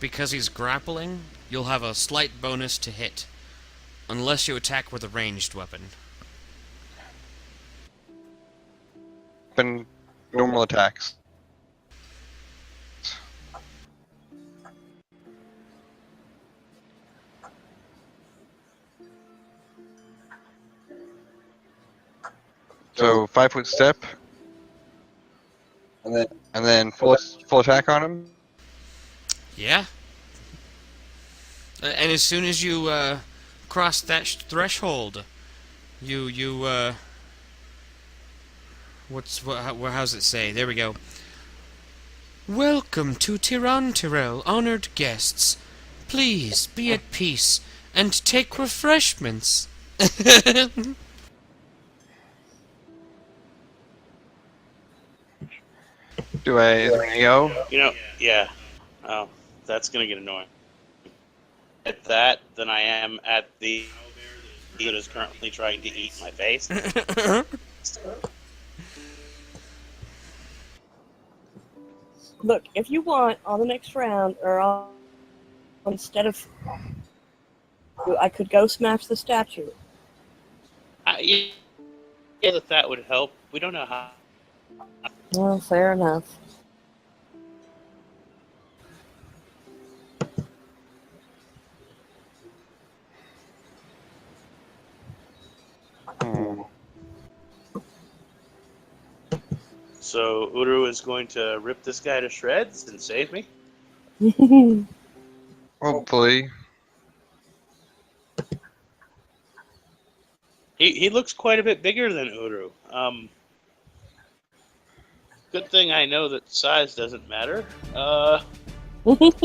Speaker 2: Because he's grappling, you'll have a slight bonus to hit. Unless you attack with a ranged weapon.
Speaker 5: Been normal attacks. So 5-foot step, and then full attack on him.
Speaker 2: Yeah. And as soon as you cross that threshold, how's it say? There we go. Welcome to Tirantyrel, honored guests. Please be at peace and take refreshments.
Speaker 5: Is there an AO?
Speaker 3: You know, yeah. Oh, that's gonna get annoying. At that, than I am at the that is currently trying to eat my face.
Speaker 4: Look, if you want, on the next round, or instead of... I could go smash the statue.
Speaker 3: Yeah, that would help. We don't know how.
Speaker 4: Well, fair enough.
Speaker 3: So Uru is going to rip this guy to shreds and save me?
Speaker 5: Hopefully.
Speaker 3: He looks quite a bit bigger than Uru. Good thing I know that size doesn't matter.
Speaker 5: Okay.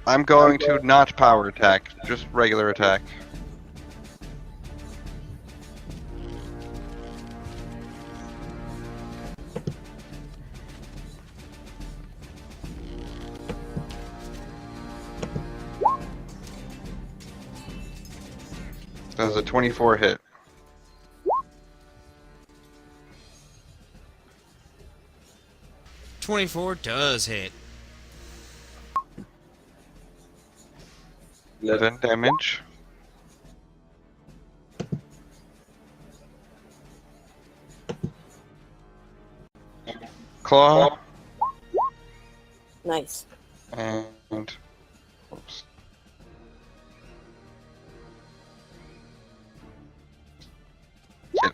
Speaker 5: I'm going to not power attack, just regular attack. Does a 24 hit?
Speaker 2: 24 does hit.
Speaker 5: 11 damage. Claw.
Speaker 4: Nice.
Speaker 5: And oops. Hit.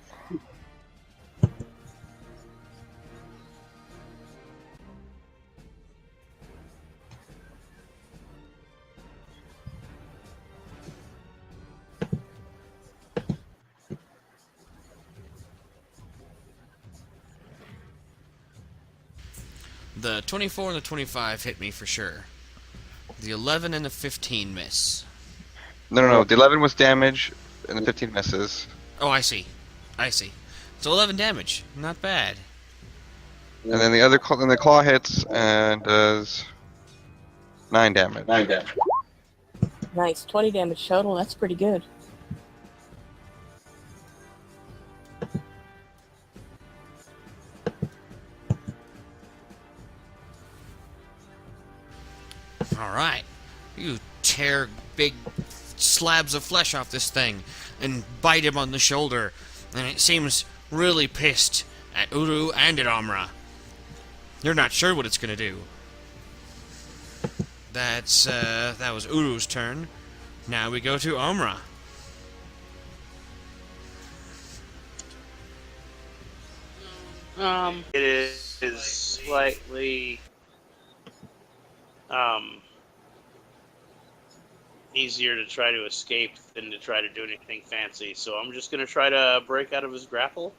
Speaker 2: The 24 and the 25 hit me for sure. The 11 and the 15 miss.
Speaker 5: No. The 11 was damage, and the 15 misses.
Speaker 2: Oh, I see. I see. So 11 damage. Not bad.
Speaker 5: And then the other and the claw hits and does 9 damage.
Speaker 4: Nice. 20 damage total. That's pretty good.
Speaker 2: Alright. You tear big slabs of flesh off this thing and bite him on the shoulder, and it seems really pissed at Uru and at Amra. You're not sure what it's gonna do. That was Uru's turn. Now we go to Amra.
Speaker 3: It is slightly easier to try to escape than to try to do anything fancy. So I'm just gonna try to break out of his grapple.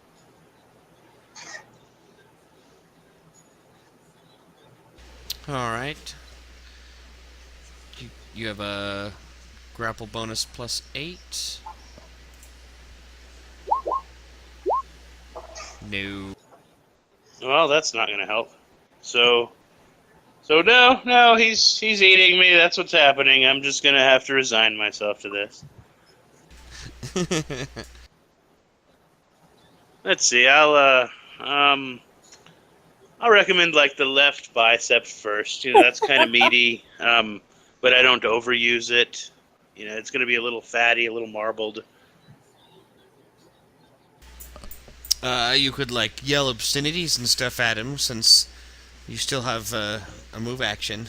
Speaker 2: Alright. You have a grapple bonus +8. No.
Speaker 3: Well, that's not gonna help. So no, he's eating me. That's what's happening. I'm just gonna have to resign myself to this. Let's see. I'll recommend like the left bicep first. You know, that's kind of meaty, but I don't overuse it. You know, it's gonna be a little fatty, a little marbled.
Speaker 2: You could like yell obscenities and stuff at him since you still have a move action.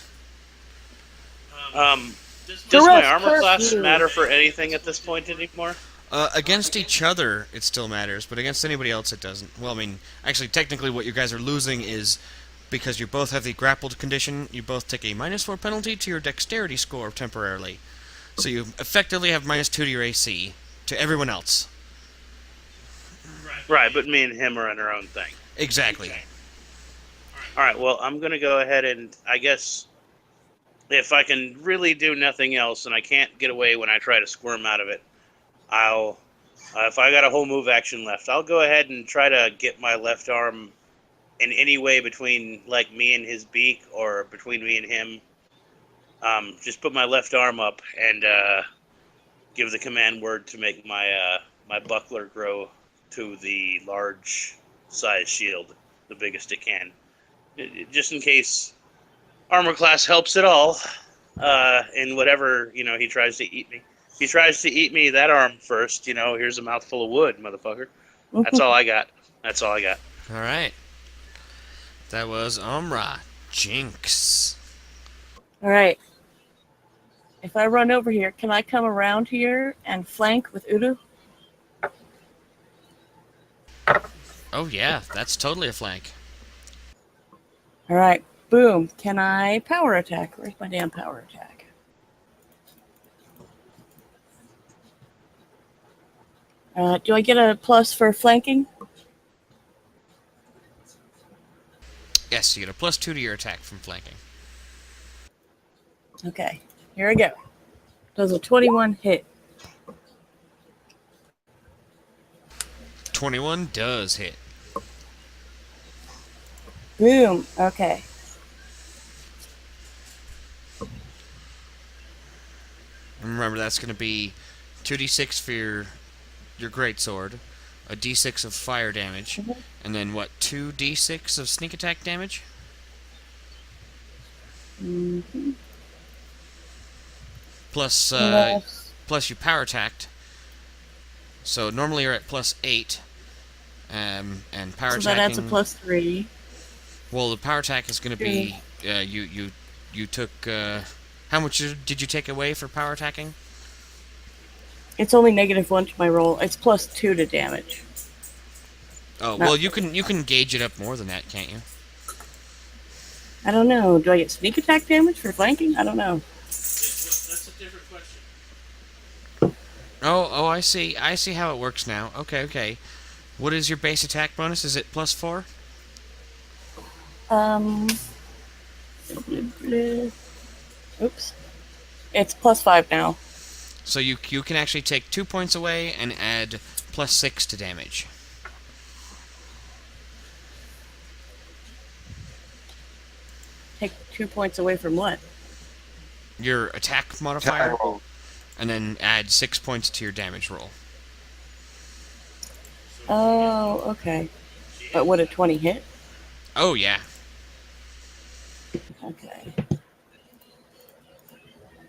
Speaker 3: Does my armor class matter for anything at this point anymore?
Speaker 2: Against each other, it still matters, but against anybody else, it doesn't. Well, I mean, actually, technically, what you guys are losing is because you both have the grappled condition. You both take a -4 penalty to your dexterity score temporarily, so you effectively have -2 to your AC to everyone else.
Speaker 3: Right, but me and him are on our own thing.
Speaker 2: Exactly.
Speaker 3: All right, well, I'm going to go ahead and, I guess, if I can really do nothing else and I can't get away when I try to squirm out of it, I'll, if I got a whole move action left, I'll go ahead and try to get my left arm in any way between, like, me and his beak or between me and him. Just put my left arm up and give the command word to make my my buckler grow to the large size shield, the biggest it can. Just in case armor class helps at all, in whatever, you know, he tries to eat me. If he tries to eat me that arm first, you know, here's a mouthful of wood, motherfucker. That's all I got. That's all I got.
Speaker 2: Alright. That was Amra. Jinx.
Speaker 4: Alright. If I run over here, can I come around here and flank with Udu?
Speaker 2: Oh yeah, that's totally a flank.
Speaker 4: Alright. Boom. Can I power attack? Where's my damn power attack? Do I get a plus for flanking?
Speaker 2: Yes, you get a +2 to your attack from flanking.
Speaker 4: Okay. Here I go. Does a 21 hit?
Speaker 2: 21 does hit.
Speaker 4: Boom. Okay.
Speaker 2: And remember, that's going to be 2d6 for your greatsword, a d6 of fire damage,
Speaker 4: Mhm.
Speaker 2: and then what? 2d6 of sneak attack damage.
Speaker 4: Mm-hmm.
Speaker 2: Plus
Speaker 4: Plus,
Speaker 2: plus you power attacked. So normally you're at +8, and power
Speaker 4: so that adds a
Speaker 2: attacking.
Speaker 4: +3.
Speaker 2: Well, the power attack is going to
Speaker 4: Yeah.
Speaker 2: be you took how much did you take away for power attacking?
Speaker 4: It's only -1 to my roll. It's +2 to damage.
Speaker 2: Oh,
Speaker 4: Not
Speaker 2: well, you can gauge it up more than that, can't you?
Speaker 4: I don't know. Do I get sneak attack damage for flanking? I don't know.
Speaker 1: That's a different question.
Speaker 2: Oh, I see. I see how it works now. Okay. What is your base attack bonus? Is it +4?
Speaker 4: Um. Oops. It's +5 now.
Speaker 2: So you can actually take 2 points away and add +6 to damage.
Speaker 4: Take 2 points away from what?
Speaker 2: Your attack modifier, and then add 6 points to your damage roll.
Speaker 4: Oh, okay. But would a 20 hit?
Speaker 2: Oh yeah.
Speaker 4: Okay.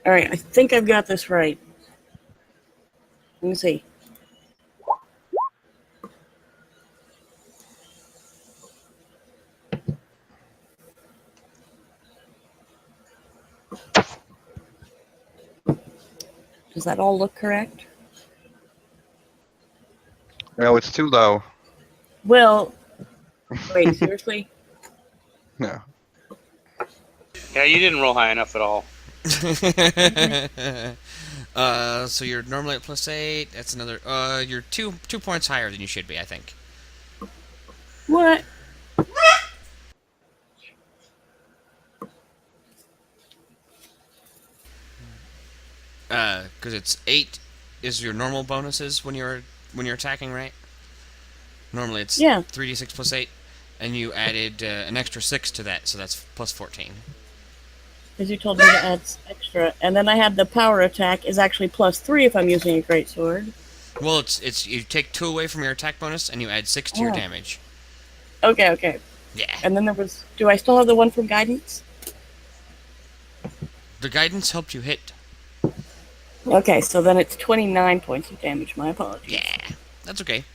Speaker 4: Alright, I think I've got this right. Let me see. Does that all look correct?
Speaker 5: No, it's too low.
Speaker 4: Well, wait, seriously?
Speaker 5: No.
Speaker 3: Yeah, you didn't roll high enough at all.
Speaker 2: So you're normally at +8. That's another. You're 2 points higher than you should be, I think.
Speaker 4: What?
Speaker 2: Because it's 8 is your normal bonuses when you're attacking, right? Normally it's
Speaker 4: Yeah.
Speaker 2: 3d6 +8, and you added an extra 6 to that, so that's +14.
Speaker 4: Because you told me to add extra. And then I had the power attack is actually +3 if I'm using a greatsword.
Speaker 2: Well, it's you take 2 away from your attack bonus, and you add 6 to your
Speaker 4: Oh.
Speaker 2: damage.
Speaker 4: Okay.
Speaker 2: Yeah.
Speaker 4: And then there was... Do I still have the one from guidance?
Speaker 2: The guidance helped you hit.
Speaker 4: Okay, so then it's 29 points of damage. My apologies.
Speaker 2: Yeah. That's okay.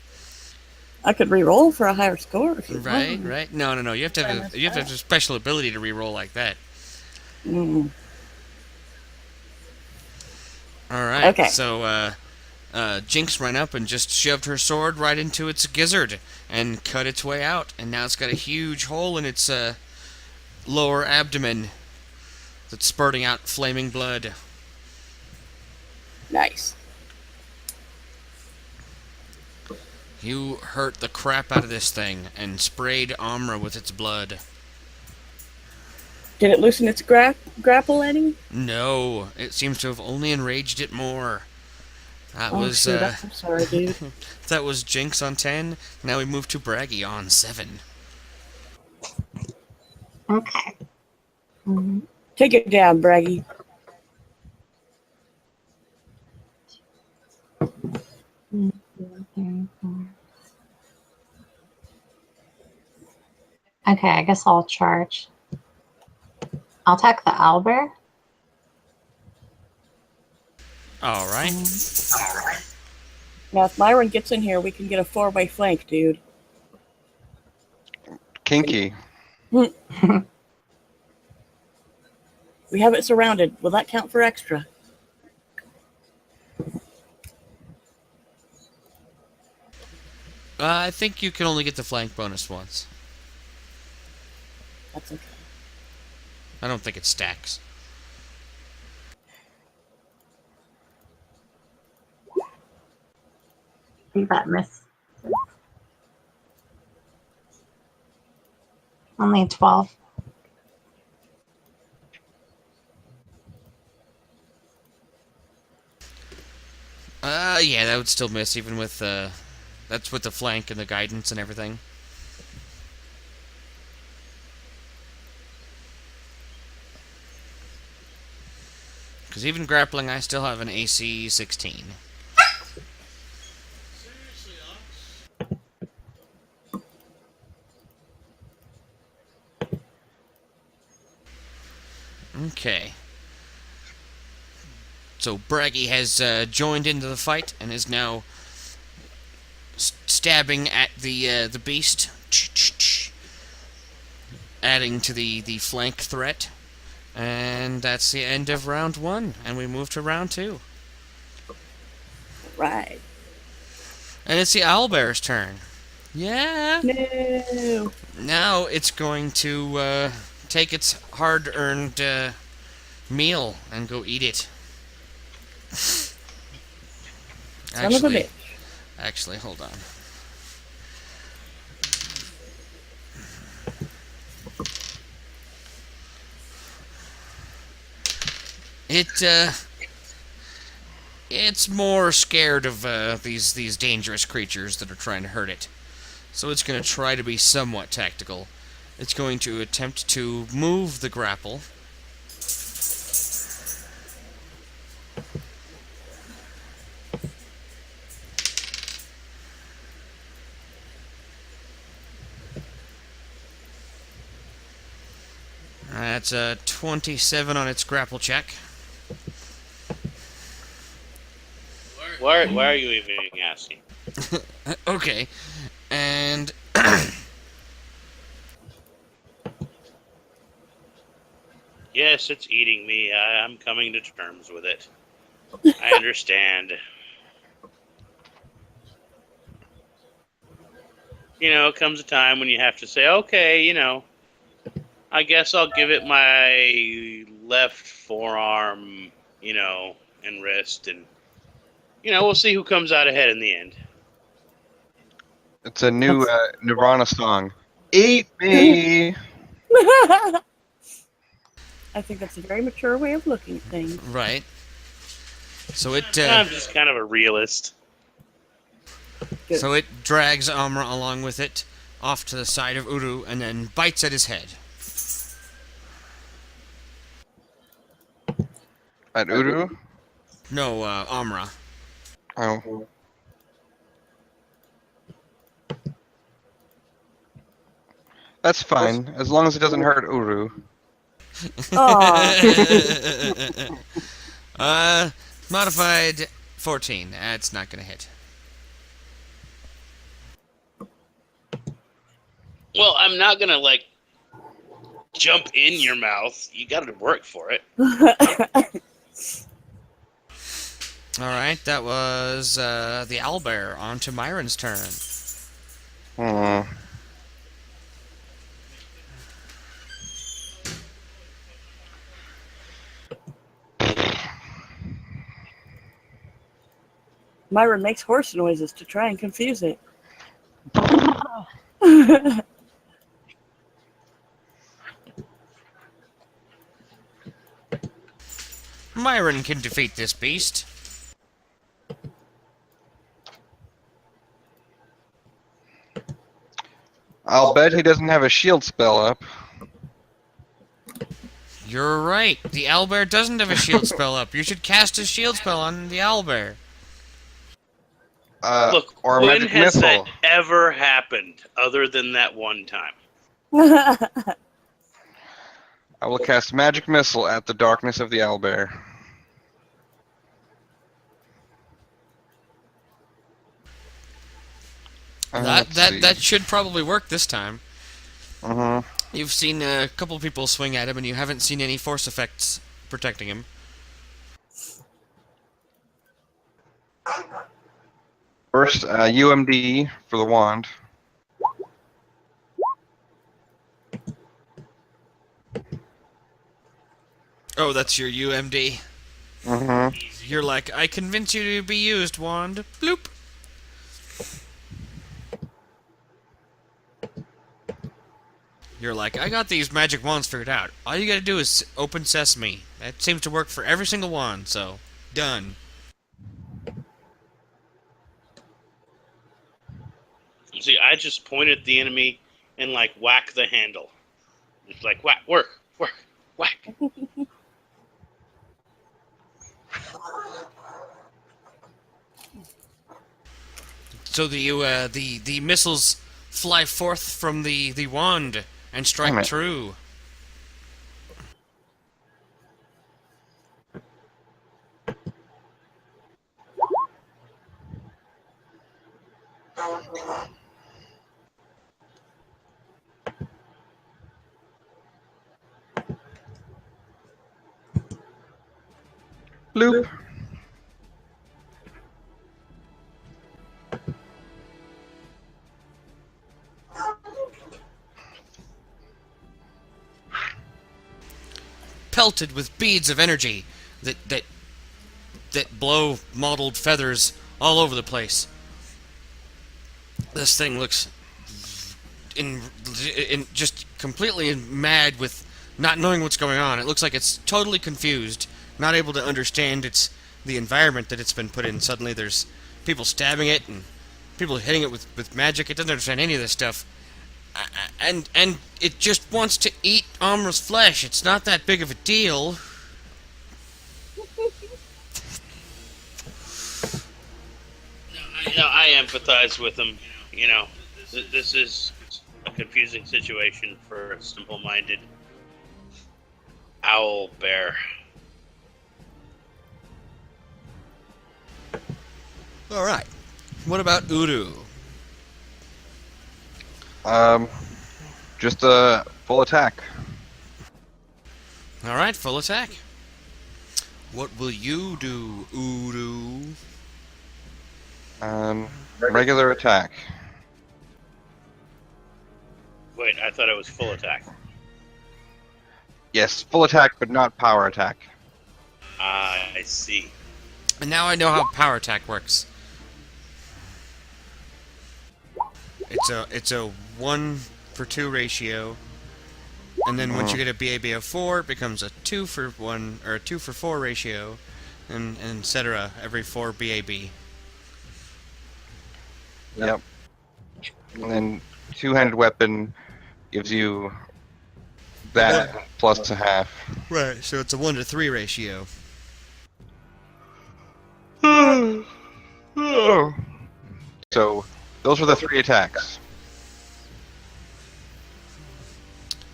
Speaker 4: I could re-roll for a higher score if you
Speaker 2: Right.
Speaker 4: want.
Speaker 2: No. You have to have a special ability to re-roll like that.
Speaker 4: Mm.
Speaker 2: All right.
Speaker 4: Okay.
Speaker 2: So, Jinx ran up and just shoved her sword right into its gizzard and cut its way out, and now it's got a huge hole in its lower abdomen that's spurting out flaming blood.
Speaker 4: Nice.
Speaker 2: You hurt the crap out of this thing and sprayed Amra with its blood.
Speaker 4: Did it loosen its grapple any?
Speaker 2: No, it seems to have only enraged it more. That
Speaker 4: Oh,
Speaker 2: was
Speaker 4: shoot, I'm sorry, dude.
Speaker 2: that was Jinx on 10. Now we move to Braggy on 7.
Speaker 6: Okay.
Speaker 4: Take it down, Braggy.
Speaker 6: Okay, I guess I'll charge. I'll attack the owlbear.
Speaker 2: All right.
Speaker 4: Now, if Myron gets in here, we can get a 4-way flank, dude.
Speaker 5: Kinky.
Speaker 4: We have it surrounded. Will that count for extra?
Speaker 2: I think you can only get the flank bonus once.
Speaker 4: That's okay.
Speaker 2: I don't think it stacks.
Speaker 6: See that miss. Only 12.
Speaker 2: Yeah, that would still miss, even with that's with the flank and the guidance and everything. Because even grappling, I still have an AC 16. Okay. So Braggy has joined into the fight and is now stabbing at the beast, adding to the flank threat. And that's the end of round 1, and we move to round 2.
Speaker 4: Right.
Speaker 2: And it's the owlbear's turn. Yeah.
Speaker 4: No.
Speaker 2: Now it's going to take its hard-earned meal and go eat it.
Speaker 4: Son of a bitch.
Speaker 2: Actually, hold on. It's more scared of these dangerous creatures that are trying to hurt it. So it's going to try to be somewhat tactical. It's going to attempt to move the grapple. That's a 27 on its grapple check.
Speaker 3: Why are you even asking?
Speaker 2: Okay. And
Speaker 3: Yes, it's eating me. I'm coming to terms with it. I understand. It comes a time when you have to say, okay, I guess I'll give it my left forearm, and wrist, and, we'll see who comes out ahead in the end.
Speaker 5: It's a new Nirvana song. Eat me!
Speaker 4: I think that's a very mature way of looking at things.
Speaker 2: right. So it
Speaker 3: I'm just kind of a realist.
Speaker 4: Good.
Speaker 2: so it drags Amra along with it off to the side of Uru and then bites at his head.
Speaker 5: At Uru?
Speaker 2: No, Amra.
Speaker 5: Oh. That's fine, as long as it doesn't hurt Uru.
Speaker 2: Modified 14. That's not gonna hit.
Speaker 3: Well, I'm not going to, jump in your mouth. You got to work for it.
Speaker 2: Alright, that was the owlbear. On to Myron's turn.
Speaker 5: Hmm.
Speaker 4: Myron makes horse noises to try and confuse it.
Speaker 2: Myron can defeat this beast.
Speaker 5: I'll bet he doesn't have a shield spell up.
Speaker 2: You're right. The owlbear doesn't have a shield spell up. You should cast a shield spell on the owlbear.
Speaker 3: Look,
Speaker 5: or a
Speaker 3: when
Speaker 5: magic
Speaker 3: has
Speaker 5: missile.
Speaker 3: that ever happened other than that one time?
Speaker 5: I will cast magic missile at the darkness of the owlbear.
Speaker 2: That should probably work this time.
Speaker 5: Uh-huh.
Speaker 2: You've seen a couple people swing at him, and you haven't seen any force effects protecting him.
Speaker 5: First, UMD for the wand.
Speaker 2: Oh, that's your UMD.
Speaker 5: Uh-huh.
Speaker 2: You're like, I convince you to be used, wand. Bloop. You're like, I got these magic wands figured out. All you gotta do is open sesame. That seems to work for every single wand, so done.
Speaker 3: See, I just point at the enemy and whack the handle. It's like whack, work, whack.
Speaker 2: So the missiles fly forth from the wand and strike
Speaker 5: Damn it.
Speaker 2: true.
Speaker 5: Loop.
Speaker 2: Pelted with beads of energy that blow mottled feathers all over the place. This thing looks in just completely mad with not knowing what's going on. It looks like it's totally confused, not able to understand the environment that it's been put in. Suddenly there's people stabbing it and people hitting it with magic. It doesn't understand any of this stuff. And it just wants to eat Amra's flesh. It's not that big of a deal.
Speaker 3: I empathize with him. This is a confusing situation for a simple-minded owl bear.
Speaker 2: All right. What about Uru?
Speaker 5: Just a full attack.
Speaker 2: All right, full attack. What will you do, Uru?
Speaker 5: Regular attack.
Speaker 3: Wait, I thought it was full attack.
Speaker 5: Yes, full attack, but not power attack.
Speaker 3: I see.
Speaker 2: And now I know how power attack works. It's a 1-for-2 ratio, and then once you get a BAB of 4, it becomes a 2-for-1 or a 2-for-4 ratio, and etc. every 4 BAB.
Speaker 5: Yep. And then two-handed weapon gives you that plus a half.
Speaker 2: Right. So it's a 1-to-3 ratio.
Speaker 5: So those were the 3 attacks.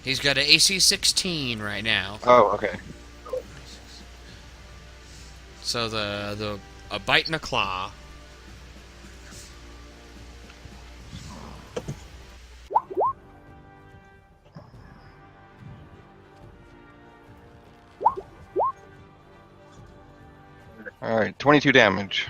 Speaker 2: He's got an AC 16 right now.
Speaker 5: Oh, okay.
Speaker 2: So a bite and a claw.
Speaker 5: Alright, 22 damage.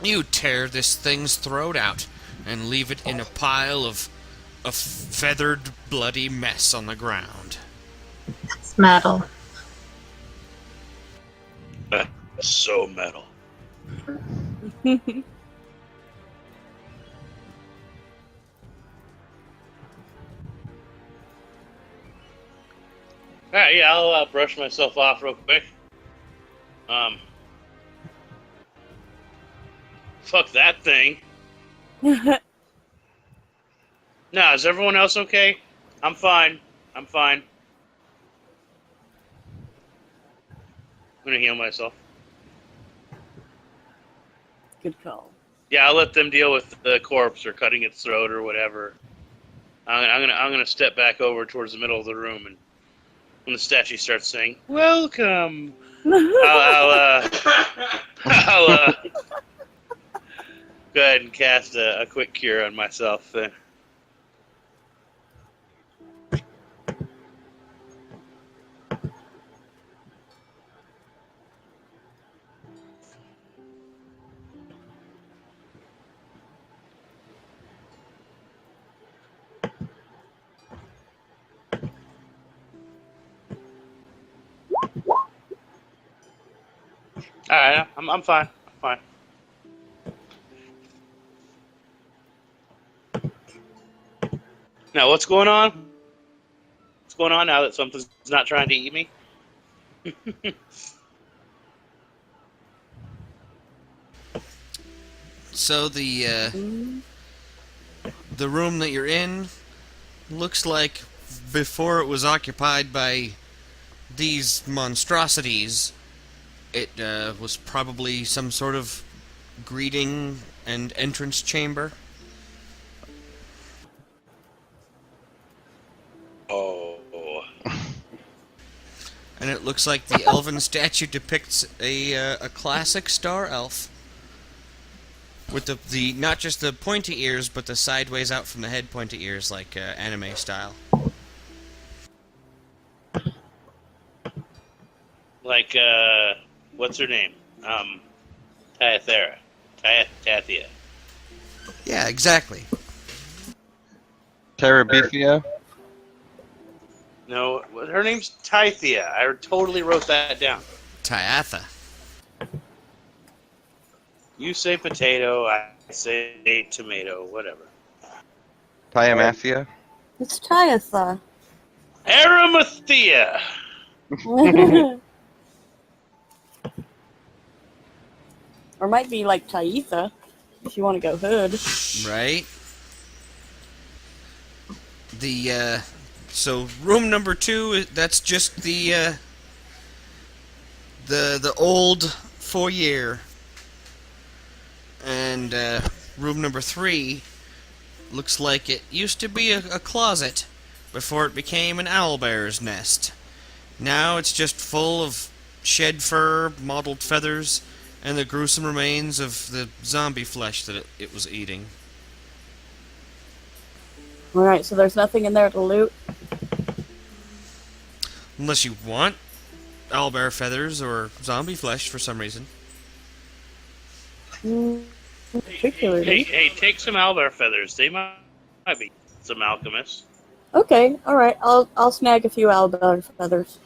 Speaker 2: You tear this thing's throat out and leave it in a pile of a feathered, bloody mess on the ground.
Speaker 6: It's metal.
Speaker 3: That's so metal. Alright, yeah, I'll brush myself off real quick. Fuck that thing. No, is everyone else okay? I'm fine. I'm gonna heal myself.
Speaker 4: Good call.
Speaker 3: Yeah, I'll let them deal with the corpse or cutting its throat or whatever. I'm gonna step back over towards the middle of the room, and when the statue starts saying "Welcome," I'll go ahead and cast a quick cure on myself. All right, I'm fine. I'm fine. Now, what's going on? What's going on now that something's not trying to eat me?
Speaker 2: So the room that you're in looks like before it was occupied by these monstrosities, it was probably some sort of greeting and entrance chamber. looks like the elven statue depicts a classic star elf. With the not just the pointy ears, but the sideways out from the head pointy ears, like anime style.
Speaker 3: Like, what's her name? Tyathera. Tathia.
Speaker 2: Yeah, exactly.
Speaker 5: Terabithia?
Speaker 3: No, her name's Tythia. I totally wrote that down.
Speaker 2: Tyatha.
Speaker 3: You say potato, I say tomato, whatever.
Speaker 5: Tyamathia?
Speaker 4: It's Tyatha.
Speaker 3: Arimathea!
Speaker 4: Or might be like Taitha, if you want to go hood.
Speaker 2: Right? So room number 2, that's just the old foyer. And room number 3 looks like it used to be a closet before it became an owlbear's nest. Now it's just full of shed fur, mottled feathers, and the gruesome remains of the zombie flesh that it was eating.
Speaker 4: Alright, so there's nothing in there to loot?
Speaker 2: Unless you want owlbear feathers or zombie flesh for some reason.
Speaker 4: Particularly.
Speaker 3: Hey, take some owlbear feathers. They might be some alchemists.
Speaker 4: Okay, alright, I'll snag a few owlbear feathers.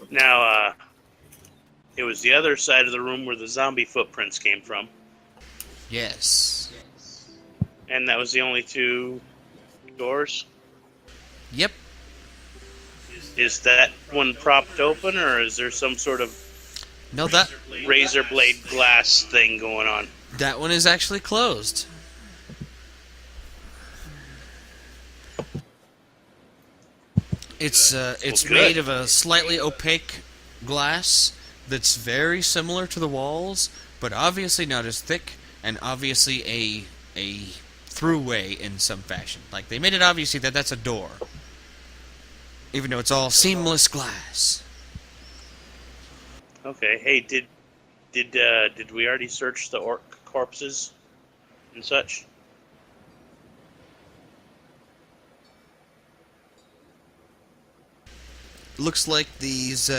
Speaker 3: Now, it was the other side of the room where the zombie footprints came from.
Speaker 2: Yes.
Speaker 3: And that was the only 2 doors?
Speaker 2: Yep.
Speaker 3: Is that one propped open, or is there some sort of
Speaker 2: No, that
Speaker 3: razor blade glass thing going on?
Speaker 2: that one is actually closed. It's
Speaker 3: Well, good.
Speaker 2: made of a slightly opaque glass that's very similar to the walls, but obviously not as thick, and obviously a throughway in some fashion. Like, they made it obviously that that's a door, even though it's all seamless glass.
Speaker 3: Okay. Hey, did we already search the orc corpses and such?
Speaker 2: Looks like these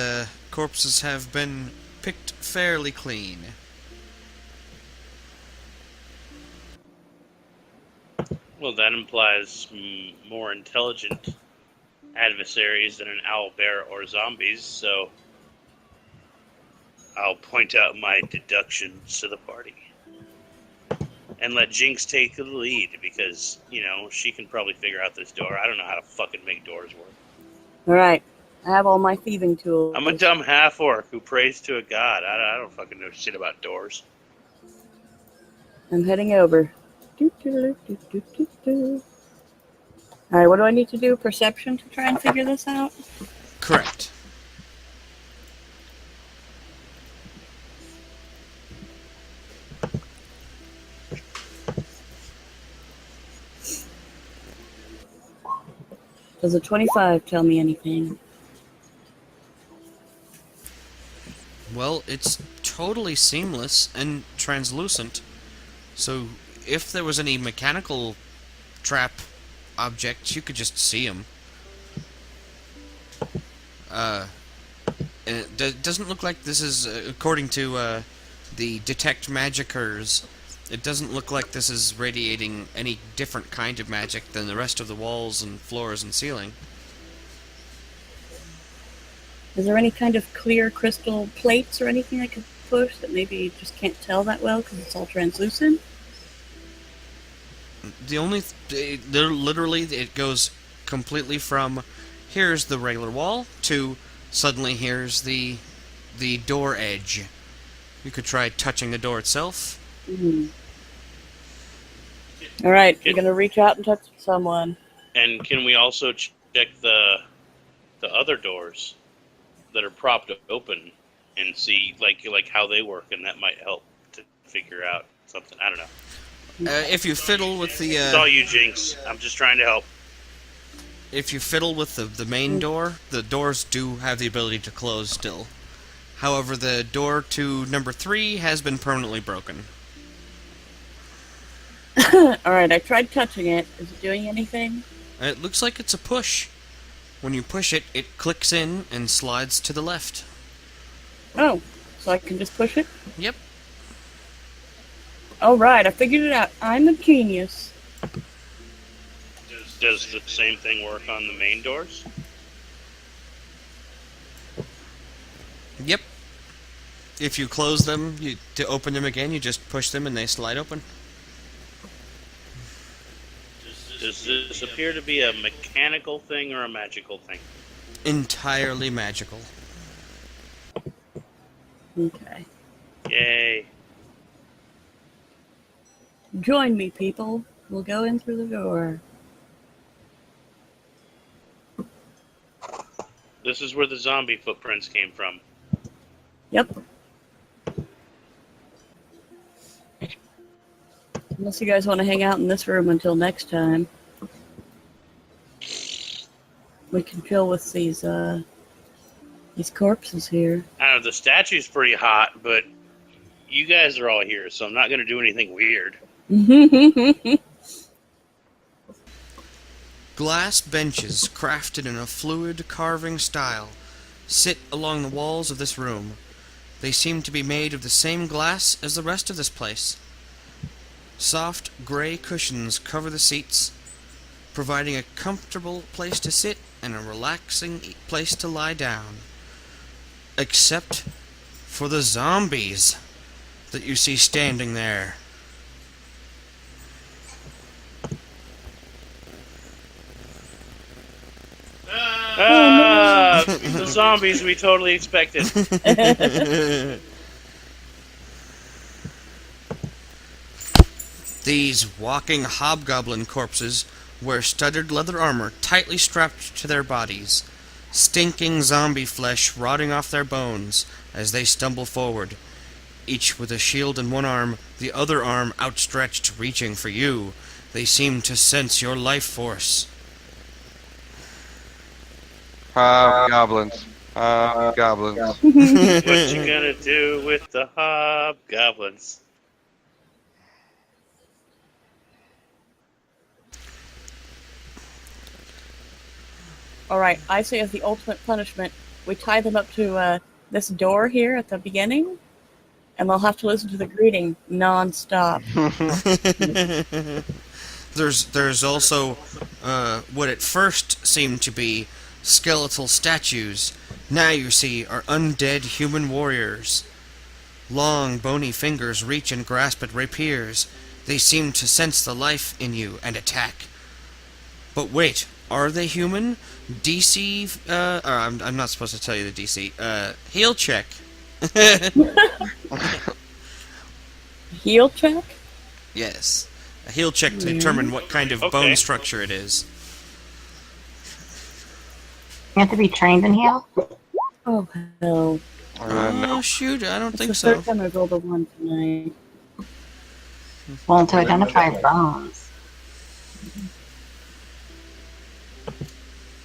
Speaker 2: corpses have been picked fairly clean.
Speaker 3: Well, that implies more intelligent adversaries than an owl bear or zombies, so I'll point out my deductions to the party. And let Jinx take the lead, because, she can probably figure out this door. I don't know how to fucking make doors work.
Speaker 4: Alright, I have all my thieving tools.
Speaker 3: I'm a dumb half-orc who prays to a god. I don't fucking know shit about doors.
Speaker 4: I'm heading over. Alright, what do I need to do? Perception to try and figure this out?
Speaker 2: Correct.
Speaker 4: Does a 25 tell me anything?
Speaker 2: Well, it's totally seamless and translucent, so if there was any mechanical trap objects, you could just see them. And it doesn't look like this is, according to the Detect Magicers, it doesn't look like this is radiating any different kind of magic than the rest of the walls and floors and ceiling.
Speaker 4: Is there any kind of clear crystal plates or anything I could push that maybe you just can't tell that well because it's all translucent?
Speaker 2: The only... literally, it goes completely from here's the regular wall to suddenly here's the door edge. You could try touching the door itself.
Speaker 4: Alright, you're gonna reach out and touch someone.
Speaker 3: And can we also check the other doors that are propped open and see like how they work, and that might help to figure out something. I don't know.
Speaker 2: If you fiddle with the...
Speaker 3: It's all you, Jinx. I'm just trying to help.
Speaker 2: if you fiddle with the main door, the doors do have the ability to close still. However, the door to number 3 has been permanently broken.
Speaker 4: Alright, I tried touching it. Is it doing anything?
Speaker 2: It looks like it's a push. When you push it, it clicks in and slides to the left.
Speaker 4: Oh, so I can just push it?
Speaker 2: Yep.
Speaker 4: Alright, I figured it out. I'm a genius.
Speaker 3: Does the same thing work on the main doors?
Speaker 2: Yep. If you close them, to open them again, you just push them and they slide open.
Speaker 3: Does this appear to be a mechanical thing or a magical thing?
Speaker 2: Entirely magical.
Speaker 4: Okay.
Speaker 3: Yay.
Speaker 4: Join me, people. We'll go in through the door.
Speaker 3: This is where the zombie footprints came from.
Speaker 4: Yep. Unless you guys want to hang out in this room until next time. We can chill with these corpses here.
Speaker 3: I know the statue's pretty hot, but you guys are all here, so I'm not going to do anything weird.
Speaker 2: Glass benches, crafted in a fluid carving style, sit along the walls of this room. They seem to be made of the same glass as the rest of this place. Soft, gray cushions cover the seats, providing a comfortable place to sit and a relaxing place to lie down. Except for the zombies that you see standing there.
Speaker 3: The zombies we totally expected.
Speaker 2: These walking hobgoblin corpses wear studded leather armor tightly strapped to their bodies, stinking zombie flesh rotting off their bones as they stumble forward, each with a shield in one arm, the other arm outstretched, reaching for you. They seem to sense your life force.
Speaker 5: Hobgoblins. Hobgoblins.
Speaker 3: What you gonna do with the hobgoblins?
Speaker 4: Alright, I say as the ultimate punishment, we tie them up to this door here at the beginning, and they'll have to listen to the greeting non-stop.
Speaker 2: There's also what at first seemed to be skeletal statues. Now you see are undead human warriors. Long, bony fingers reach and grasp at rapiers. They seem to sense the life in you and attack. But wait, are they human? DC, I'm not supposed to tell you the DC. Heal check.
Speaker 4: Heal check?
Speaker 2: Yes. A heal check to determine what kind of bone structure it is.
Speaker 6: You have to be trained in heal?
Speaker 4: Oh, hell.
Speaker 2: Oh, shoot, I don't think
Speaker 4: It's the
Speaker 2: so.
Speaker 4: third time I've rolled a 1 tonight.
Speaker 6: Well, to identify bones.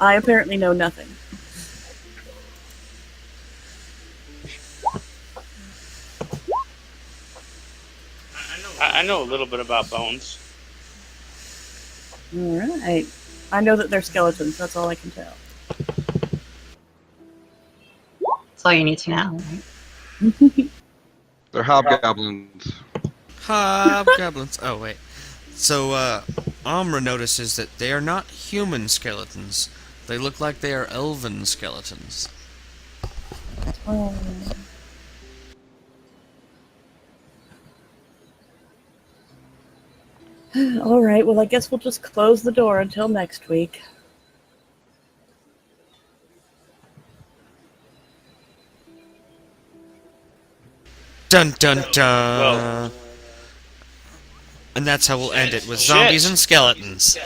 Speaker 4: I apparently know nothing.
Speaker 3: I know a little bit about bones.
Speaker 4: Alright. I know that they're skeletons, that's all I can tell.
Speaker 6: That's all you need to know, right?
Speaker 5: They're hobgoblins.
Speaker 2: Hobgoblins. Oh, wait. So, Amra notices that they are not human skeletons. They look like they are elven skeletons.
Speaker 4: Oh. Alright, well I guess we'll just close the door until next week.
Speaker 2: Dun dun dun!
Speaker 3: Well,
Speaker 2: And that's how we'll end it, with zombies and skeletons.